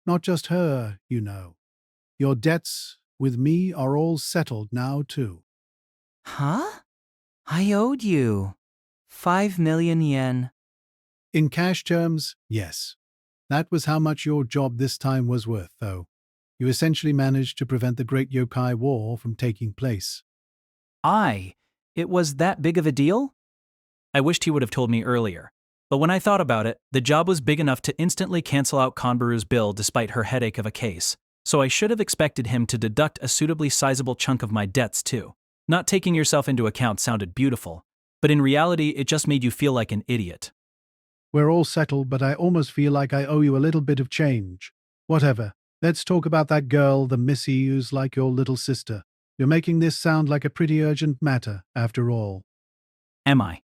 Not just her, you know. Your debts with me are all settled now, too. Huh? I owed you 5 million yen. In cash terms, yes. That was how much your job this time was worth, though. You essentially managed to prevent the Great Yokai War from taking place. It was that big of a deal? I wished he would have told me earlier. But when I thought about it, the job was big enough to instantly cancel out Konbaru's bill despite her headache of a case. So I should have expected him to deduct a suitably sizable chunk of my debts too. Not taking yourself into account sounded beautiful, but in reality it just made you feel like an idiot. We're all settled, but I almost feel like I owe you a little bit of change. Whatever. Let's talk about that girl, the Missy, who's like your little sister. You're making this sound like a pretty urgent matter, after all. Am I?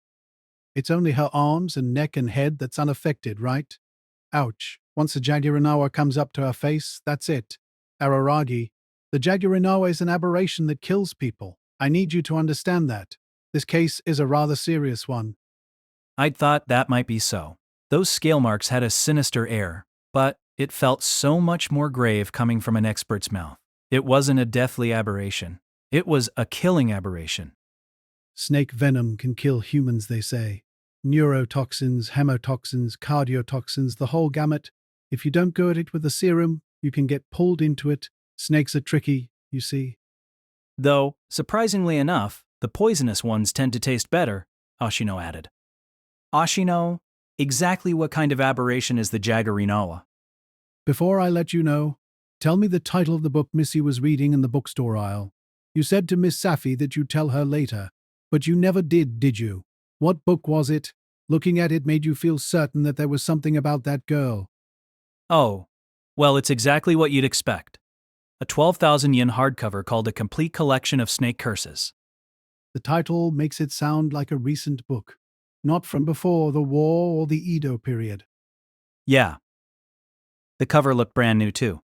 It's only her arms and neck and head that's unaffected, right? Ouch. Once a Jaguarinawa comes up to her face, that's it. Araragi, the Jaguarinawa is an aberration that kills people. I need you to understand that. This case is a rather serious one. I'd thought that might be so. Those scale marks had a sinister air, but it felt so much more grave coming from an expert's mouth. It wasn't a deathly aberration. It was a killing aberration. Snake venom can kill humans, they say. Neurotoxins, hemotoxins, cardiotoxins, the whole gamut. If you don't go at it with a serum, you can get pulled into it. Snakes are tricky, you see. Though, surprisingly enough, the poisonous ones tend to taste better, Oshino added. Oshino, exactly what kind of aberration is the Jaguarinawa? Before I let you know, tell me the title of the book Missy was reading in the bookstore aisle. You said to Miss Safi that you'd tell her later, but you never did you? What book was it? Looking at it made you feel certain that there was something about that girl. Oh, well, it's exactly what you'd expect. A 12,000 yen hardcover called A Complete Collection of Snake Curses. The title makes it sound like a recent book, not from before the war or the Edo period. Yeah. The cover looked brand new too.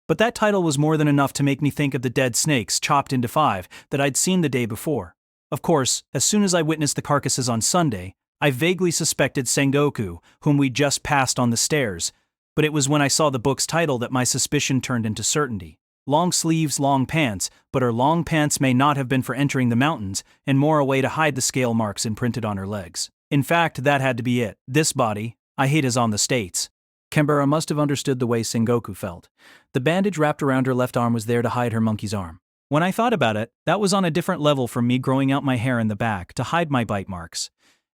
But that title was more than enough to make me think of the dead snakes chopped into 5 that I'd seen the day before. Of course, as soon as I witnessed the carcasses on Sunday, I vaguely suspected Sengoku, whom we just passed on the stairs, but it was when I saw the book's title that my suspicion turned into certainty. Long sleeves, long pants, but her long pants may not have been for entering the mountains, and more a way to hide the scale marks imprinted on her legs. In fact, that had to be it. This body, I hate, is on the States. Kenbara must have understood the way Sengoku felt. The bandage wrapped around her left arm was there to hide her monkey's arm. When I thought about it, that was on a different level from me growing out my hair in the back to hide my bite marks.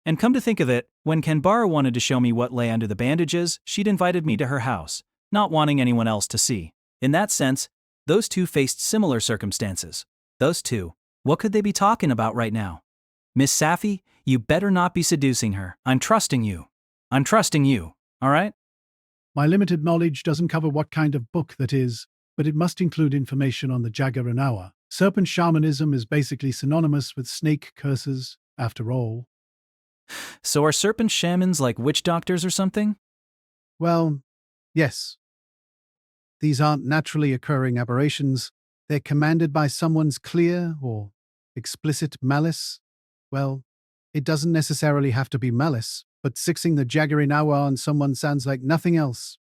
And come to think of it, when Kenbara wanted to show me what lay under the bandages, she'd invited me to her house, not wanting anyone else to see. In that sense, those two faced similar circumstances. Those two, what could they be talking about right now? Miss Safi, you better not be seducing her. I'm trusting you. I'm trusting you, all right? My limited knowledge doesn't cover what kind of book that is, but it must include information on the Jaguarinawa. Serpent shamanism is basically synonymous with snake curses, after all. So are serpent shamans like witch doctors or something? Well, yes. These aren't naturally occurring aberrations. They're commanded by someone's clear or explicit malice. Well, it doesn't necessarily have to be malice, but sixing the Jaguarinawa on someone sounds like nothing else.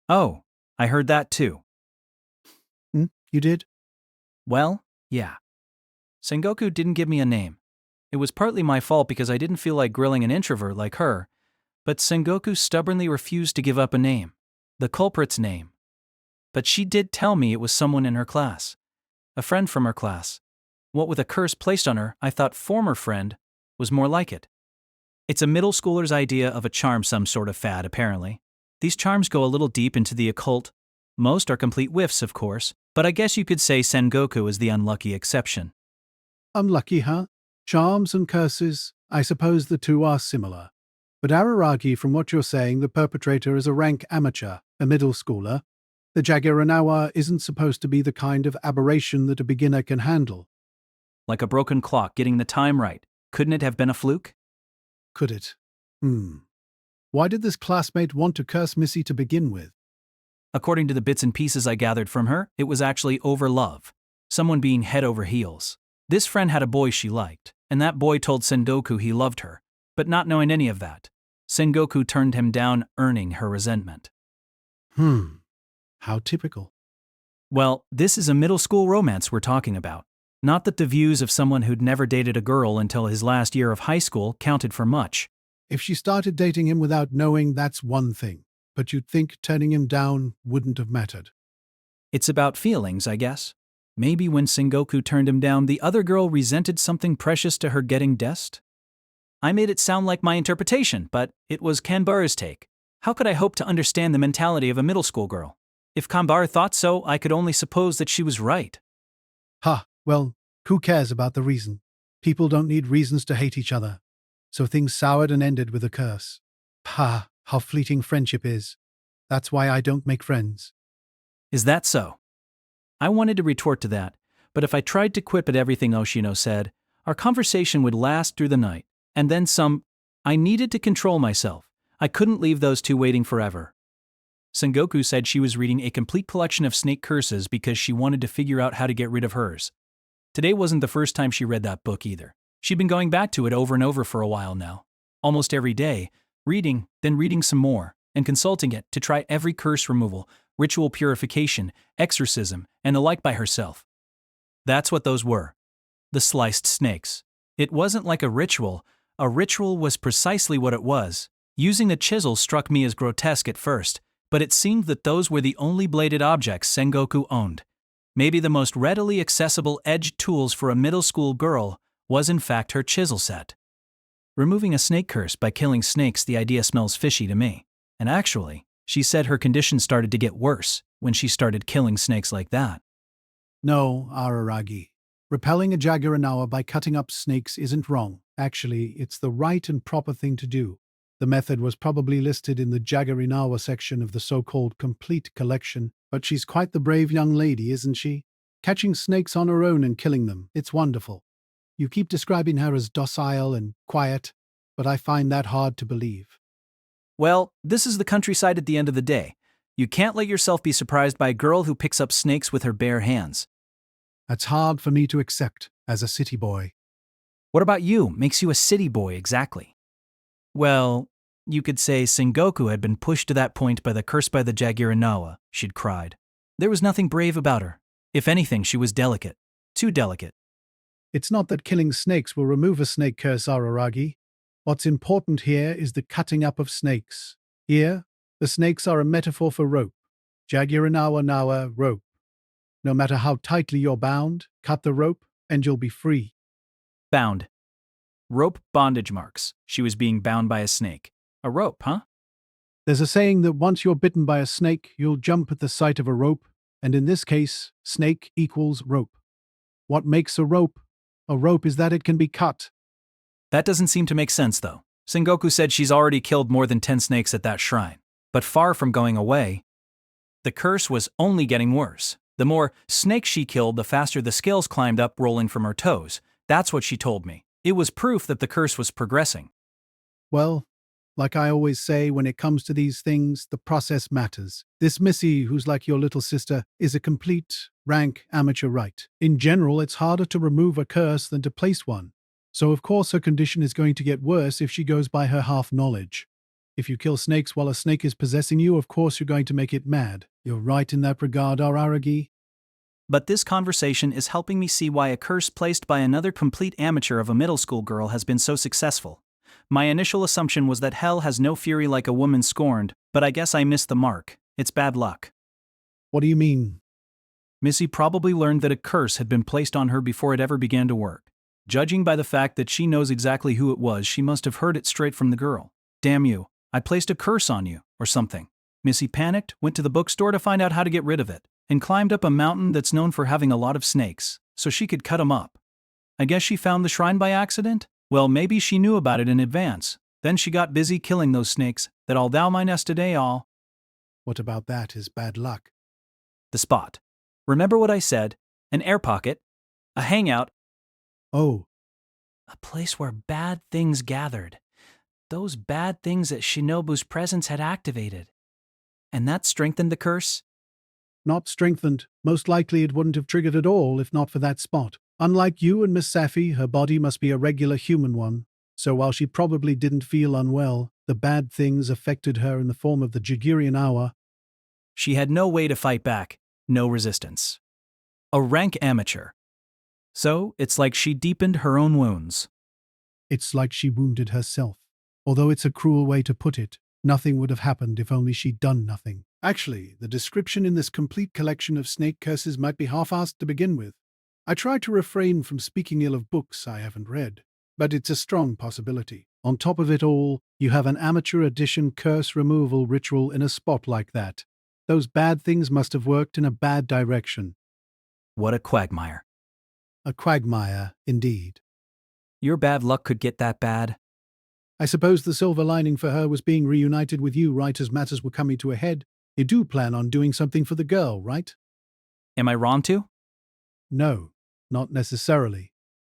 Oh, I heard that too. You did? Well, yeah. Sengoku didn't give me a name. It was partly my fault because I didn't feel like grilling an introvert like her, but Sengoku stubbornly refused to give up a name. The culprit's name. But she did tell me it was someone in her class. A friend from her class. What with a curse placed on her, I thought former friend was more like it. It's a middle schooler's idea of a charm, some sort of fad, apparently. These charms go a little deep into the occult. Most are complete whiffs, of course, but I guess you could say Sengoku is the unlucky exception. Unlucky, huh? Charms and curses, I suppose the two are similar. But Araragi, from what you're saying, the perpetrator is a rank amateur, a middle schooler. The Jaguarinawa isn't supposed to be the kind of aberration that a beginner can handle. Like a broken clock getting the time right. Couldn't it have been a fluke? Could it? Why did this classmate want to curse Missy to begin with? According to the bits and pieces I gathered from her, it was actually over love. Someone being head over heels. This friend had a boy she liked, and that boy told Sengoku he loved her, but not knowing any of that, Sengoku turned him down, earning her resentment. How typical. Well, this is a middle school romance we're talking about. Not that the views of someone who'd never dated a girl until his last year of high school counted for much. If she started dating him without knowing, that's one thing, but you'd think turning him down wouldn't have mattered. It's about feelings, I guess. Maybe when Sengoku turned him down, the other girl resented something precious to her getting dest? I made it sound like my interpretation, but it was Kanbara's take. How could I hope to understand the mentality of a middle school girl? If Kanbara thought so, I could only suppose that she was right. Well, who cares about the reason? People don't need reasons to hate each other. So things soured and ended with a curse. How fleeting friendship is. That's why I don't make friends. Is that so? I wanted to retort to that, but if I tried to quip at everything Oshino said, our conversation would last through the night, and then some. I needed to control myself. I couldn't leave those two waiting forever. Sengoku said she was reading a complete collection of snake curses because she wanted to figure out how to get rid of hers. Today wasn't the first time she read that book either. She'd been going back to it over and over for a while now. Almost every day, reading, then reading some more, and consulting it to try every curse removal, ritual purification, exorcism, and the like by herself. That's what those were. The sliced snakes. It wasn't like a ritual. A ritual was precisely what it was. Using the chisel struck me as grotesque at first, but it seemed that those were the only bladed objects Sengoku owned. Maybe the most readily accessible edged tools for a middle school girl was in fact her chisel set. Removing a snake curse by killing snakes, the idea smells fishy to me. And actually, she said her condition started to get worse when she started killing snakes like that. No, Araragi. Repelling a Jaguaranawa by cutting up snakes isn't wrong. Actually, it's the right and proper thing to do. The method was probably listed in the Jaguaranawa section of the so-called complete collection, but she's quite the brave young lady, isn't she? Catching snakes on her own and killing them, it's wonderful. You keep describing her as docile and quiet, but I find that hard to believe. Well, this is the countryside at the end of the day. You can't let yourself be surprised by a girl who picks up snakes with her bare hands. That's hard for me to accept as a city boy. What about you? Makes you a city boy, exactly. Well, you could say Sengoku had been pushed to that point by the curse by the Jaguaranawa, she'd cried. There was nothing brave about her. If anything, she was delicate. Too delicate. It's not that killing snakes will remove a snake curse, Araragi. What's important here is the cutting up of snakes. Here, the snakes are a metaphor for rope. Jaguaranawa, rope. No matter how tightly you're bound, cut the rope and you'll be free. Bound. Rope bondage marks. She was being bound by a snake. A rope, huh? There's a saying that once you're bitten by a snake, you'll jump at the sight of a rope, and in this case, snake equals rope. What makes a rope? A rope is that it can be cut. That doesn't seem to make sense, though. Sengoku said she's already killed more than 10 snakes at that shrine. But far from going away, the curse was only getting worse. The more snakes she killed, the faster the scales climbed up, rolling from her toes. That's what she told me. It was proof that the curse was progressing. Well, like I always say, when it comes to these things, the process matters. This Missy, who's like your little sister, is a complete, rank amateur right. In general, it's harder to remove a curse than to place one. So of course her condition is going to get worse if she goes by her half-knowledge. If you kill snakes while a snake is possessing you, of course you're going to make it mad. You're right in that regard, Araragi. But this conversation is helping me see why a curse placed by another complete amateur of a middle school girl has been so successful. My initial assumption was that hell has no fury like a woman scorned, but I guess I missed the mark. It's bad luck. What do you mean? Missy probably learned that a curse had been placed on her before it ever began to work. Judging by the fact that she knows exactly who it was, she must have heard it straight from the girl. Damn you, I placed a curse on you, or something. Missy panicked, went to the bookstore to find out how to get rid of it, and climbed up a mountain that's known for having a lot of snakes, so she could cut 'em up. I guess she found the shrine by accident? Well, maybe she knew about it in advance. Then she got busy killing those snakes, that all thou minest today all. What about that is bad luck? The spot. Remember what I said? An air pocket, a hangout, Oh, a place where bad things gathered. Those bad things that Shinobu's presence had activated. And that strengthened the curse? Not strengthened. Most likely it wouldn't have triggered at all if not for that spot. Unlike you and Miss Safi, her body must be a regular human one. So while she probably didn't feel unwell, the bad things affected her in the form of the Jagirian hour. She had no way to fight back, no resistance. A rank amateur. So, it's like she deepened her own wounds. It's like she wounded herself. Although it's a cruel way to put it, nothing would have happened if only she'd done nothing. Actually, the description in this complete collection of snake curses might be half-assed to begin with. I try to refrain from speaking ill of books I haven't read, but it's a strong possibility. On top of it all, you have an amateur edition curse removal ritual in a spot like that. Those bad things must have worked in a bad direction. What a quagmire. A quagmire, indeed. Your bad luck could get that bad? I suppose the silver lining for her was being reunited with you right as matters were coming to a head. You do plan on doing something for the girl, right? Am I wrong to? No, not necessarily.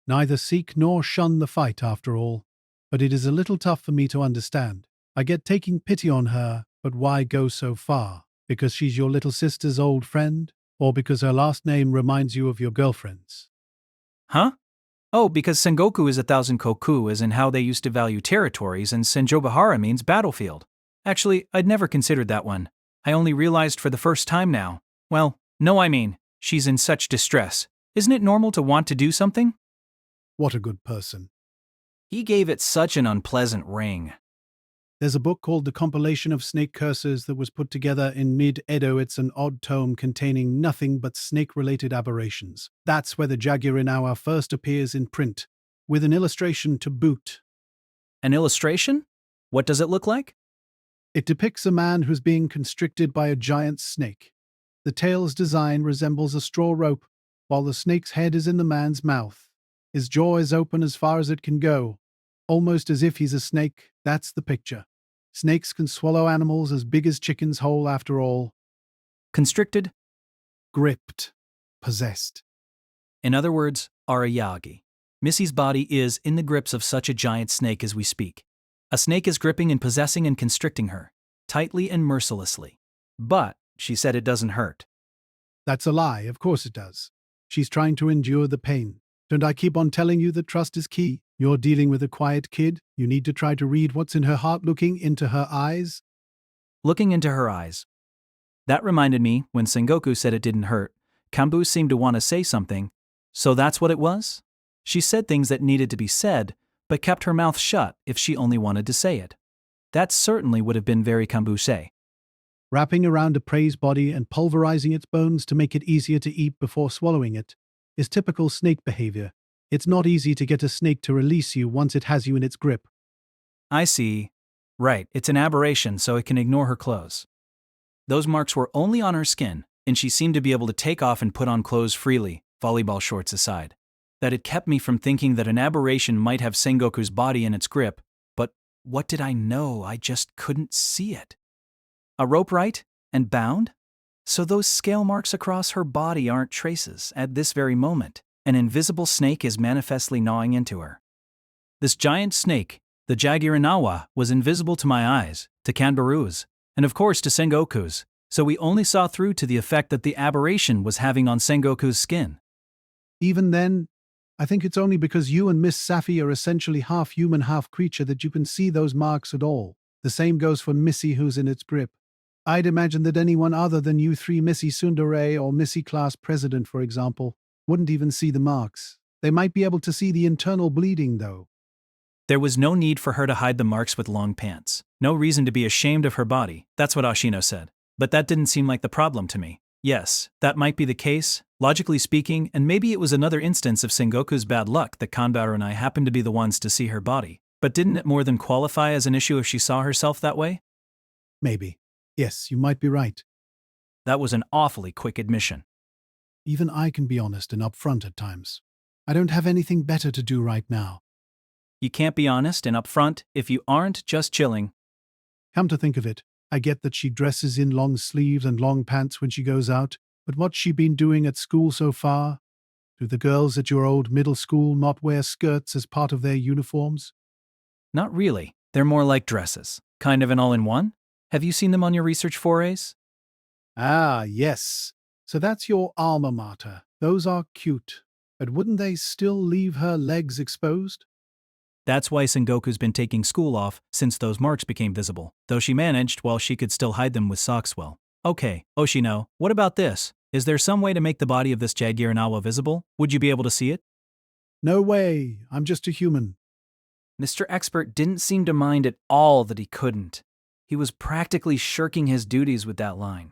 Neither seek nor shun the fight, after all. But it is a little tough for me to understand. I get taking pity on her, but why go so far? Because she's your little sister's old friend? Or because her last name reminds you of your girlfriend's? Huh? Oh, because Sengoku is 1,000 koku, as in how they used to value territories, and Senjougahara means battlefield. Actually, I'd never considered that one. I only realized for the first time now. Well, no, I mean, she's in such distress. Isn't it normal to want to do something? What a good person. He gave it such an unpleasant ring. There's a book called The Compilation of Snake Curses that was put together in mid-Edo. It's an odd tome containing nothing but snake-related aberrations. That's where the Jagirinawa first appears in print, with an illustration to boot. An illustration? What does it look like? It depicts a man who's being constricted by a giant snake. The tail's design resembles a straw rope, while the snake's head is in the man's mouth. His jaw is open as far as it can go, almost as if he's a snake. That's the picture. Snakes can swallow animals as big as chickens whole after all. Constricted? Gripped. Possessed. In other words, Araragi. Missy's body is in the grips of such a giant snake as we speak. A snake is gripping and possessing and constricting her, tightly and mercilessly. But, she said it doesn't hurt. That's a lie, of course it does. She's trying to endure the pain. Don't I keep on telling you that trust is key? You're dealing with a quiet kid. You need to try to read what's in her heart, looking into her eyes. Looking into her eyes. That reminded me, when Sengoku said it didn't hurt, Kambu seemed to want to say something. So that's what it was? She said things that needed to be said, but kept her mouth shut if she only wanted to say it. That certainly would have been very Kambuse. Wrapping around a prey's body and pulverizing its bones to make it easier to eat before swallowing it is typical snake behavior. It's not easy to get a snake to release you once it has you in its grip. I see. Right, it's an aberration, so it can ignore her clothes. Those marks were only on her skin, and she seemed to be able to take off and put on clothes freely, volleyball shorts aside. That it kept me from thinking that an aberration might have Sengoku's body in its grip, but what did I know? I just couldn't see it. A rope, right? And bound? So those scale marks across her body aren't traces at this very moment. An invisible snake is manifestly gnawing into her. This giant snake, the Jagirinawa, was invisible to my eyes, to Kanbaru's, and of course to Sengoku's, so we only saw through to the effect that the aberration was having on Sengoku's skin. Even then, I think it's only because you and Miss Safi are essentially half human, half creature that you can see those marks at all. The same goes for Missy, who's in its grip. I'd imagine that anyone other than you three, Missy Tsundere or Missy Class President, for example, wouldn't even see the marks. They might be able to see the internal bleeding, though. There was no need for her to hide the marks with long pants. No reason to be ashamed of her body, that's what Ashino said. But that didn't seem like the problem to me. Yes, that might be the case, logically speaking, and maybe it was another instance of Sengoku's bad luck that Kanbaru and I happened to be the ones to see her body. But didn't it more than qualify as an issue if she saw herself that way? Maybe. Yes, you might be right. That was an awfully quick admission. Even I can be honest and upfront at times. I don't have anything better to do right now. You can't be honest and upfront if you aren't just chilling. Come to think of it, I get that she dresses in long sleeves and long pants when she goes out, but what's she been doing at school so far? Do the girls at your old middle school not wear skirts as part of their uniforms? Not really. They're more like dresses. Kind of an all-in-one? Have you seen them on your research forays? Ah, yes. So that's your alma mater. Those are cute. But wouldn't they still leave her legs exposed? That's why Sengoku's been taking school off since those marks became visible, though she managed while she could still hide them with socks well. Okay, Oshino, what about this? Is there some way to make the body of this Jagiranawa visible? Would you be able to see it? No way. I'm just a human. Mr. Expert didn't seem to mind at all that he couldn't. He was practically shirking his duties with that line.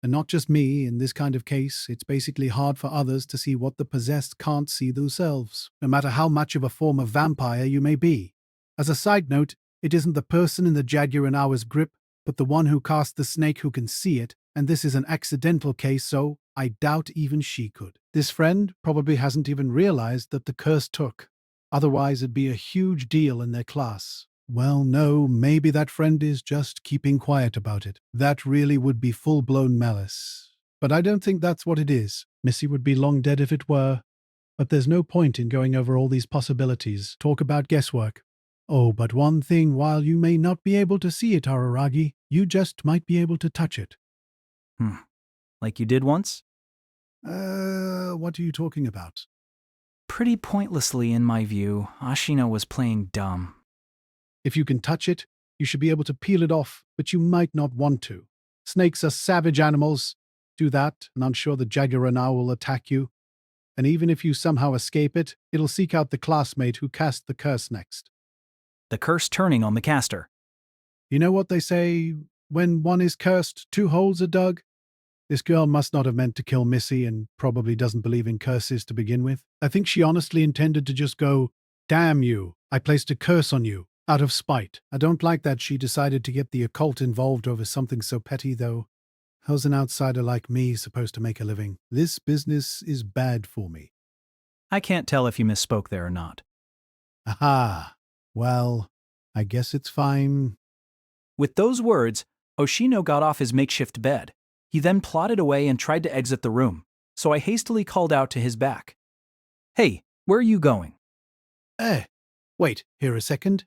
And not just me, in this kind of case, it's basically hard for others to see what the possessed can't see themselves, no matter how much of a form of vampire you may be. As a side note, it isn't the person in the Jagiranawa's grip, but the one who cast the snake who can see it, and this is an accidental case, so I doubt even she could. This friend probably hasn't even realized that the curse took. Otherwise, it'd be a huge deal in their class. Well, no, maybe that friend is just keeping quiet about it. That really would be full-blown malice. But I don't think that's what it is. Missy would be long dead if it were. But there's no point in going over all these possibilities. Talk about guesswork. Oh, but one thing, while you may not be able to see it, Araragi, you just might be able to touch it. Like you did once? What are you talking about? Pretty pointlessly, in my view. Ashino was playing dumb. If you can touch it, you should be able to peel it off, but you might not want to. Snakes are savage animals. Do that, and I'm sure the Jagiranawa will attack you. And even if you somehow escape it, it'll seek out the classmate who cast the curse next. The curse turning on the caster. You know what they say, when one is cursed, two holes are dug? This girl must not have meant to kill Missy and probably doesn't believe in curses to begin with. I think she honestly intended to just go, "Damn you, I placed a curse on you," out of spite. I don't like that she decided to get the occult involved over something so petty, though. How's an outsider like me supposed to make a living? This business is bad for me. I can't tell if you misspoke there or not. Aha. Well, I guess it's fine. With those words, Oshino got off his makeshift bed. He then plodded away and tried to exit the room, so I hastily called out to his back. "Hey, where are you going?" Wait, here a second.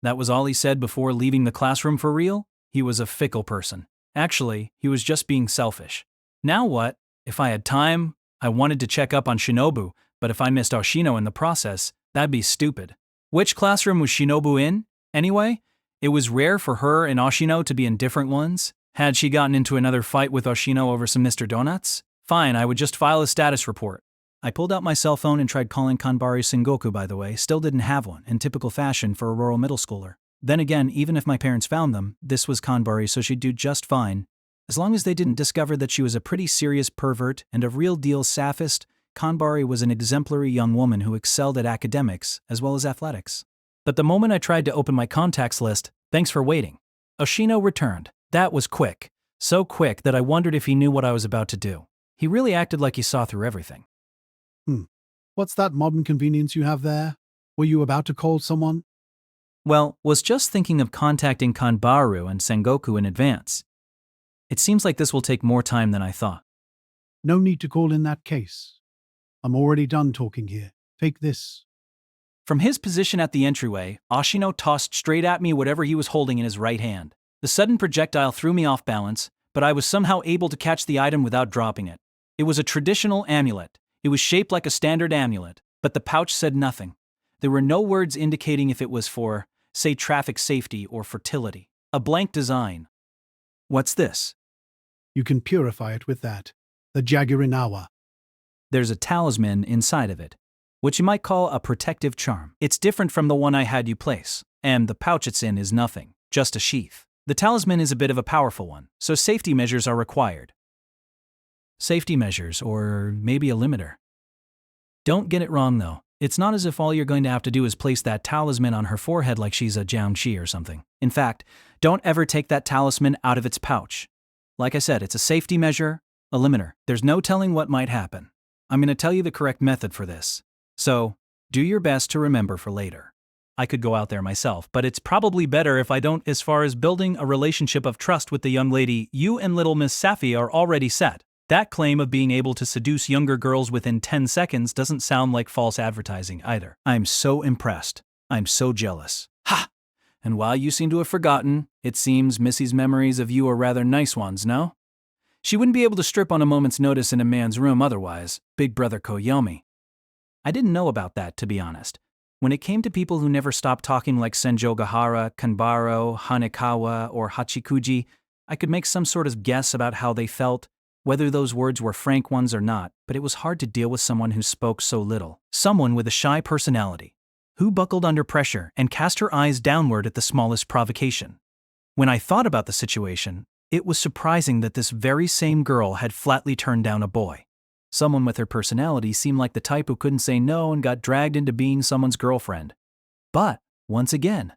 That was all he said before leaving the classroom for real? He was a fickle person. Actually, he was just being selfish. Now what? If I had time, I wanted to check up on Shinobu, but if I missed Oshino in the process, that'd be stupid. Which classroom was Shinobu in, anyway? It was rare for her and Oshino to be in different ones. Had she gotten into another fight with Oshino over some Mr. Donuts? Fine, I would just file a status report. I pulled out my cell phone and tried calling Kanbari Sengoku, by the way, still didn't have one, in typical fashion for a rural middle schooler. Then again, even if my parents found them, this was Kanbari, so she'd do just fine. As long as they didn't discover that she was a pretty serious pervert and a real-deal sappist, Kanbari was an exemplary young woman who excelled at academics as well as athletics. But the moment I tried to open my contacts list, thanks for waiting, Oshino returned. That was quick. So quick that I wondered if he knew what I was about to do. He really acted like he saw through everything. What's that modern convenience you have there? Were you about to call someone? Well, was just thinking of contacting Kanbaru and Sengoku in advance. It seems like this will take more time than I thought. No need to call in that case. I'm already done talking here. Take this. From his position at the entryway, Oshino tossed straight at me whatever he was holding in his right hand. The sudden projectile threw me off balance, but I was somehow able to catch the item without dropping it. It was a traditional amulet. It was shaped like a standard amulet, but the pouch said nothing. There were no words indicating if it was for, say, traffic safety or fertility. A blank design. What's this? You can purify it with that. The Jagiranawa. There's a talisman inside of it, which you might call a protective charm. It's different from the one I had you place, and the pouch it's in is nothing, just a sheath. The talisman is a bit of a powerful one, so safety measures are required. Safety measures, or maybe a limiter. Don't get it wrong though, it's not as if all you're going to have to do is place that talisman on her forehead like she's a Jiangxi or something. In fact, don't ever take that talisman out of its pouch. Like I said, it's a safety measure, a limiter. There's no telling what might happen. I'm going to tell you the correct method for this. So, do your best to remember for later. I could go out there myself, but it's probably better if I don't. As far as building a relationship of trust with the young lady, you and little Miss Safi are already set. That claim of being able to seduce younger girls within 10 seconds doesn't sound like false advertising either. I'm so impressed. I'm so jealous. Ha! And while you seem to have forgotten, it seems Missy's memories of you are rather nice ones, no? She wouldn't be able to strip on a moment's notice in a man's room otherwise, Big Brother Koyomi. I didn't know about that, to be honest. When it came to people who never stopped talking like Senjougahara, Kanbaro, Hanekawa, or Hachikuji, I could make some sort of guess about how they felt, whether those words were frank ones or not, but it was hard to deal with someone who spoke so little. Someone with a shy personality, who buckled under pressure and cast her eyes downward at the smallest provocation. When I thought about the situation, it was surprising that this very same girl had flatly turned down a boy. Someone with her personality seemed like the type who couldn't say no and got dragged into being someone's girlfriend. But, once again,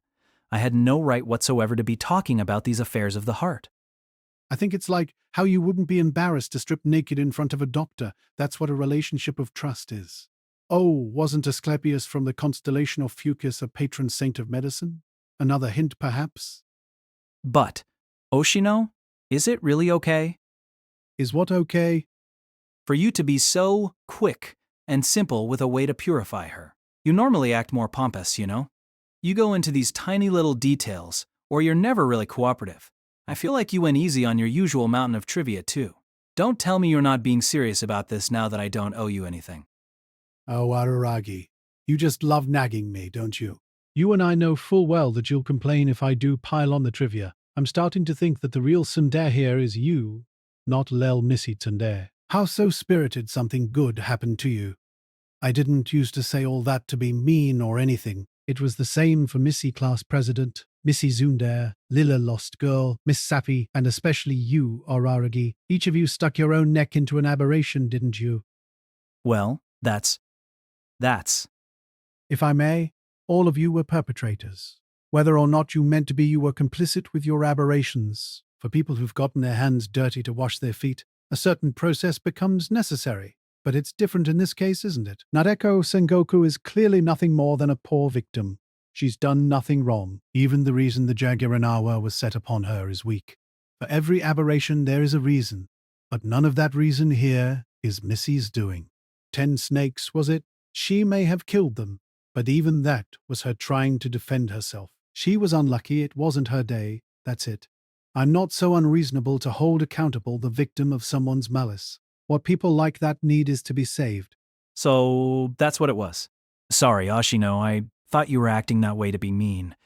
I had no right whatsoever to be talking about these affairs of the heart. I think it's like how you wouldn't be embarrassed to strip naked in front of a doctor. That's what a relationship of trust is. Oh, wasn't Asclepius from the constellation of Fucus a patron saint of medicine? Another hint, perhaps? But, Oshino, is it really okay? Is what okay? For you to be so quick and simple with a way to purify her. You normally act more pompous, you know? You go into these tiny little details, or you're never really cooperative. I feel like you went easy on your usual mountain of trivia, too. Don't tell me you're not being serious about this now that I don't owe you anything. Oh, Araragi, you just love nagging me, don't you? You and I know full well that you'll complain if I do pile on the trivia. I'm starting to think that the real tsundere here is you, not Lel Missy Tsundere. How so spirited something good happened to you. I didn't used to say all that to be mean or anything. It was the same for Missy Class President, Missy Tsundere, Lila Lost Girl, Miss Sappy, and especially you, Araragi. Each of you stuck your own neck into an aberration, didn't you? Well, that's. If I may, all of you were perpetrators. Whether or not you meant to be, you were complicit with your aberrations. For people who've gotten their hands dirty to wash their feet, a certain process becomes necessary. But it's different in this case, isn't it? Nareko Sengoku is clearly nothing more than a poor victim. She's done nothing wrong. Even the reason the Jagirunawa was set upon her is weak. For every aberration there is a reason, but none of that reason here is Missy's doing. 10 snakes, was it? She may have killed them, but even that was her trying to defend herself. She was unlucky, it wasn't her day, that's it. I'm not so unreasonable to hold accountable the victim of someone's malice. What people like that need is to be saved. So, that's what it was. Sorry, Oshino, I thought you were acting that way to be mean.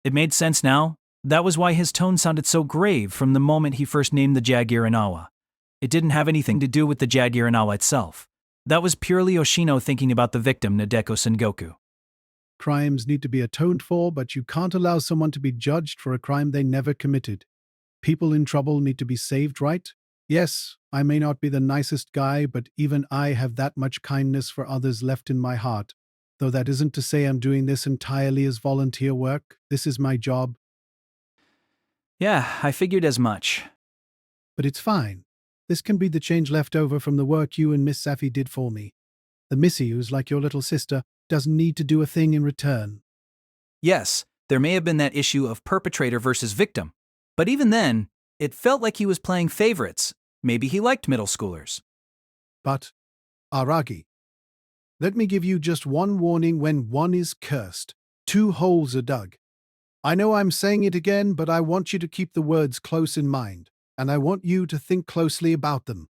It made sense now. That was why his tone sounded so grave from the moment he first named the Jagirunawa. It didn't have anything to do with the Jagirunawa itself. That was purely Oshino thinking about the victim, Nadeko Sengoku. Crimes need to be atoned for, but you can't allow someone to be judged for a crime they never committed. People in trouble need to be saved, right? Yes, I may not be the nicest guy, but even I have that much kindness for others left in my heart. Though that isn't to say I'm doing this entirely as volunteer work. This is my job. Yeah, I figured as much. But it's fine. This can be the change left over from the work you and Miss Safi did for me. The Missy, who's like your little sister, doesn't need to do a thing in return. Yes, there may have been that issue of perpetrator versus victim. But even then, it felt like he was playing favorites. Maybe he liked middle schoolers. But, Aragi, let me give you just one warning: when one is cursed, 2 holes are dug. I know I'm saying it again, but I want you to keep the words close in mind, and I want you to think closely about them.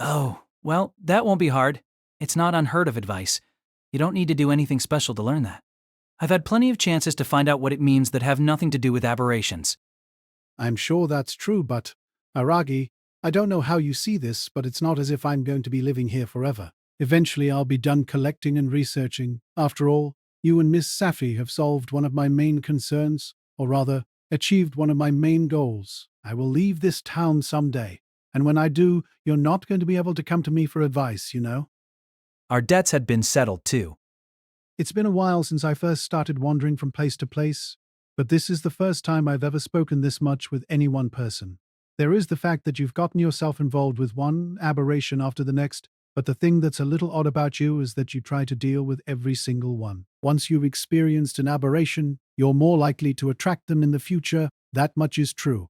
Oh, well, that won't be hard. It's not unheard of advice. You don't need to do anything special to learn that. I've had plenty of chances to find out what it means that have nothing to do with aberrations. I'm sure that's true, but, Aragi, I don't know how you see this, but it's not as if I'm going to be living here forever. Eventually I'll be done collecting and researching. After all, you and Miss Safi have solved one of my main concerns, or rather, achieved one of my main goals. I will leave this town someday, and when I do, you're not going to be able to come to me for advice, you know? Our debts had been settled, too. It's been a while since I first started wandering from place to place, but this is the first time I've ever spoken this much with any one person. There is the fact that you've gotten yourself involved with one aberration after the next, but the thing that's a little odd about you is that you try to deal with every single one. Once you've experienced an aberration, you're more likely to attract them in the future. That much is true.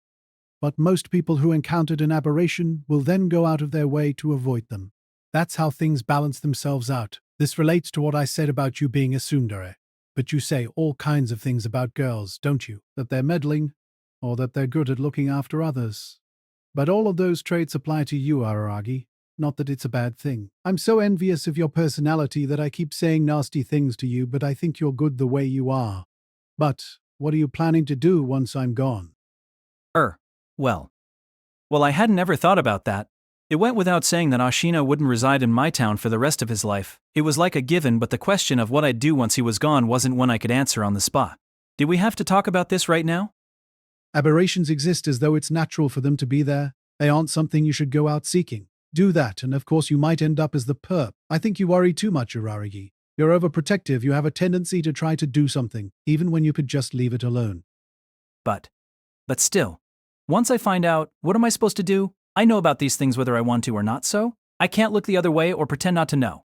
But most people who encountered an aberration will then go out of their way to avoid them. That's how things balance themselves out. This relates to what I said about you being a tsundere. But you say all kinds of things about girls, don't you? That they're meddling, or that they're good at looking after others. But all of those traits apply to you, Araragi. Not that it's a bad thing. I'm so envious of your personality that I keep saying nasty things to you, but I think you're good the way you are. But what are you planning to do once I'm gone? Well. Well, I hadn't ever thought about that. It went without saying that Ashino wouldn't reside in my town for the rest of his life. It was like a given, but the question of what I'd do once he was gone wasn't one I could answer on the spot. Did we have to talk about this right now? Aberrations exist as though it's natural for them to be there. They aren't something you should go out seeking. Do that, and of course you might end up as the perp. I think you worry too much, Araragi. You're overprotective. You have a tendency to try to do something, even when you could just leave it alone. But still, once I find out, what am I supposed to do? I know about these things whether I want to or not, so I can't look the other way or pretend not to know.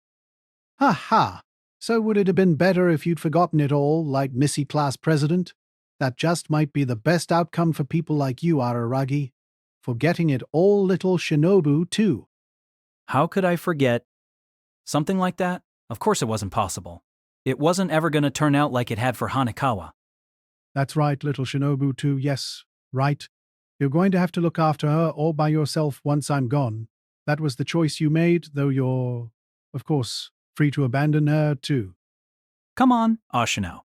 Ha ha! So would it have been better if you'd forgotten it all, like Missy Class President? That just might be the best outcome for people like you, Araragi. Forgetting it all, little Shinobu, too. How could I forget something like that? Of course it wasn't possible. It wasn't ever going to turn out like it had for Hanekawa. That's right, little Shinobu, too. Yes, right. You're going to have to look after her all by yourself once I'm gone. That was the choice you made, though you're, of course, free to abandon her, too. Come on, Ashino.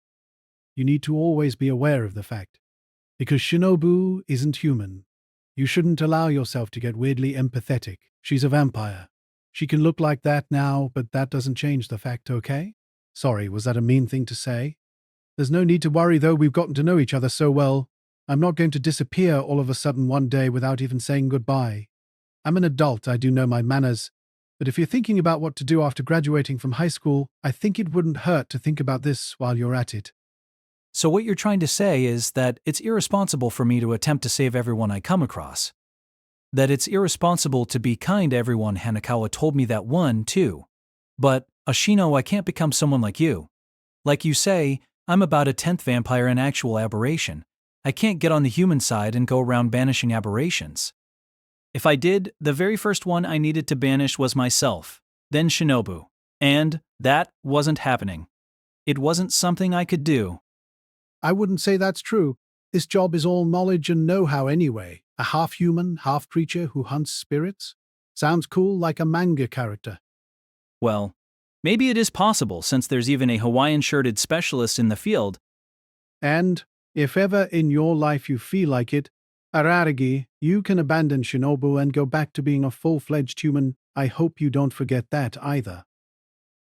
You need to always be aware of the fact. Because Shinobu isn't human. You shouldn't allow yourself to get weirdly empathetic. She's a vampire. She can look like that now, but that doesn't change the fact, okay? Sorry, was that a mean thing to say? There's no need to worry, though. We've gotten to know each other so well. I'm not going to disappear all of a sudden one day without even saying goodbye. I'm an adult, I do know my manners. But if you're thinking about what to do after graduating from high school, I think it wouldn't hurt to think about this while you're at it. So what you're trying to say is that it's irresponsible for me to attempt to save everyone I come across. That it's irresponsible to be kind to everyone. Hanekawa told me that one, too. But, Ashino, I can't become someone like you. Like you say, I'm about a 10th vampire and actual aberration. I can't get on the human side and go around banishing aberrations. If I did, the very first one I needed to banish was myself, then Shinobu. And that wasn't happening. It wasn't something I could do. I wouldn't say that's true. This job is all knowledge and know-how anyway. A half-human, half-creature who hunts spirits? Sounds cool, like a manga character. Well, maybe it is possible since there's even a Hawaiian-shirted specialist in the field. And, if ever in your life you feel like it, Araragi, you can abandon Shinobu and go back to being a full-fledged human. I hope you don't forget that either.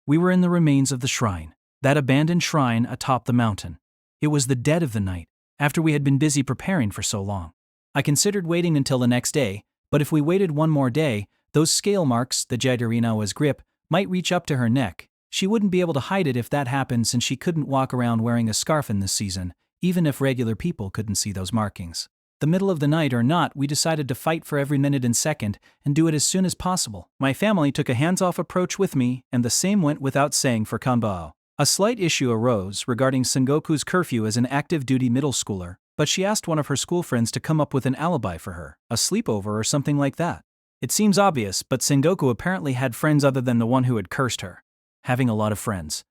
We were in the remains of the shrine, that abandoned shrine atop the mountain. It was the dead of the night, after we had been busy preparing for so long. I considered waiting until the next day, but if we waited one more day, those scale marks, the Jairinawa's grip, might reach up to her neck. She wouldn't be able to hide it if that happened since she couldn't walk around wearing a scarf in this season, even if regular people couldn't see those markings. The middle of the night or not, we decided to fight for every minute and second and do it as soon as possible. My family took a hands-off approach with me, and the same went without saying for Kanbao. A slight issue arose regarding Sengoku's curfew as an active-duty middle schooler, but she asked one of her school friends to come up with an alibi for her, a sleepover or something like that. It seems obvious, but Sengoku apparently had friends other than the one who had cursed her. Having a lot of friends.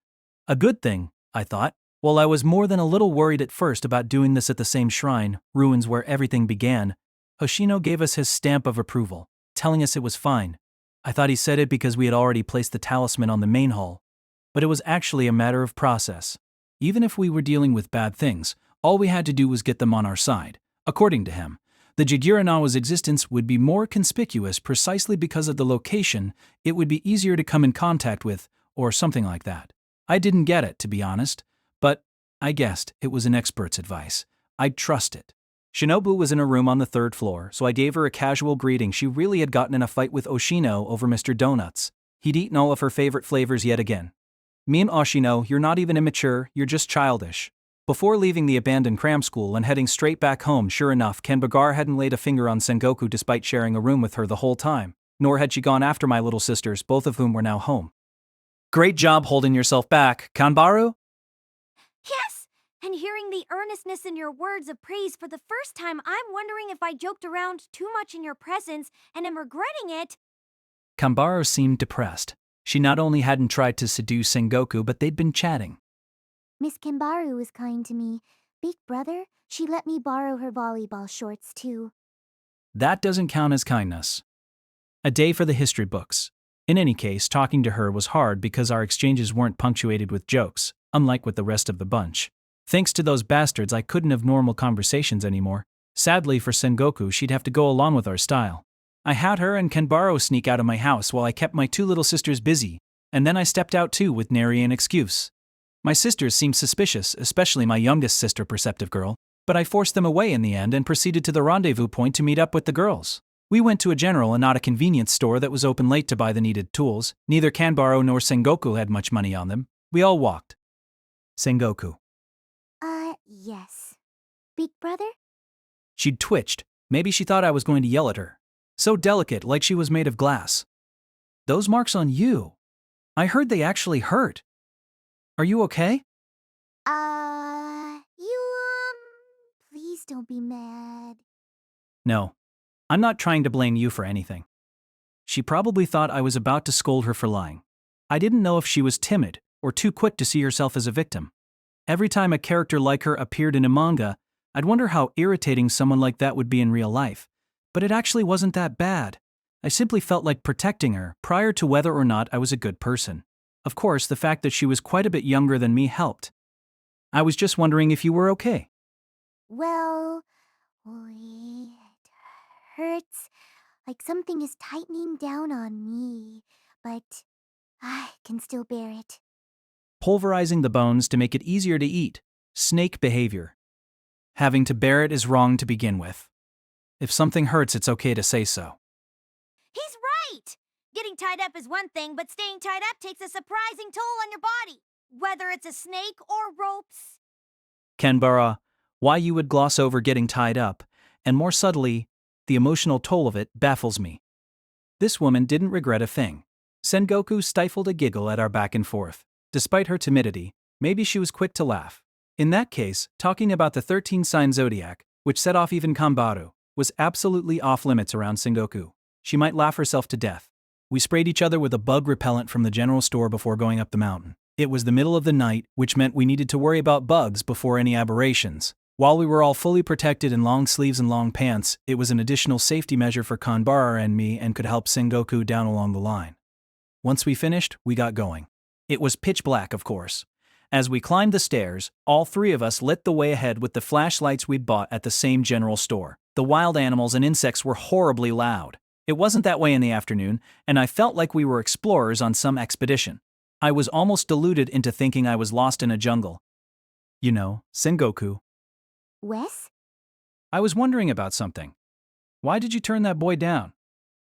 A good thing, I thought. While I was more than a little worried at first about doing this at the same shrine, ruins where everything began, Hoshino gave us his stamp of approval, telling us it was fine. I thought he said it because we had already placed the talisman on the main hall. But it was actually a matter of process. Even if we were dealing with bad things, all we had to do was get them on our side. According to him, the Jairinawa's existence would be more conspicuous precisely because of the location. It would be easier to come in contact with, or something like that. I didn't get it, to be honest, but I guessed it was an expert's advice. I'd trust it. Shinobu was in a room on the 3rd floor, so I gave her a casual greeting. She really had gotten in a fight with Oshino over Mr. Donuts. He'd eaten all of her favorite flavors yet again. Me and Oshino, you're not even immature, you're just childish. Before leaving the abandoned cram school and heading straight back home, sure enough, Kanbagare hadn't laid a finger on Sengoku despite sharing a room with her the whole time, nor had she gone after my little sisters, both of whom were now home. Great job holding yourself back, Kanbaru? Yes! And hearing the earnestness in your words of praise for the first time, I'm wondering if I joked around too much in your presence and am regretting it. Kanbaro seemed depressed. She not only hadn't tried to seduce Sengoku, but they'd been chatting. Miss Kenbaru was kind to me. Big brother, she let me borrow her volleyball shorts too. That doesn't count as kindness. A day for the history books. In any case, talking to her was hard because our exchanges weren't punctuated with jokes, unlike with the rest of the bunch. Thanks to those bastards, I couldn't have normal conversations anymore. Sadly for Sengoku, she'd have to go along with our style. I had her and Kenbaro sneak out of my house while I kept my two little sisters busy, and then I stepped out too with nary an excuse. My sisters seemed suspicious, especially my youngest sister, Perceptive Girl, but I forced them away in the end and proceeded to the rendezvous point to meet up with the girls. We went to a general and not a convenience store that was open late to buy the needed tools. Neither Kanbaro nor Sengoku had much money on them. We all walked. Sengoku. Yes. Big brother? She'd twitched. Maybe she thought I was going to yell at her. So delicate, like she was made of glass. Those marks on you. I heard they actually hurt. Are you okay? Please don't be mad. No. I'm not trying to blame you for anything. She probably thought I was about to scold her for lying. I didn't know if she was timid or too quick to see herself as a victim. Every time a character like her appeared in a manga, I'd wonder how irritating someone like that would be in real life. But it actually wasn't that bad. I simply felt like protecting her prior to whether or not I was a good person. Of course, the fact that she was quite a bit younger than me helped. I was just wondering if you were okay. Well, it hurts like something is tightening down on me, but I can still bear it. Pulverizing the bones to make it easier to eat. Snake behavior. Having to bear it is wrong to begin with. If something hurts, it's okay to say so. He's right! Getting tied up is one thing, but staying tied up takes a surprising toll on your body, whether it's a snake or ropes. Kenbara, why you would gloss over getting tied up, and more subtly, the emotional toll of it, baffles me. This woman didn't regret a thing. Sengoku stifled a giggle at our back and forth. Despite her timidity, maybe she was quick to laugh. In that case, talking about the 13-sign zodiac, which set off even Kanbaru, was absolutely off-limits around Sengoku. She might laugh herself to death. We sprayed each other with a bug repellent from the general store before going up the mountain. It was the middle of the night, which meant we needed to worry about bugs before any aberrations. While we were all fully protected in long sleeves and long pants, it was an additional safety measure for Kanbara and me and could help Sengoku down along the line. Once we finished, we got going. It was pitch black, of course. As we climbed the stairs, all three of us lit the way ahead with the flashlights we'd bought at the same general store. The wild animals and insects were horribly loud. It wasn't that way in the afternoon, and I felt like we were explorers on some expedition. I was almost deluded into thinking I was lost in a jungle. You know, Sengoku. Wes? I was wondering about something. Why did you turn that boy down?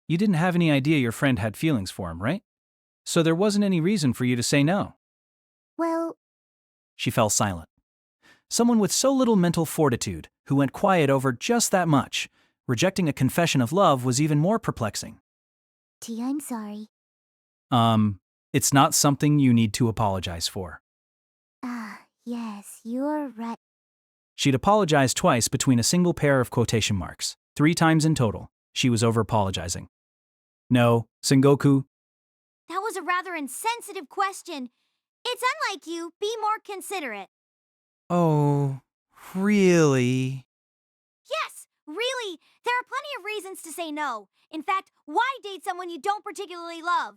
You didn't have any idea your friend had feelings for him, right? So there wasn't any reason for you to say no. Well, She fell silent. Someone with so little mental fortitude, who went quiet over just that much. Rejecting a confession of love was even more perplexing. T, I'm sorry. It's not something you need to apologize for. Yes, you're right. She'd apologized twice between a single pair of quotation marks. 3 times in total. She was over-apologizing. No, Sengoku. That was a rather insensitive question. It's unlike you. Be more considerate. Oh, really? Yes, really. There are plenty of reasons to say no. In fact, why date someone you don't particularly love?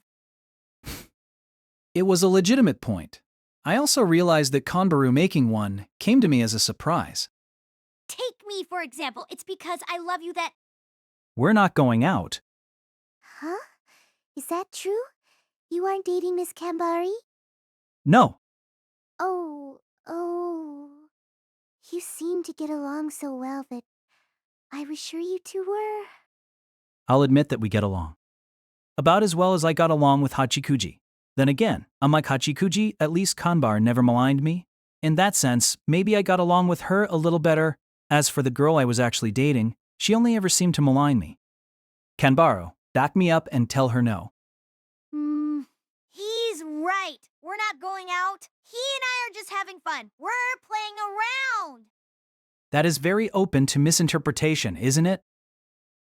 It was a legitimate point. I also realized that Kanbaru making one came to me as a surprise. Take me, for example. It's because I love you that... We're not going out. Huh? Is that true? You aren't dating Miss Kambari? No. Oh. You seem to get along so well that I was sure you two were. I'll admit that we get along. About as well as I got along with Hachikuji. Then again, unlike Hachikuji, at least Kanbar never maligned me. In that sense, maybe I got along with her a little better. As for the girl I was actually dating, she only ever seemed to malign me. Kanbaro, back me up and tell her no. He's right. We're not going out. He and I are just having fun. We're playing around. That is very open to misinterpretation, isn't it?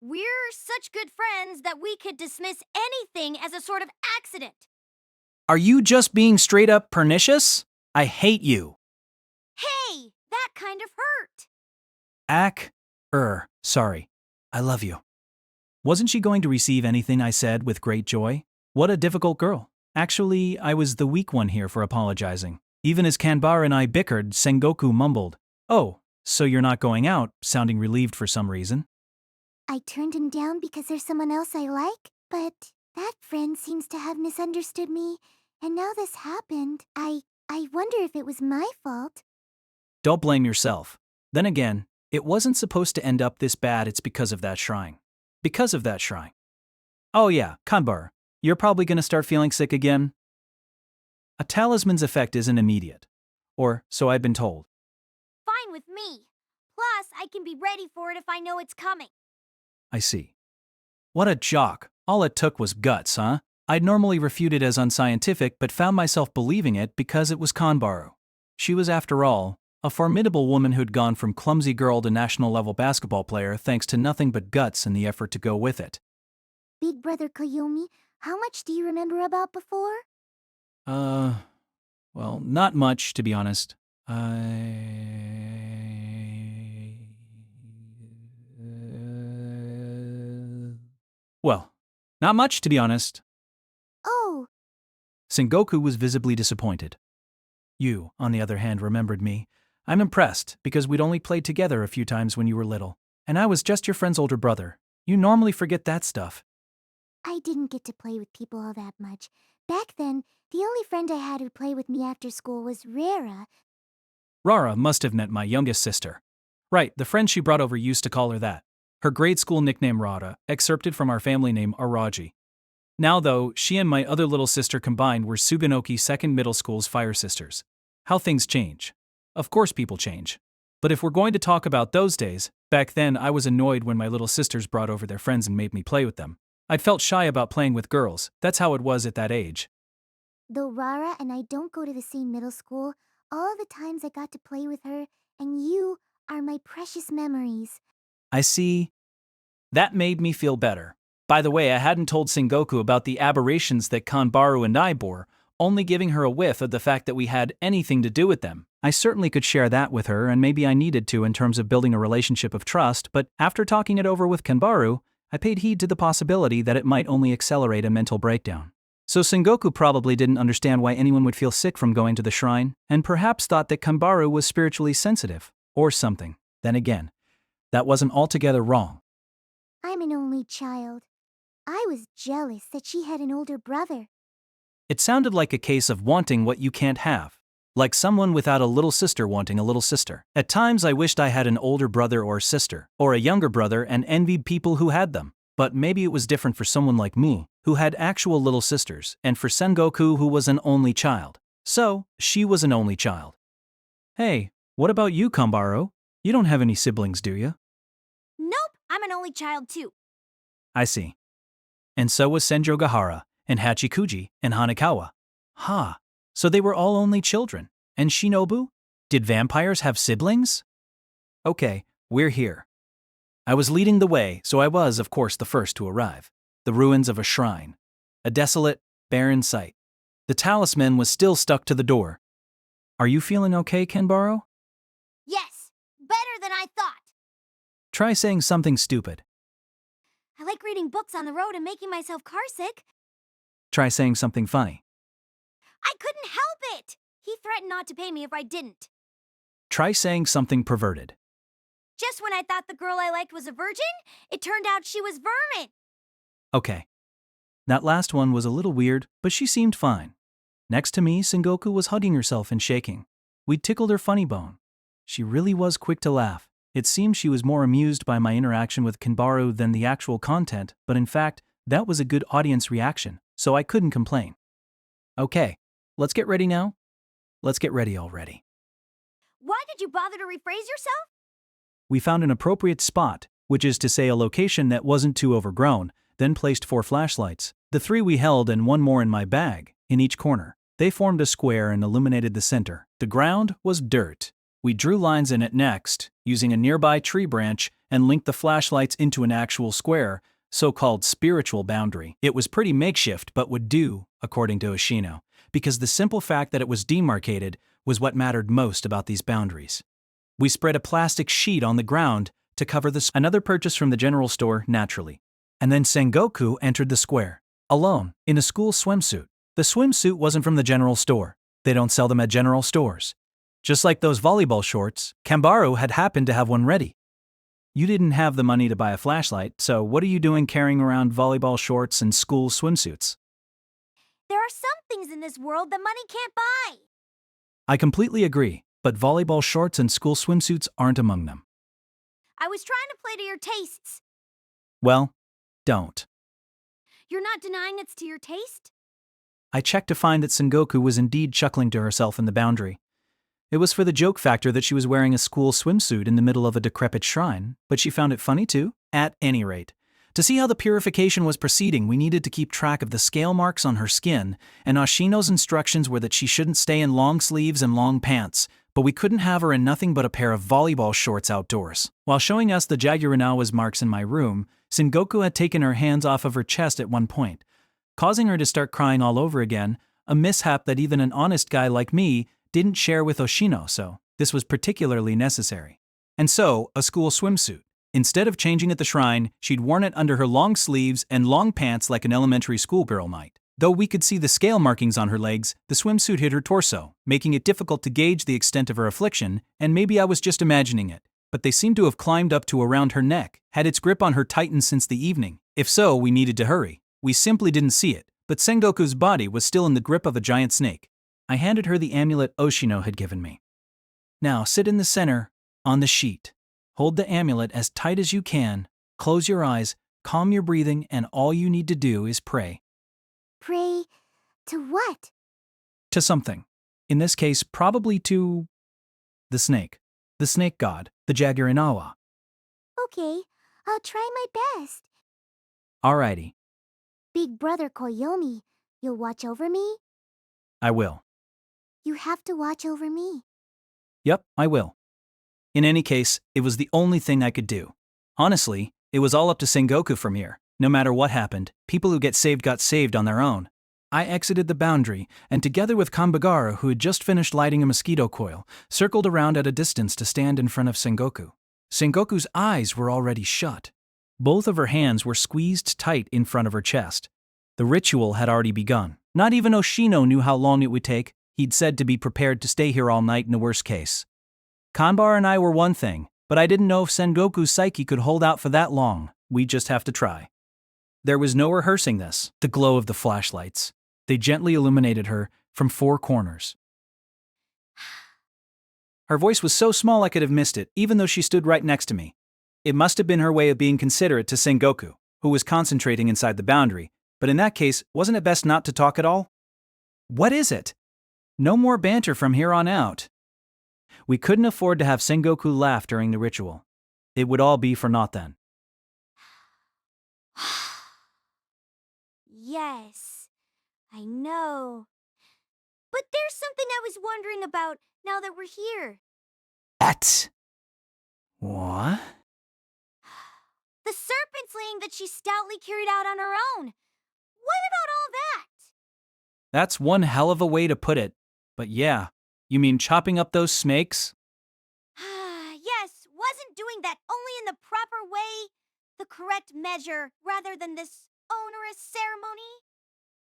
We're such good friends that we could dismiss anything as a sort of accident. Are you just being straight up pernicious? I hate you. Hey, that kind of hurt. Sorry. I love you. Wasn't she going to receive anything I said with great joy? What a difficult girl. Actually, I was the weak one here for apologizing. Even as Kanbara and I bickered, Sengoku mumbled, "Oh, so you're not going out," sounding relieved for some reason. I turned him down because there's someone else I like, but that friend seems to have misunderstood me, and now this happened. I wonder if it was my fault. Don't blame yourself. Then again, it wasn't supposed to end up this bad. It's because of that shrine. Because of that shrine. Oh yeah, Kanbara, you're probably gonna start feeling sick again. A talisman's effect isn't immediate. Or so I've been told. Fine with me. Plus, I can be ready for it if I know it's coming. I see. What a jock. All it took was guts, huh? I'd normally refute it as unscientific, but found myself believing it because it was Kanbara. She was, after all, a formidable woman who'd gone from clumsy girl to national-level basketball player thanks to nothing but guts and the effort to go with it. Big Brother Koyomi, how much do you remember about before? Well, not much, to be honest. Well, not much, to be honest. Oh, Sengoku was visibly disappointed. You, on the other hand, remembered me. I'm impressed, because we'd only played together a few times when you were little, and I was just your friend's older brother. You normally forget that stuff. I didn't get to play with people all that much. Back then, the only friend I had who'd play with me after school was Rara. Rara must have meant my youngest sister. Right, the friend she brought over used to call her that. Her grade school nickname Rara, excerpted from our family name Araragi. Now though, she and my other little sister combined were Suganoki Second Middle School's fire sisters. How things change. Of course people change. But if we're going to talk about those days, back then I was annoyed when my little sisters brought over their friends and made me play with them. I'd felt shy about playing with girls, that's how it was at that age. Though Rara and I don't go to the same middle school, all the times I got to play with her, and you are my precious memories. I see. That made me feel better. By the way, I hadn't told Sengoku about the aberrations that Kanbara and I bore, only giving her a whiff of the fact that we had anything to do with them. I certainly could share that with her, and maybe I needed to in terms of building a relationship of trust, but after talking it over with Kanbara, I paid heed to the possibility that it might only accelerate a mental breakdown. So Sengoku probably didn't understand why anyone would feel sick from going to the shrine, and perhaps thought that Kanbara was spiritually sensitive, or something. Then again, that wasn't altogether wrong. I'm an only child. I was jealous that she had an older brother. It sounded like a case of wanting what you can't have. Like someone without a little sister wanting a little sister. At times I wished I had an older brother or sister, or a younger brother, and envied people who had them. But maybe it was different for someone like me, who had actual little sisters, and for Sengoku, who was an only child. So, she was an only child. Hey, what about you, Kanbara? You don't have any siblings, do you? Nope, I'm an only child too. I see. And so was Senjougahara, and Hachikuji, and Hanekawa. Ha, so they were all only children. And Shinobu? Did vampires have siblings? Okay, we're here. I was leading the way, so I was, of course, the first to arrive. The ruins of a shrine. A desolate, barren sight. The talisman was still stuck to the door. Are you feeling okay, Kanbara? Yes, better than I thought. Try saying something stupid. I like reading books on the road and making myself carsick. Try saying something funny. I couldn't help it! He threatened not to pay me if I didn't. Try saying something perverted. Just when I thought the girl I liked was a virgin, it turned out she was vermin. Okay. That last one was a little weird, but she seemed fine. Next to me, Sengoku was hugging herself and shaking. We'd tickled her funny bone. She really was quick to laugh. It seemed she was more amused by my interaction with Kanbara than the actual content, but in fact, that was a good audience reaction, so I couldn't complain. Okay, let's get ready now. Let's get ready already. Why did you bother to rephrase yourself? We found an appropriate spot, which is to say a location that wasn't too overgrown, then placed 4 flashlights, the 3 we held and 1 more in my bag, in each corner. They formed a square and illuminated the center. The ground was dirt. We drew lines in it next, using a nearby tree branch, and linked the flashlights into an actual square, so-called spiritual boundary. It was pretty makeshift, but would do, according to Oshino, because the simple fact that it was demarcated was what mattered most about these boundaries. We spread a plastic sheet on the ground to cover another purchase from the general store, naturally. And then Sengoku entered the square, alone, in a school swimsuit. The swimsuit wasn't from the general store. They don't sell them at general stores. Just like those volleyball shorts, Kambaru had happened to have one ready. You didn't have the money to buy a flashlight, so what are you doing carrying around volleyball shorts and school swimsuits? There are some things in this world that money can't buy. I completely agree, but volleyball shorts and school swimsuits aren't among them. I was trying to play to your tastes. Well, don't. You're not denying it's to your taste? I checked to find that Sengoku was indeed chuckling to herself in the boundary. It was for the joke factor that she was wearing a school swimsuit in the middle of a decrepit shrine, but she found it funny too. At any rate, to see how the purification was proceeding, we needed to keep track of the scale marks on her skin, and Ashino's instructions were that she shouldn't stay in long sleeves and long pants, but we couldn't have her in nothing but a pair of volleyball shorts outdoors. While showing us the Jaguarinawa's marks in my room, Sengoku had taken her hands off of her chest at one point, causing her to start crying all over again, a mishap that even an honest guy like me didn't share with Oshino, so this was particularly necessary. And so, a school swimsuit. Instead of changing at the shrine, she'd worn it under her long sleeves and long pants like an elementary schoolgirl might. Though we could see the scale markings on her legs, the swimsuit hid her torso, making it difficult to gauge the extent of her affliction, and maybe I was just imagining it, but they seemed to have climbed up to around her neck, had its grip on her tightened since the evening. If so, we needed to hurry. We simply didn't see it, but Sengoku's body was still in the grip of a giant snake. I handed her the amulet Oshino had given me. Now sit in the center, on the sheet. Hold the amulet as tight as you can, close your eyes, calm your breathing, and all you need to do is pray. Pray to what? To something. In this case, probably to the snake god, the Jaguarinawa. Okay, I'll try my best. Alrighty, Big brother Koyomi, you'll watch over me? I will. You have to watch over me. Yep, I will. In any case, it was the only thing I could do. Honestly, it was all up to Sengoku from here. No matter what happened, people who got saved on their own. I exited the boundary, and together with Kambagara, who had just finished lighting a mosquito coil, circled around at a distance to stand in front of Sengoku. Sengoku's eyes were already shut. Both of her hands were squeezed tight in front of her chest. The ritual had already begun. Not even Oshino knew how long it would take. He'd said to be prepared to stay here all night in the worst case. Kanbar and I were one thing, but I didn't know if Sengoku's psyche could hold out for that long. We just have to try. There was no rehearsing this. The glow of the flashlights. They gently illuminated her from four corners. Her voice was so small I could have missed it, even though she stood right next to me. It must have been her way of being considerate to Sengoku, who was concentrating inside the boundary, but in that case, wasn't it best not to talk at all? What is it? No more banter from here on out. We couldn't afford to have Sengoku laugh during the ritual. It would all be for naught then. Yes, I know. But there's something I was wondering about now that we're here. What? The serpent slaying that she stoutly carried out on her own. What about all that? That's one hell of a way to put it. But yeah, you mean chopping up those snakes? Yes, wasn't doing that only in the proper way, the correct measure, rather than this onerous ceremony?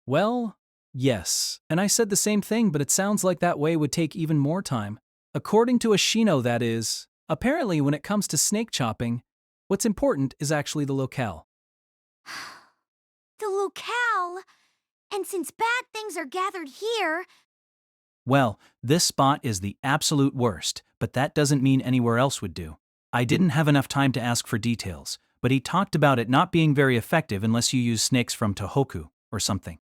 Well, yes. And I said the same thing, but it sounds like that way would take even more time. According to Ashino, that is. Apparently, when it comes to snake chopping, what's important is actually the locale. The locale? And since bad things are gathered here... Well, this spot is the absolute worst, but that doesn't mean anywhere else would do. I didn't have enough time to ask for details, but he talked about it not being very effective unless you use snakes from Tohoku or something.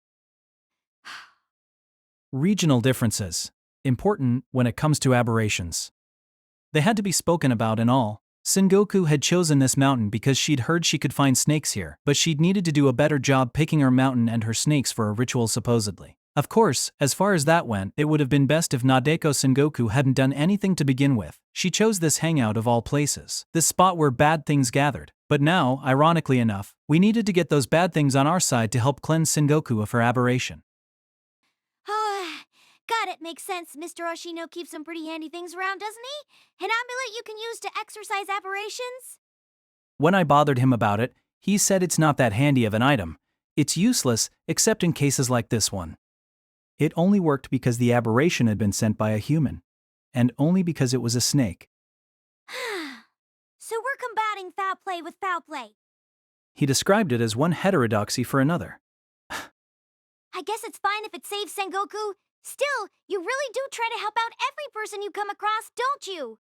Regional differences. Important when it comes to aberrations. They had to be spoken about and all. Sengoku had chosen this mountain because she'd heard she could find snakes here, but she'd needed to do a better job picking her mountain and her snakes for a ritual supposedly. Of course, as far as that went, it would have been best if Nadeko Sengoku hadn't done anything to begin with. She chose this hangout of all places, this spot where bad things gathered. But now, ironically enough, we needed to get those bad things on our side to help cleanse Sengoku of her aberration. God, it makes sense. Mr. Oshino keeps some pretty handy things around, doesn't he? An amulet you can use to exorcise aberrations? When I bothered him about it, he said it's not that handy of an item. It's useless, except in cases like this one. It only worked because the aberration had been sent by a human, and only because it was a snake. So we're combating foul play with foul play. He described it as one heterodoxy for another. I guess it's fine if it saves Sengoku. Still, you really do try to help out every person you come across, don't you?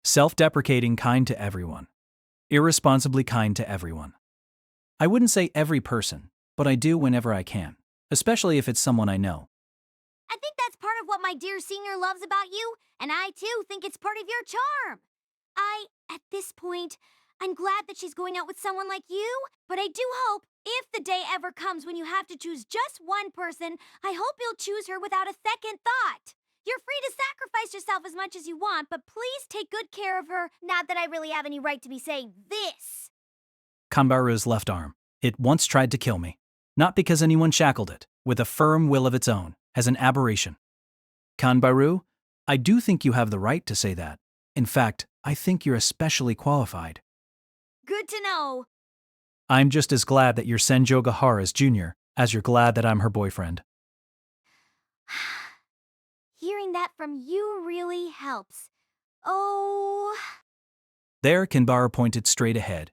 Self-deprecating, kind to everyone. Irresponsibly kind to everyone. I wouldn't say every person, but I do whenever I can, especially if it's someone I know. I think that's part of what my dear senior loves about you, and I too think it's part of your charm. At this point, I'm glad that she's going out with someone like you, but I do hope, if the day ever comes when you have to choose just one person, I hope you'll choose her without a second thought. You're free to sacrifice yourself as much as you want, but please take good care of her. Not that I really have any right to be saying this. Kanbaru's left arm. It once tried to kill me. Not because anyone shackled it, with a firm will of its own, as an aberration. Kanbaru, I do think you have the right to say that. In fact, I think you're especially qualified. Good to know. I'm just as glad that you're Senjougahara's junior as you're glad that I'm her boyfriend. Hearing that from you really helps. Oh... There, Kanbaru pointed straight ahead,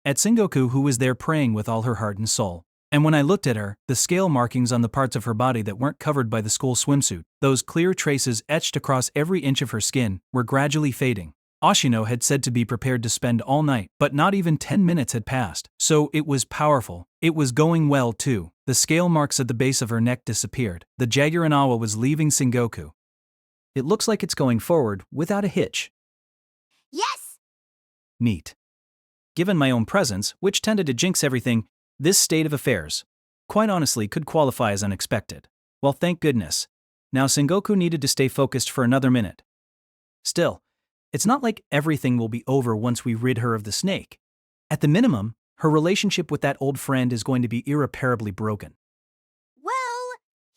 at Sengoku, who was there praying with all her heart and soul. And when I looked at her, the scale markings on the parts of her body that weren't covered by the school swimsuit, those clear traces etched across every inch of her skin, were gradually fading. Oshino had said to be prepared to spend all night, but not even 10 minutes had passed. So it was powerful. It was going well, too. The scale marks at the base of her neck disappeared. The Jagirunawa was leaving Sengoku. It looks like it's going forward without a hitch. Yes! Neat. Given my own presence, which tended to jinx everything, this state of affairs, quite honestly, could qualify as unexpected. Well, thank goodness. Now Sengoku needed to stay focused for another minute. Still, it's not like everything will be over once we rid her of the snake. At the minimum, her relationship with that old friend is going to be irreparably broken. Well,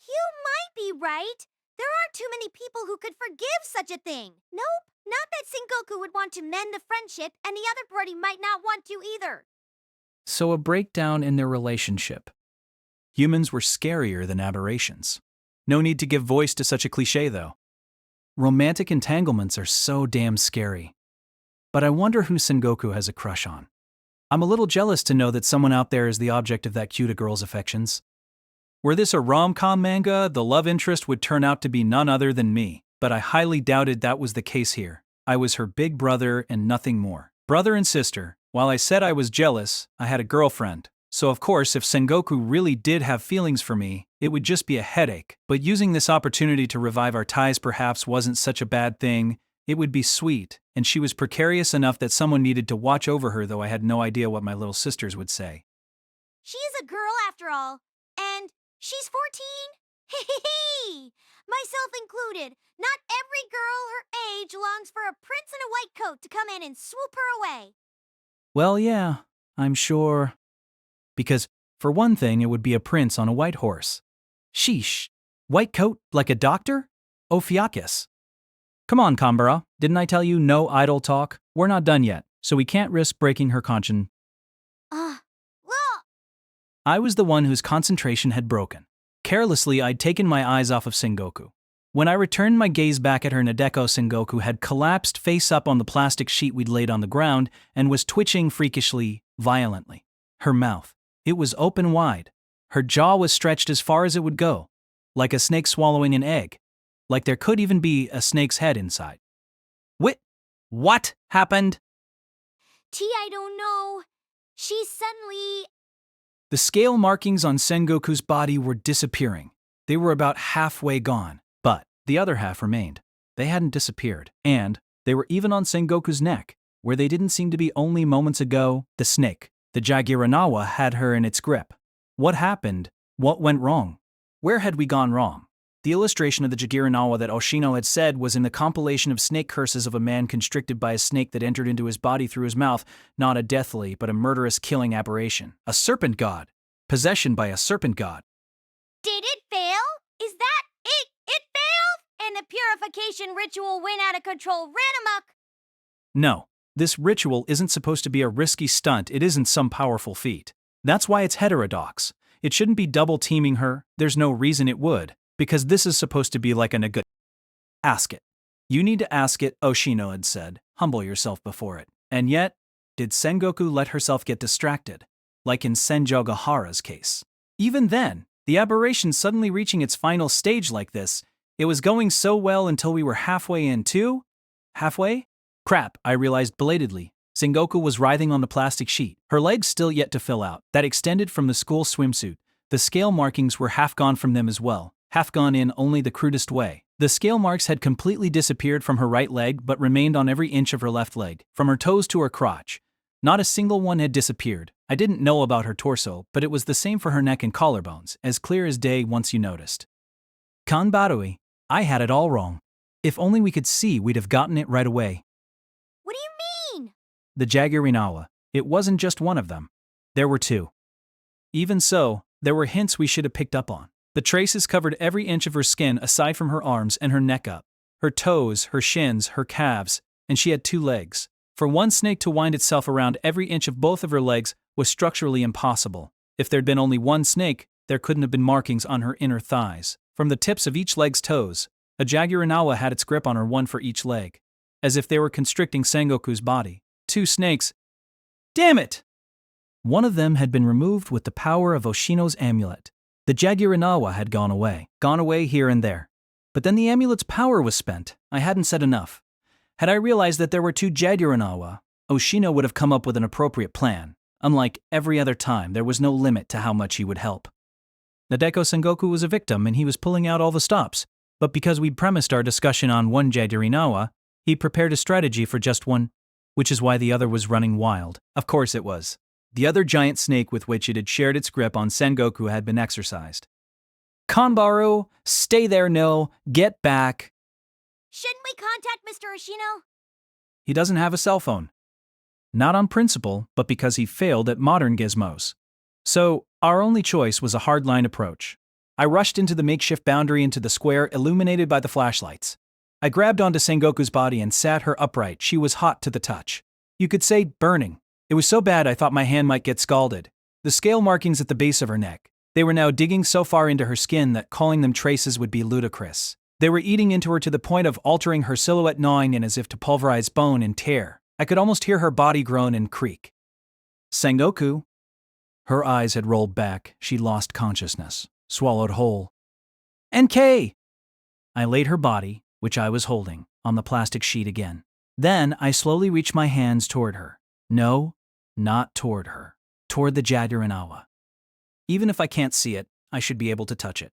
you might be right. There aren't too many people who could forgive such a thing. Nope, not that Sengoku would want to mend the friendship, and the other party might not want to either. So a breakdown in their relationship. Humans were scarier than aberrations. No need to give voice to such a cliché, though. Romantic entanglements are so damn scary. But I wonder who Sengoku has a crush on. I'm a little jealous to know that someone out there is the object of that cute girl's affections. Were this a rom-com manga, the love interest would turn out to be none other than me, but I highly doubted that was the case here. I was her big brother and nothing more. Brother and sister. While I said I was jealous, I had a girlfriend. So of course, if Sengoku really did have feelings for me, it would just be a headache. But using this opportunity to revive our ties perhaps wasn't such a bad thing. It would be sweet, and she was precarious enough that someone needed to watch over her, though I had no idea what my little sisters would say. She is a girl after all, and she's 14? Hee, myself included. Not every girl her age longs for a prince in a white coat to come in and swoop her away. Well, yeah, I'm sure. Because, for one thing, it would be a prince on a white horse. Sheesh. White coat like a doctor? Ophiakis. Come on, Kanbara, didn't I tell you no idle talk? We're not done yet, so we can't risk breaking her conscience. Well, I was the one whose concentration had broken. Carelessly, I'd taken my eyes off of Sengoku. When I returned my gaze back at her, Nadeko Sengoku had collapsed face up on the plastic sheet we'd laid on the ground and was twitching freakishly, violently. Her mouth, it was open wide. Her jaw was stretched as far as it would go, like a snake swallowing an egg, like there could even be a snake's head inside. What happened? I don't know. She suddenly... The scale markings on Sengoku's body were disappearing. They were about halfway gone, but the other half remained. They hadn't disappeared, and they were even on Sengoku's neck, where they didn't seem to be only moments ago. The snake, the Jagirunawa, had her in its grip. What happened? What went wrong? Where had we gone wrong? The illustration of the Jagirunawa that Oshino had said was in the compilation of snake curses of a man constricted by a snake that entered into his body through his mouth, not a deathly but a murderous killing aberration. A serpent god. Possession by a serpent god. Did it fail? Is that it? It failed? the purification ritual went out of control, ran amok. No, this ritual isn't supposed to be a risky stunt, it isn't some powerful feat. That's why it's heterodox. It shouldn't be double-teaming her, there's no reason it would, because this is supposed to be like a good. Ask it. You need to ask it, Oshino had said. Humble yourself before it. And yet, did Sengoku let herself get distracted? Like in Senjougahara's case. Even then, the aberration suddenly reaching its final stage like this, it was going so well until we were halfway in too? Halfway? Crap, I realized belatedly. Sengoku was writhing on the plastic sheet, her legs still yet to fill out, that extended from the school swimsuit. The scale markings were half gone from them as well, half gone in only the crudest way. The scale marks had completely disappeared from her right leg but remained on every inch of her left leg, from her toes to her crotch. Not a single one had disappeared. I didn't know about her torso, but it was the same for her neck and collarbones, as clear as day once you noticed. Kanbarui, I had it all wrong. If only we could see, we'd have gotten it right away. What do you mean? The Jaguarinawa. It wasn't just one of them. There were two. Even so, there were hints we should have picked up on. The traces covered every inch of her skin aside from her arms and her neck up. Her toes, her shins, her calves, and she had 2 legs. For one snake to wind itself around every inch of both of her legs was structurally impossible. If there'd been only one snake, there couldn't have been markings on her inner thighs. From the tips of each leg's toes, a Jaguarinawa had its grip on her, one for each leg. As if they were constricting Sengoku's body. 2 snakes. Damn it! One of them had been removed with the power of Oshino's amulet. The Jaguarinawa had gone away here and there. But then the amulet's power was spent. I hadn't said enough. Had I realized that there were 2 Jaguarinawa, Oshino would have come up with an appropriate plan. Unlike every other time, there was no limit to how much he would help. Nadeko Sengoku was a victim and he was pulling out all the stops. But because we'd premised our discussion on one Jaguarinawa, he prepared a strategy for just one, which is why the other was running wild. Of course it was. The other giant snake with which it had shared its grip on Sengoku had been exorcised. Kanbaru, stay there, no, get back. Shouldn't we contact Mr. Oshino? He doesn't have a cell phone. Not on principle, but because he failed at modern gizmos. So, our only choice was a hardline approach. I rushed into the makeshift boundary into the square illuminated by the flashlights. I grabbed onto Sengoku's body and sat her upright. She was hot to the touch. You could say burning. It was so bad I thought my hand might get scalded. The scale markings at the base of her neck. They were now digging so far into her skin that calling them traces would be ludicrous. They were eating into her to the point of altering her silhouette, gnawing in as if to pulverize bone and tear. I could almost hear her body groan and creak. Sengoku. Her eyes had rolled back. She lost consciousness. Swallowed whole. NK! I laid her body, which I was holding, on the plastic sheet again. Then I slowly reached my hands toward her. No, not toward her. Toward the Jaguarinawa. Even if I can't see it, I should be able to touch it.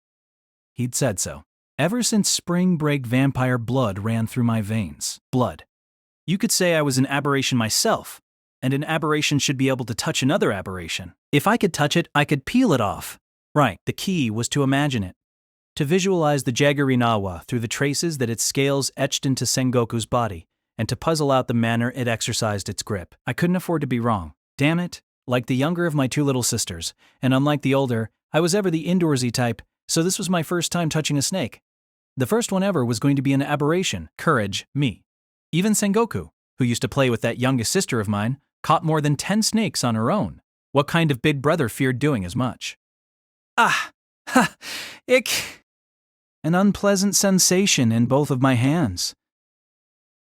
He'd said so. Ever since spring break, vampire blood ran through my veins. Blood. You could say I was an aberration myself, and an aberration should be able to touch another aberration. If I could touch it, I could peel it off. Right, the key was to imagine it. To visualize the Jaguarinawa through the traces that its scales etched into Sengoku's body, and to puzzle out the manner it exercised its grip. I couldn't afford to be wrong. Damn it. Like the younger of my 2 little sisters, and unlike the older, I was ever the indoorsy type, so this was my first time touching a snake. The first one ever was going to be an aberration. Courage, me. Even Sengoku, who used to play with that youngest sister of mine, caught more than 10 snakes on her own. What kind of big brother feared doing as much? Ah! Ha! Ick! An unpleasant sensation in both of my hands.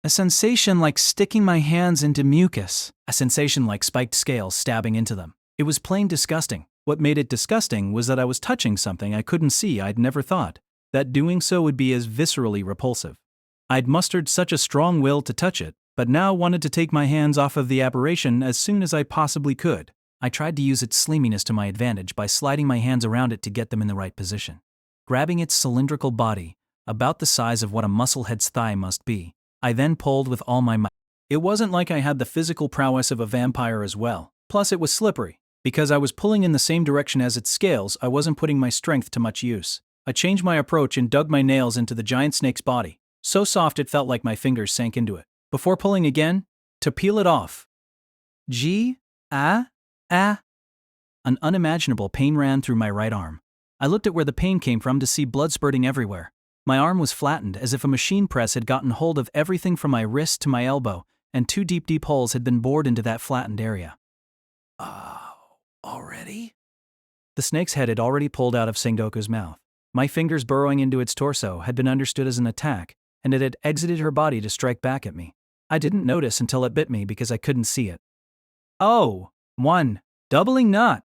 A sensation like sticking my hands into mucus. A sensation like spiked scales stabbing into them. It was plain disgusting. What made it disgusting was that I was touching something I couldn't see. I'd never thought that doing so would be as viscerally repulsive. I'd mustered such a strong will to touch it, but now wanted to take my hands off of the aberration as soon as I possibly could. I tried to use its sliminess to my advantage by sliding my hands around it to get them in the right position. Grabbing its cylindrical body, about the size of what a musclehead's thigh must be, I then pulled with all my might. It wasn't like I had the physical prowess of a vampire as well. Plus it was slippery. Because I was pulling in the same direction as its scales, I wasn't putting my strength to much use. I changed my approach and dug my nails into the giant snake's body. So soft it felt like my fingers sank into it. Before pulling again, to peel it off. An unimaginable pain ran through my right arm. I looked at where the pain came from to see blood spurting everywhere. My arm was flattened as if a machine press had gotten hold of everything from my wrist to my elbow, and two deep holes had been bored into that flattened area. Oh, already? The snake's head had already pulled out of Sengoku's mouth. My fingers burrowing into its torso had been understood as an attack, and it had exited her body to strike back at me. I didn't notice until it bit me because I couldn't see it. Oh, one, doubling knot.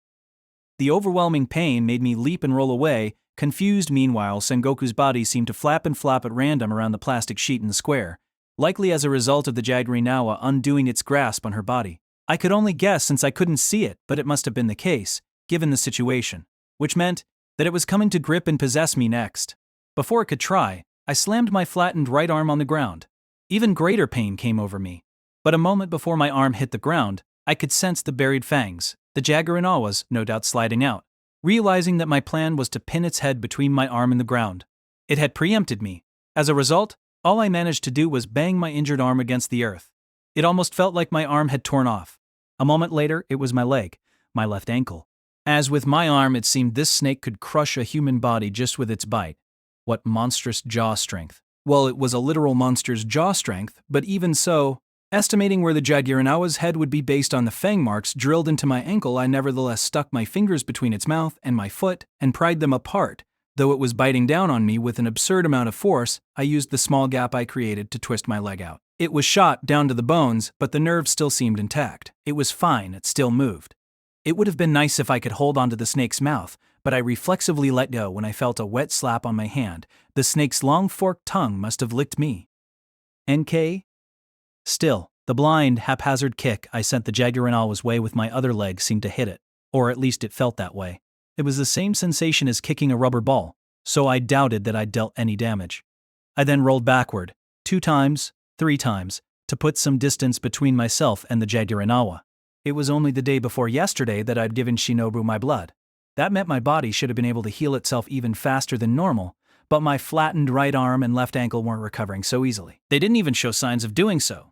The overwhelming pain made me leap and roll away. Confused, meanwhile, Sengoku's body seemed to flap and flop at random around the plastic sheet in the square, likely as a result of the Jaguarinawa undoing its grasp on her body. I could only guess since I couldn't see it, but it must have been the case, given the situation, which meant that it was coming to grip and possess me next. Before it could try, I slammed my flattened right arm on the ground. Even greater pain came over me. But a moment before my arm hit the ground, I could sense the buried fangs, the Jaguarinawa's no doubt sliding out, realizing that my plan was to pin its head between my arm and the ground. It had preempted me. As a result, all I managed to do was bang my injured arm against the earth. It almost felt like my arm had torn off. A moment later, it was my leg, my left ankle. As with my arm, it seemed this snake could crush a human body just with its bite. What monstrous jaw strength. Well, it was a literal monster's jaw strength, but even so, estimating where the Jaguarinawa's head would be based on the fang marks drilled into my ankle, I nevertheless stuck my fingers between its mouth and my foot and pried them apart. Though it was biting down on me with an absurd amount of force, I used the small gap I created to twist my leg out. It was shot down to the bones, but the nerve still seemed intact. It was fine, it still moved. It would have been nice if I could hold onto the snake's mouth, but I reflexively let go when I felt a wet slap on my hand. The snake's long forked tongue must have licked me. NK? Still, the blind, haphazard kick I sent the Jaguarinawa's way with my other leg seemed to hit it, or at least it felt that way. It was the same sensation as kicking a rubber ball, so I doubted that I'd dealt any damage. I then rolled backward, 2 times, 3 times, to put some distance between myself and the Jaguarinawa. It was only the day before yesterday that I'd given Shinobu my blood. That meant my body should have been able to heal itself even faster than normal, but my flattened right arm and left ankle weren't recovering so easily. They didn't even show signs of doing so.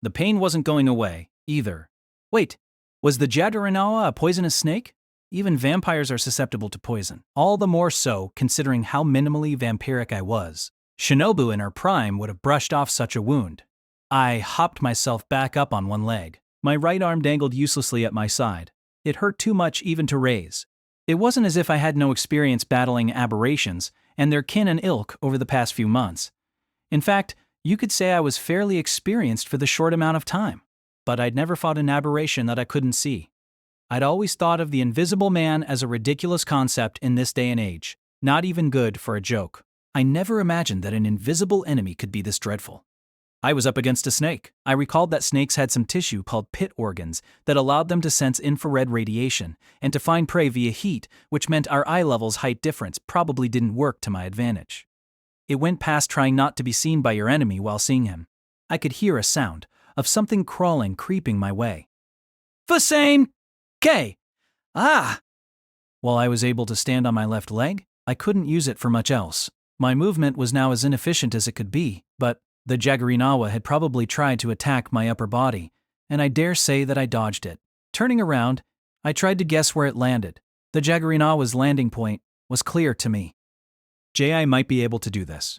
The pain wasn't going away, either. Wait, was the Jaguarinawa a poisonous snake? Even vampires are susceptible to poison. All the more so, considering how minimally vampiric I was. Shinobu in her prime would have brushed off such a wound. I hopped myself back up on one leg. My right arm dangled uselessly at my side. It hurt too much even to raise. It wasn't as if I had no experience battling aberrations and their kin and ilk over the past few months. In fact, you could say I was fairly experienced for the short amount of time. But I'd never fought an aberration that I couldn't see. I'd always thought of the invisible man as a ridiculous concept in this day and age, not even good for a joke. I never imagined that an invisible enemy could be this dreadful. I was up against a snake. I recalled that snakes had some tissue called pit organs that allowed them to sense infrared radiation and to find prey via heat, which meant our eye level's height difference probably didn't work to my advantage. It went past trying not to be seen by your enemy while seeing him. I could hear a sound of something crawling, creeping my way. Fusane! K! Ah! While I was able to stand on my left leg, I couldn't use it for much else. My movement was now as inefficient as it could be, but the Jaguarinawa had probably tried to attack my upper body, and I dare say that I dodged it. Turning around, I tried to guess where it landed. The Jaguarinawa's landing point was clear to me. I might be able to do this.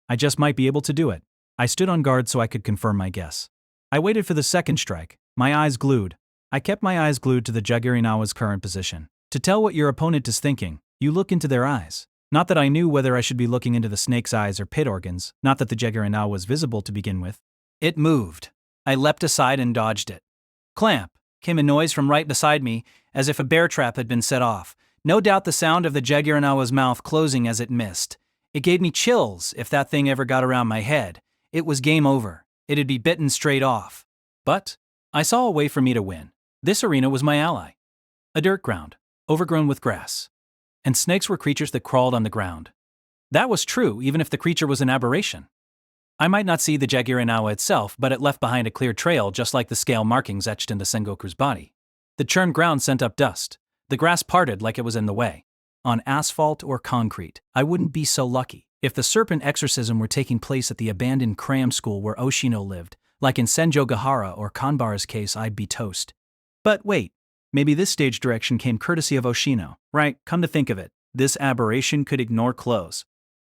I just might be able to do it. I stood on guard so I could confirm my guess. I waited for the second strike, my eyes glued. I kept my eyes glued to the Jaguarinawa's current position. To tell what your opponent is thinking, you look into their eyes. Not that I knew whether I should be looking into the snake's eyes or pit organs, not that the Jaguarinawa was visible to begin with. It moved. I leapt aside and dodged it. Clamp! Came a noise from right beside me, as if a bear trap had been set off. No doubt the sound of the Jaguarinawa's mouth closing as it missed. It gave me chills if that thing ever got around my head. It was game over. It'd be bitten straight off. But I saw a way for me to win. This arena was my ally. A dirt ground, overgrown with grass. And snakes were creatures that crawled on the ground. That was true even if the creature was an aberration. I might not see the Jaguarinawa itself, but it left behind a clear trail just like the scale markings etched into Sengoku's body. The churned ground sent up dust. The grass parted like it was in the way. On asphalt or concrete, I wouldn't be so lucky. If the serpent exorcism were taking place at the abandoned cram school where Oshino lived, like in Senjougahara or Kanbara's case, I'd be toast. But wait, maybe this stage direction came courtesy of Oshino. Right, come to think of it, this aberration could ignore clothes.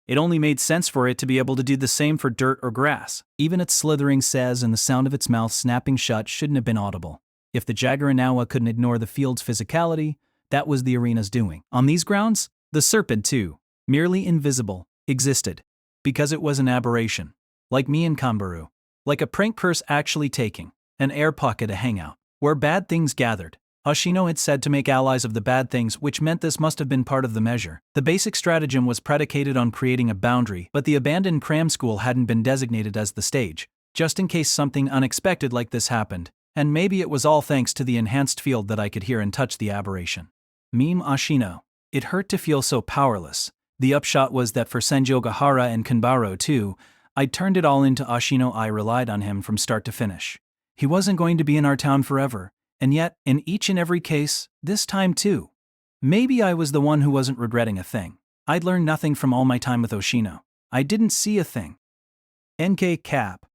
It only made sense for it to be able to do the same for dirt or grass. Even its slithering says and the sound of its mouth snapping shut shouldn't have been audible. If the Jaguaranawa couldn't ignore the field's physicality, that was the arena's doing. On these grounds, the serpent too, merely invisible, existed. Because it was an aberration. Like me and Kambaru. Like a prank purse actually taking an air pocket a hangout. Where bad things gathered. Hoshino had said to make allies of the bad things, which meant this must have been part of the measure. The basic stratagem was predicated on creating a boundary, but the abandoned cram school hadn't been designated as the stage, just in case something unexpected like this happened, and maybe it was all thanks to the enhanced field that I could hear and touch the aberration. Meme Ashino. It hurt to feel so powerless. The upshot was that for Senjougahara and Kanbaro too, I turned it all into Ashino. I relied on him from start to finish. He wasn't going to be in our town forever. And yet, in each and every case, this time too. Maybe I was the one who wasn't regretting a thing. I'd learned nothing from all my time with Oshino. I didn't see a thing. NK Cap.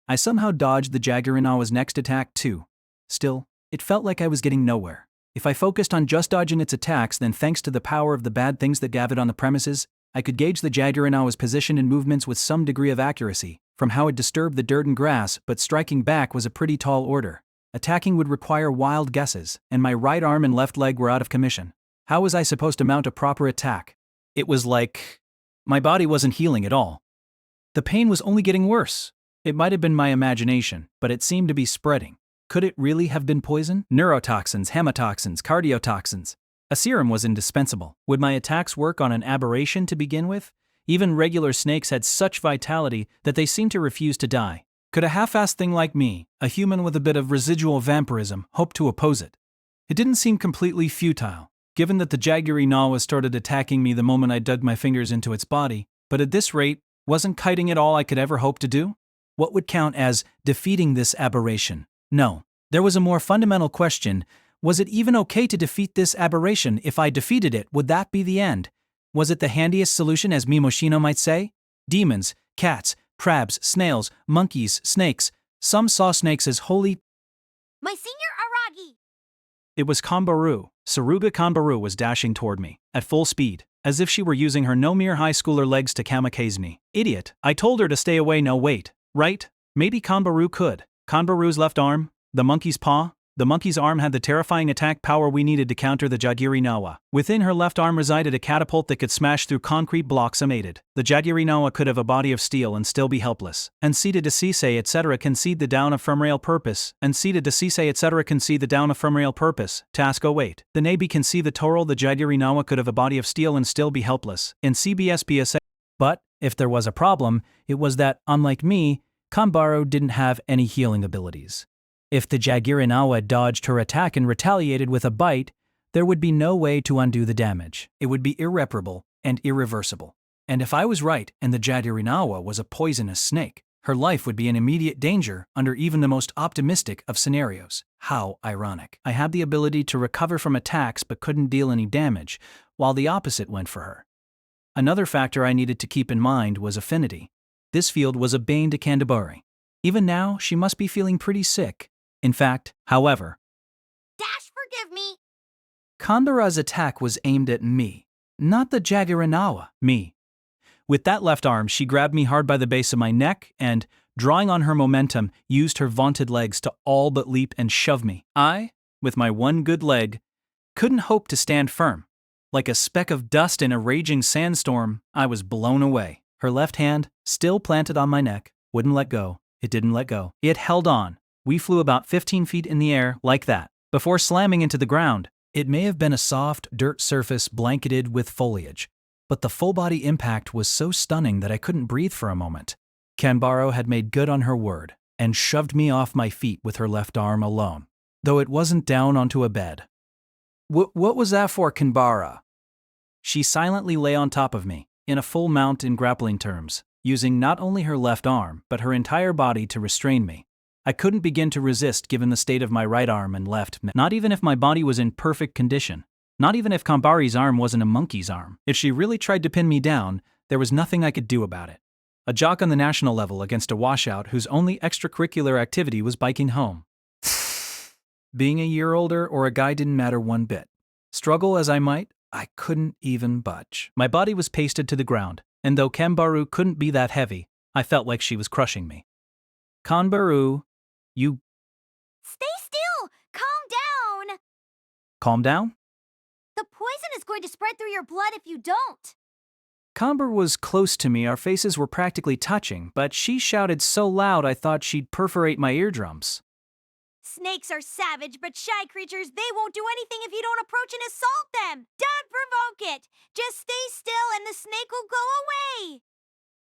I somehow dodged the Jaguaranawa's next attack too. Still, it felt like I was getting nowhere. If I focused on just dodging its attacks, then thanks to the power of the bad things that gathered on the premises, I could gauge the Jaguaranawa's position and movements with some degree of accuracy, from how it disturbed the dirt and grass, but striking back was a pretty tall order. Attacking would require wild guesses, and my right arm and left leg were out of commission. How was I supposed to mount a proper attack? It was like my body wasn't healing at all. The pain was only getting worse. It might have been my imagination, but it seemed to be spreading. Could it really have been poison? Neurotoxins, hemotoxins, cardiotoxins. A serum was indispensable. Would my attacks work on an aberration to begin with? Even regular snakes had such vitality that they seemed to refuse to die. Could a half-assed thing like me, a human with a bit of residual vampirism, hope to oppose it? It didn't seem completely futile, given that the Jaguaranawa started attacking me the moment I dug my fingers into its body, but at this rate, wasn't kiting it all I could ever hope to do? What would count as defeating this aberration? No. There was a more fundamental question. Was it even okay to defeat this aberration? If I defeated it, would that be the end? Was it the handiest solution, as Mimoshino might say? Demons, cats, crabs, snails, monkeys, snakes. Some saw snakes as holy. My senior Araragi! It was Kambaru. Saruga Kambaru was dashing toward me, at full speed, as if she were using her no mere high schooler legs to kamikaze me. Idiot. I told her to stay away. No, wait. Right? Maybe Kambaru could. Kanbaru's left arm, the monkey's paw. The monkey's arm had the terrifying attack power we needed to counter the Jaguaranawa. Within her left arm resided a catapult that could smash through concrete blocks unaided. The Jaguaranawa could have a body of steel and still be helpless. And seated to Sisei etc. concede the down of ephemeral purpose. And seated to Sisei etc. concede the down of ephemeral purpose. Task oh wait. The Navy can see the Toral. The Jaguaranawa could have a body of steel and still be helpless. In CBSPSA. But, if there was a problem, it was that, unlike me, Kanbaro didn't have any healing abilities. If the Jaguaranawa dodged her attack and retaliated with a bite, there would be no way to undo the damage. It would be irreparable and irreversible. And if I was right and the Jaguaranawa was a poisonous snake, her life would be in immediate danger under even the most optimistic of scenarios. How ironic. I had the ability to recover from attacks but couldn't deal any damage, while the opposite went for her. Another factor I needed to keep in mind was affinity. This field was a bane to Kandabari. Even now, she must be feeling pretty sick. In fact, however, Dash, forgive me! Kandara's attack was aimed at me, not the Jaguaranawa, me. With that left arm, she grabbed me hard by the base of my neck and, drawing on her momentum, used her vaunted legs to all but leap and shove me. I, with my one good leg, couldn't hope to stand firm. Like a speck of dust in a raging sandstorm, I was blown away. Her left hand, still planted on my neck, wouldn't let go. It didn't let go. It held on. We flew about 15 feet in the air, like that, before slamming into the ground. It may have been a soft dirt surface blanketed with foliage, but the full-body impact was so stunning that I couldn't breathe for a moment. Kanbaro had made good on her word, and shoved me off my feet with her left arm alone, though it wasn't down onto a bed. What was that for, Kanbara? She silently lay on top of me, in a full mount in grappling terms, using not only her left arm, but her entire body to restrain me. I couldn't begin to resist given the state of my right arm and left, not even if my body was in perfect condition. Not even if Kanbari's arm wasn't a monkey's arm. If she really tried to pin me down, there was nothing I could do about it. A jock on the national level against a washout whose only extracurricular activity was biking home. Being a year older or a guy didn't matter one bit. Struggle as I might, I couldn't even budge. My body was pasted to the ground, and though Kanbaru couldn't be that heavy, I felt like she was crushing me. Kanbaru, you Stay still! Calm down! calm down? The poison is going to spread through your blood if you don't. Kanbaru was close to me, our faces were practically touching, but she shouted so loud I thought she'd perforate my eardrums. Snakes are savage but shy creatures. They won't do anything if you don't approach and assault them. Don't provoke it. Just stay still and the snake will go away.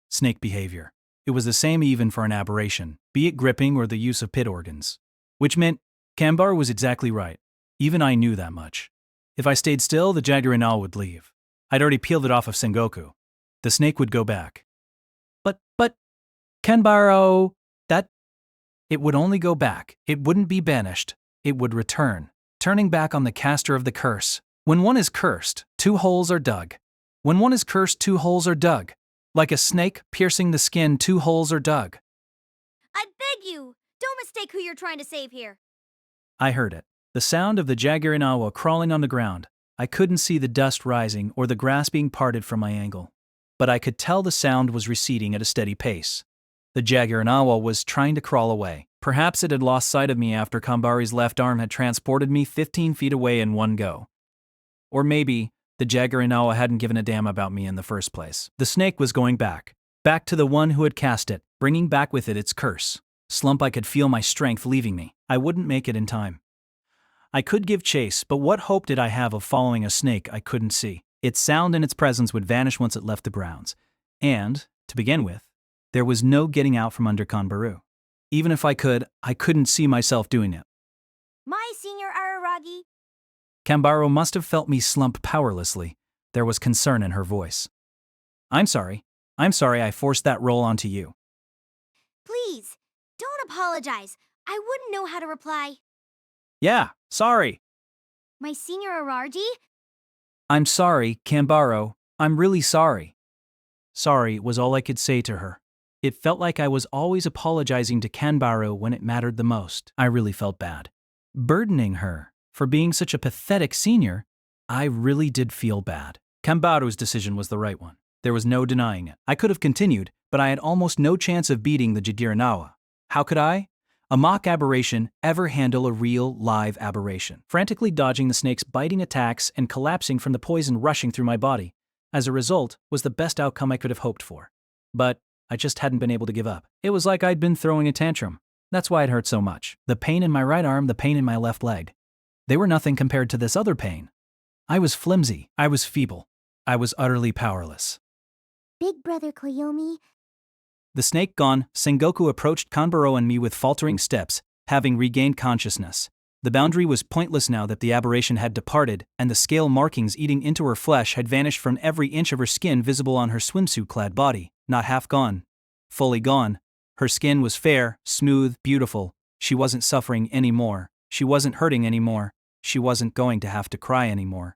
Snake behavior. It was the same even for an aberration, be it gripping or the use of pit organs. Which meant Kanbaru was exactly right. Even I knew that much. If I stayed still, the Jaguarinal would leave. I'd already peeled it off of Sengoku. The snake would go back. But, Kanbaru, it would only go back. It wouldn't be banished. It would return, turning back on the caster of the curse. When one is cursed, 2 holes are dug. When one is cursed, 2 holes are dug. Like a snake piercing the skin, 2 holes are dug. I beg you, don't mistake who you're trying to save here. I heard it. The sound of the Jaguarinawa crawling on the ground. I couldn't see the dust rising or the grass being parted from my angle. But I could tell the sound was receding at a steady pace. The Jaguarinawa was trying to crawl away. Perhaps it had lost sight of me after Kanbaru's left arm had transported me 15 feet away in one go. Or maybe the Jaguarinawa hadn't given a damn about me in the first place. The snake was going back to the one who had cast it, bringing back with it its curse. Slump, I could feel my strength leaving me. I wouldn't make it in time. I could give chase, but what hope did I have of following a snake I couldn't see? Its sound and its presence would vanish once it left the grounds. And, to begin with, there was no getting out from under Kanbaru. Even if I could, I couldn't see myself doing it. My senior Araragi. Kanbaru must have felt me slump powerlessly. There was concern in her voice. I'm sorry I forced that role onto you. Please, don't apologize. I wouldn't know how to reply. Yeah, sorry. My senior Araragi? I'm sorry, Kanbaru. I'm really sorry. Sorry was all I could say to her. It felt like I was always apologizing to Kanbaru when it mattered the most. I really felt bad. Burdening her for being such a pathetic senior, I really did feel bad. Kanbaru's decision was the right one. There was no denying it. I could have continued, but I had almost no chance of beating the Jaguarinawa. How could I? A mock aberration ever handle a real, live aberration? Frantically dodging the snake's biting attacks and collapsing from the poison rushing through my body, as a result, was the best outcome I could have hoped for. But I just hadn't been able to give up. It was like I'd been throwing a tantrum. That's why it hurt so much. The pain in my right arm, the pain in my left leg. They were nothing compared to this other pain. I was flimsy. I was feeble. I was utterly powerless. Big Brother Koyomi. The snake gone, Sengoku approached Kanbaru and me with faltering steps, having regained consciousness. The boundary was pointless now that the aberration had departed, and the scale markings eating into her flesh had vanished from every inch of her skin visible on her swimsuit-clad body. Not half gone. Fully gone. Her skin was fair, smooth, beautiful. She wasn't suffering anymore. She wasn't hurting anymore. She wasn't going to have to cry anymore.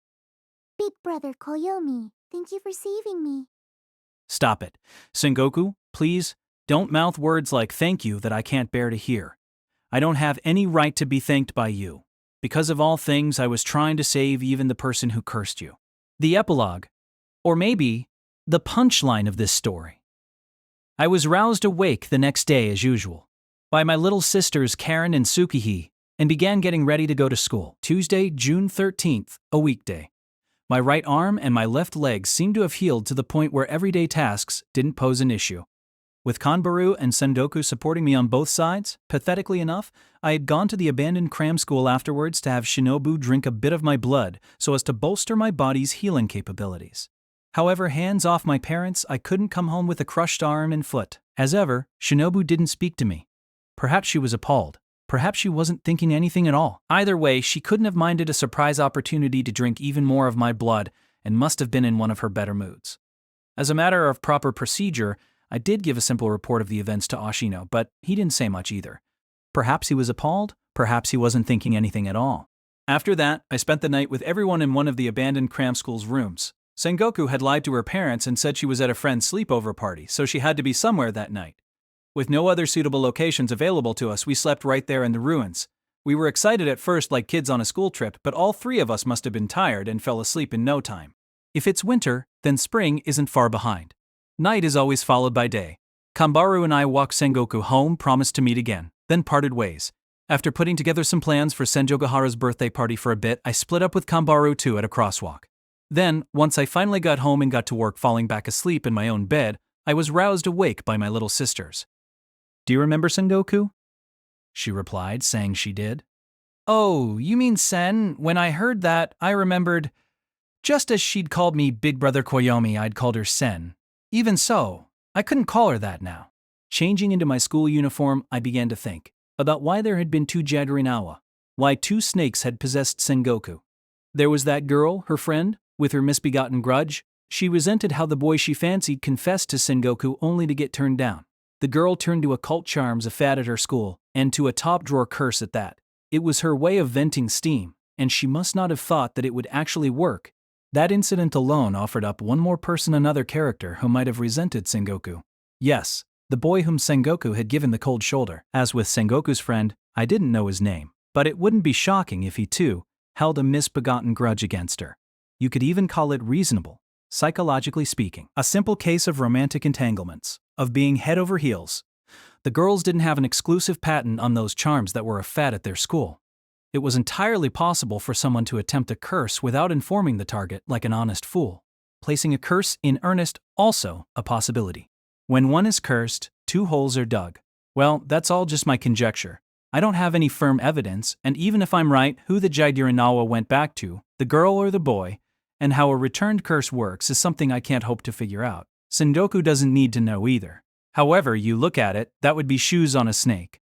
Big Brother Koyomi, thank you for saving me. Stop it. Sengoku, please, don't mouth words like thank you that I can't bear to hear. I don't have any right to be thanked by you. Because of all things, I was trying to save even the person who cursed you. The epilogue, or maybe the punchline of this story. I was roused awake the next day as usual, by my little sisters Karen and Tsukihi, and began getting ready to go to school. Tuesday, June 13th, a weekday. My right arm and my left leg seemed to have healed to the point where everyday tasks didn't pose an issue. With Kanbaru and Sendoku supporting me on both sides, pathetically enough, I had gone to the abandoned cram school afterwards to have Shinobu drink a bit of my blood so as to bolster my body's healing capabilities. However, hands off my parents, I couldn't come home with a crushed arm and foot. As ever, Shinobu didn't speak to me. Perhaps she was appalled. Perhaps she wasn't thinking anything at all. Either way, she couldn't have minded a surprise opportunity to drink even more of my blood and must have been in one of her better moods. As a matter of proper procedure, I did give a simple report of the events to Ashino, but he didn't say much either. Perhaps he was appalled, perhaps he wasn't thinking anything at all. After that, I spent the night with everyone in one of the abandoned cram school's rooms. Sengoku had lied to her parents and said she was at a friend's sleepover party, so she had to be somewhere that night. With no other suitable locations available to us, we slept right there in the ruins. We were excited at first like kids on a school trip, but all 3 of us must have been tired and fell asleep in no time. If it's winter, then spring isn't far behind. Night is always followed by day. Kambaru and I walked Sengoku home, promised to meet again, then parted ways. After putting together some plans for Senjougahara's birthday party for a bit, I split up with Kambaru too at a crosswalk. Then, once I finally got home and got to work falling back asleep in my own bed, I was roused awake by my little sisters. "Do you remember Sengoku?" She replied, saying she did. "Oh, you mean Sen? When I heard that, I remembered. Just as she'd called me Big Brother Koyomi, I'd called her Sen. Even so, I couldn't call her that now." Changing into my school uniform, I began to think about why there had been two Jaguarinawa, why two snakes had possessed Sengoku. There was that girl, her friend, with her misbegotten grudge. She resented how the boy she fancied confessed to Sengoku only to get turned down. The girl turned to occult charms, a fad at her school, and to a top-drawer curse at that. It was her way of venting steam, and she must not have thought that it would actually work. That incident alone offered up one more person, another character who might have resented Sengoku. Yes, the boy whom Sengoku had given the cold shoulder. As with Sengoku's friend, I didn't know his name, but it wouldn't be shocking if he too held a misbegotten grudge against her. You could even call it reasonable, psychologically speaking. A simple case of romantic entanglements, of being head over heels. The girls didn't have an exclusive patent on those charms that were a fad at their school. It was entirely possible for someone to attempt a curse without informing the target, like an honest fool. Placing a curse in earnest, also a possibility. When one is cursed, two holes are dug. Well, that's all just my conjecture. I don't have any firm evidence, and even if I'm right, who the Jaguarinawa went back to, the girl or the boy, and how a returned curse works is something I can't hope to figure out. Sengoku doesn't need to know either. However you look at it, that would be shoes on a snake.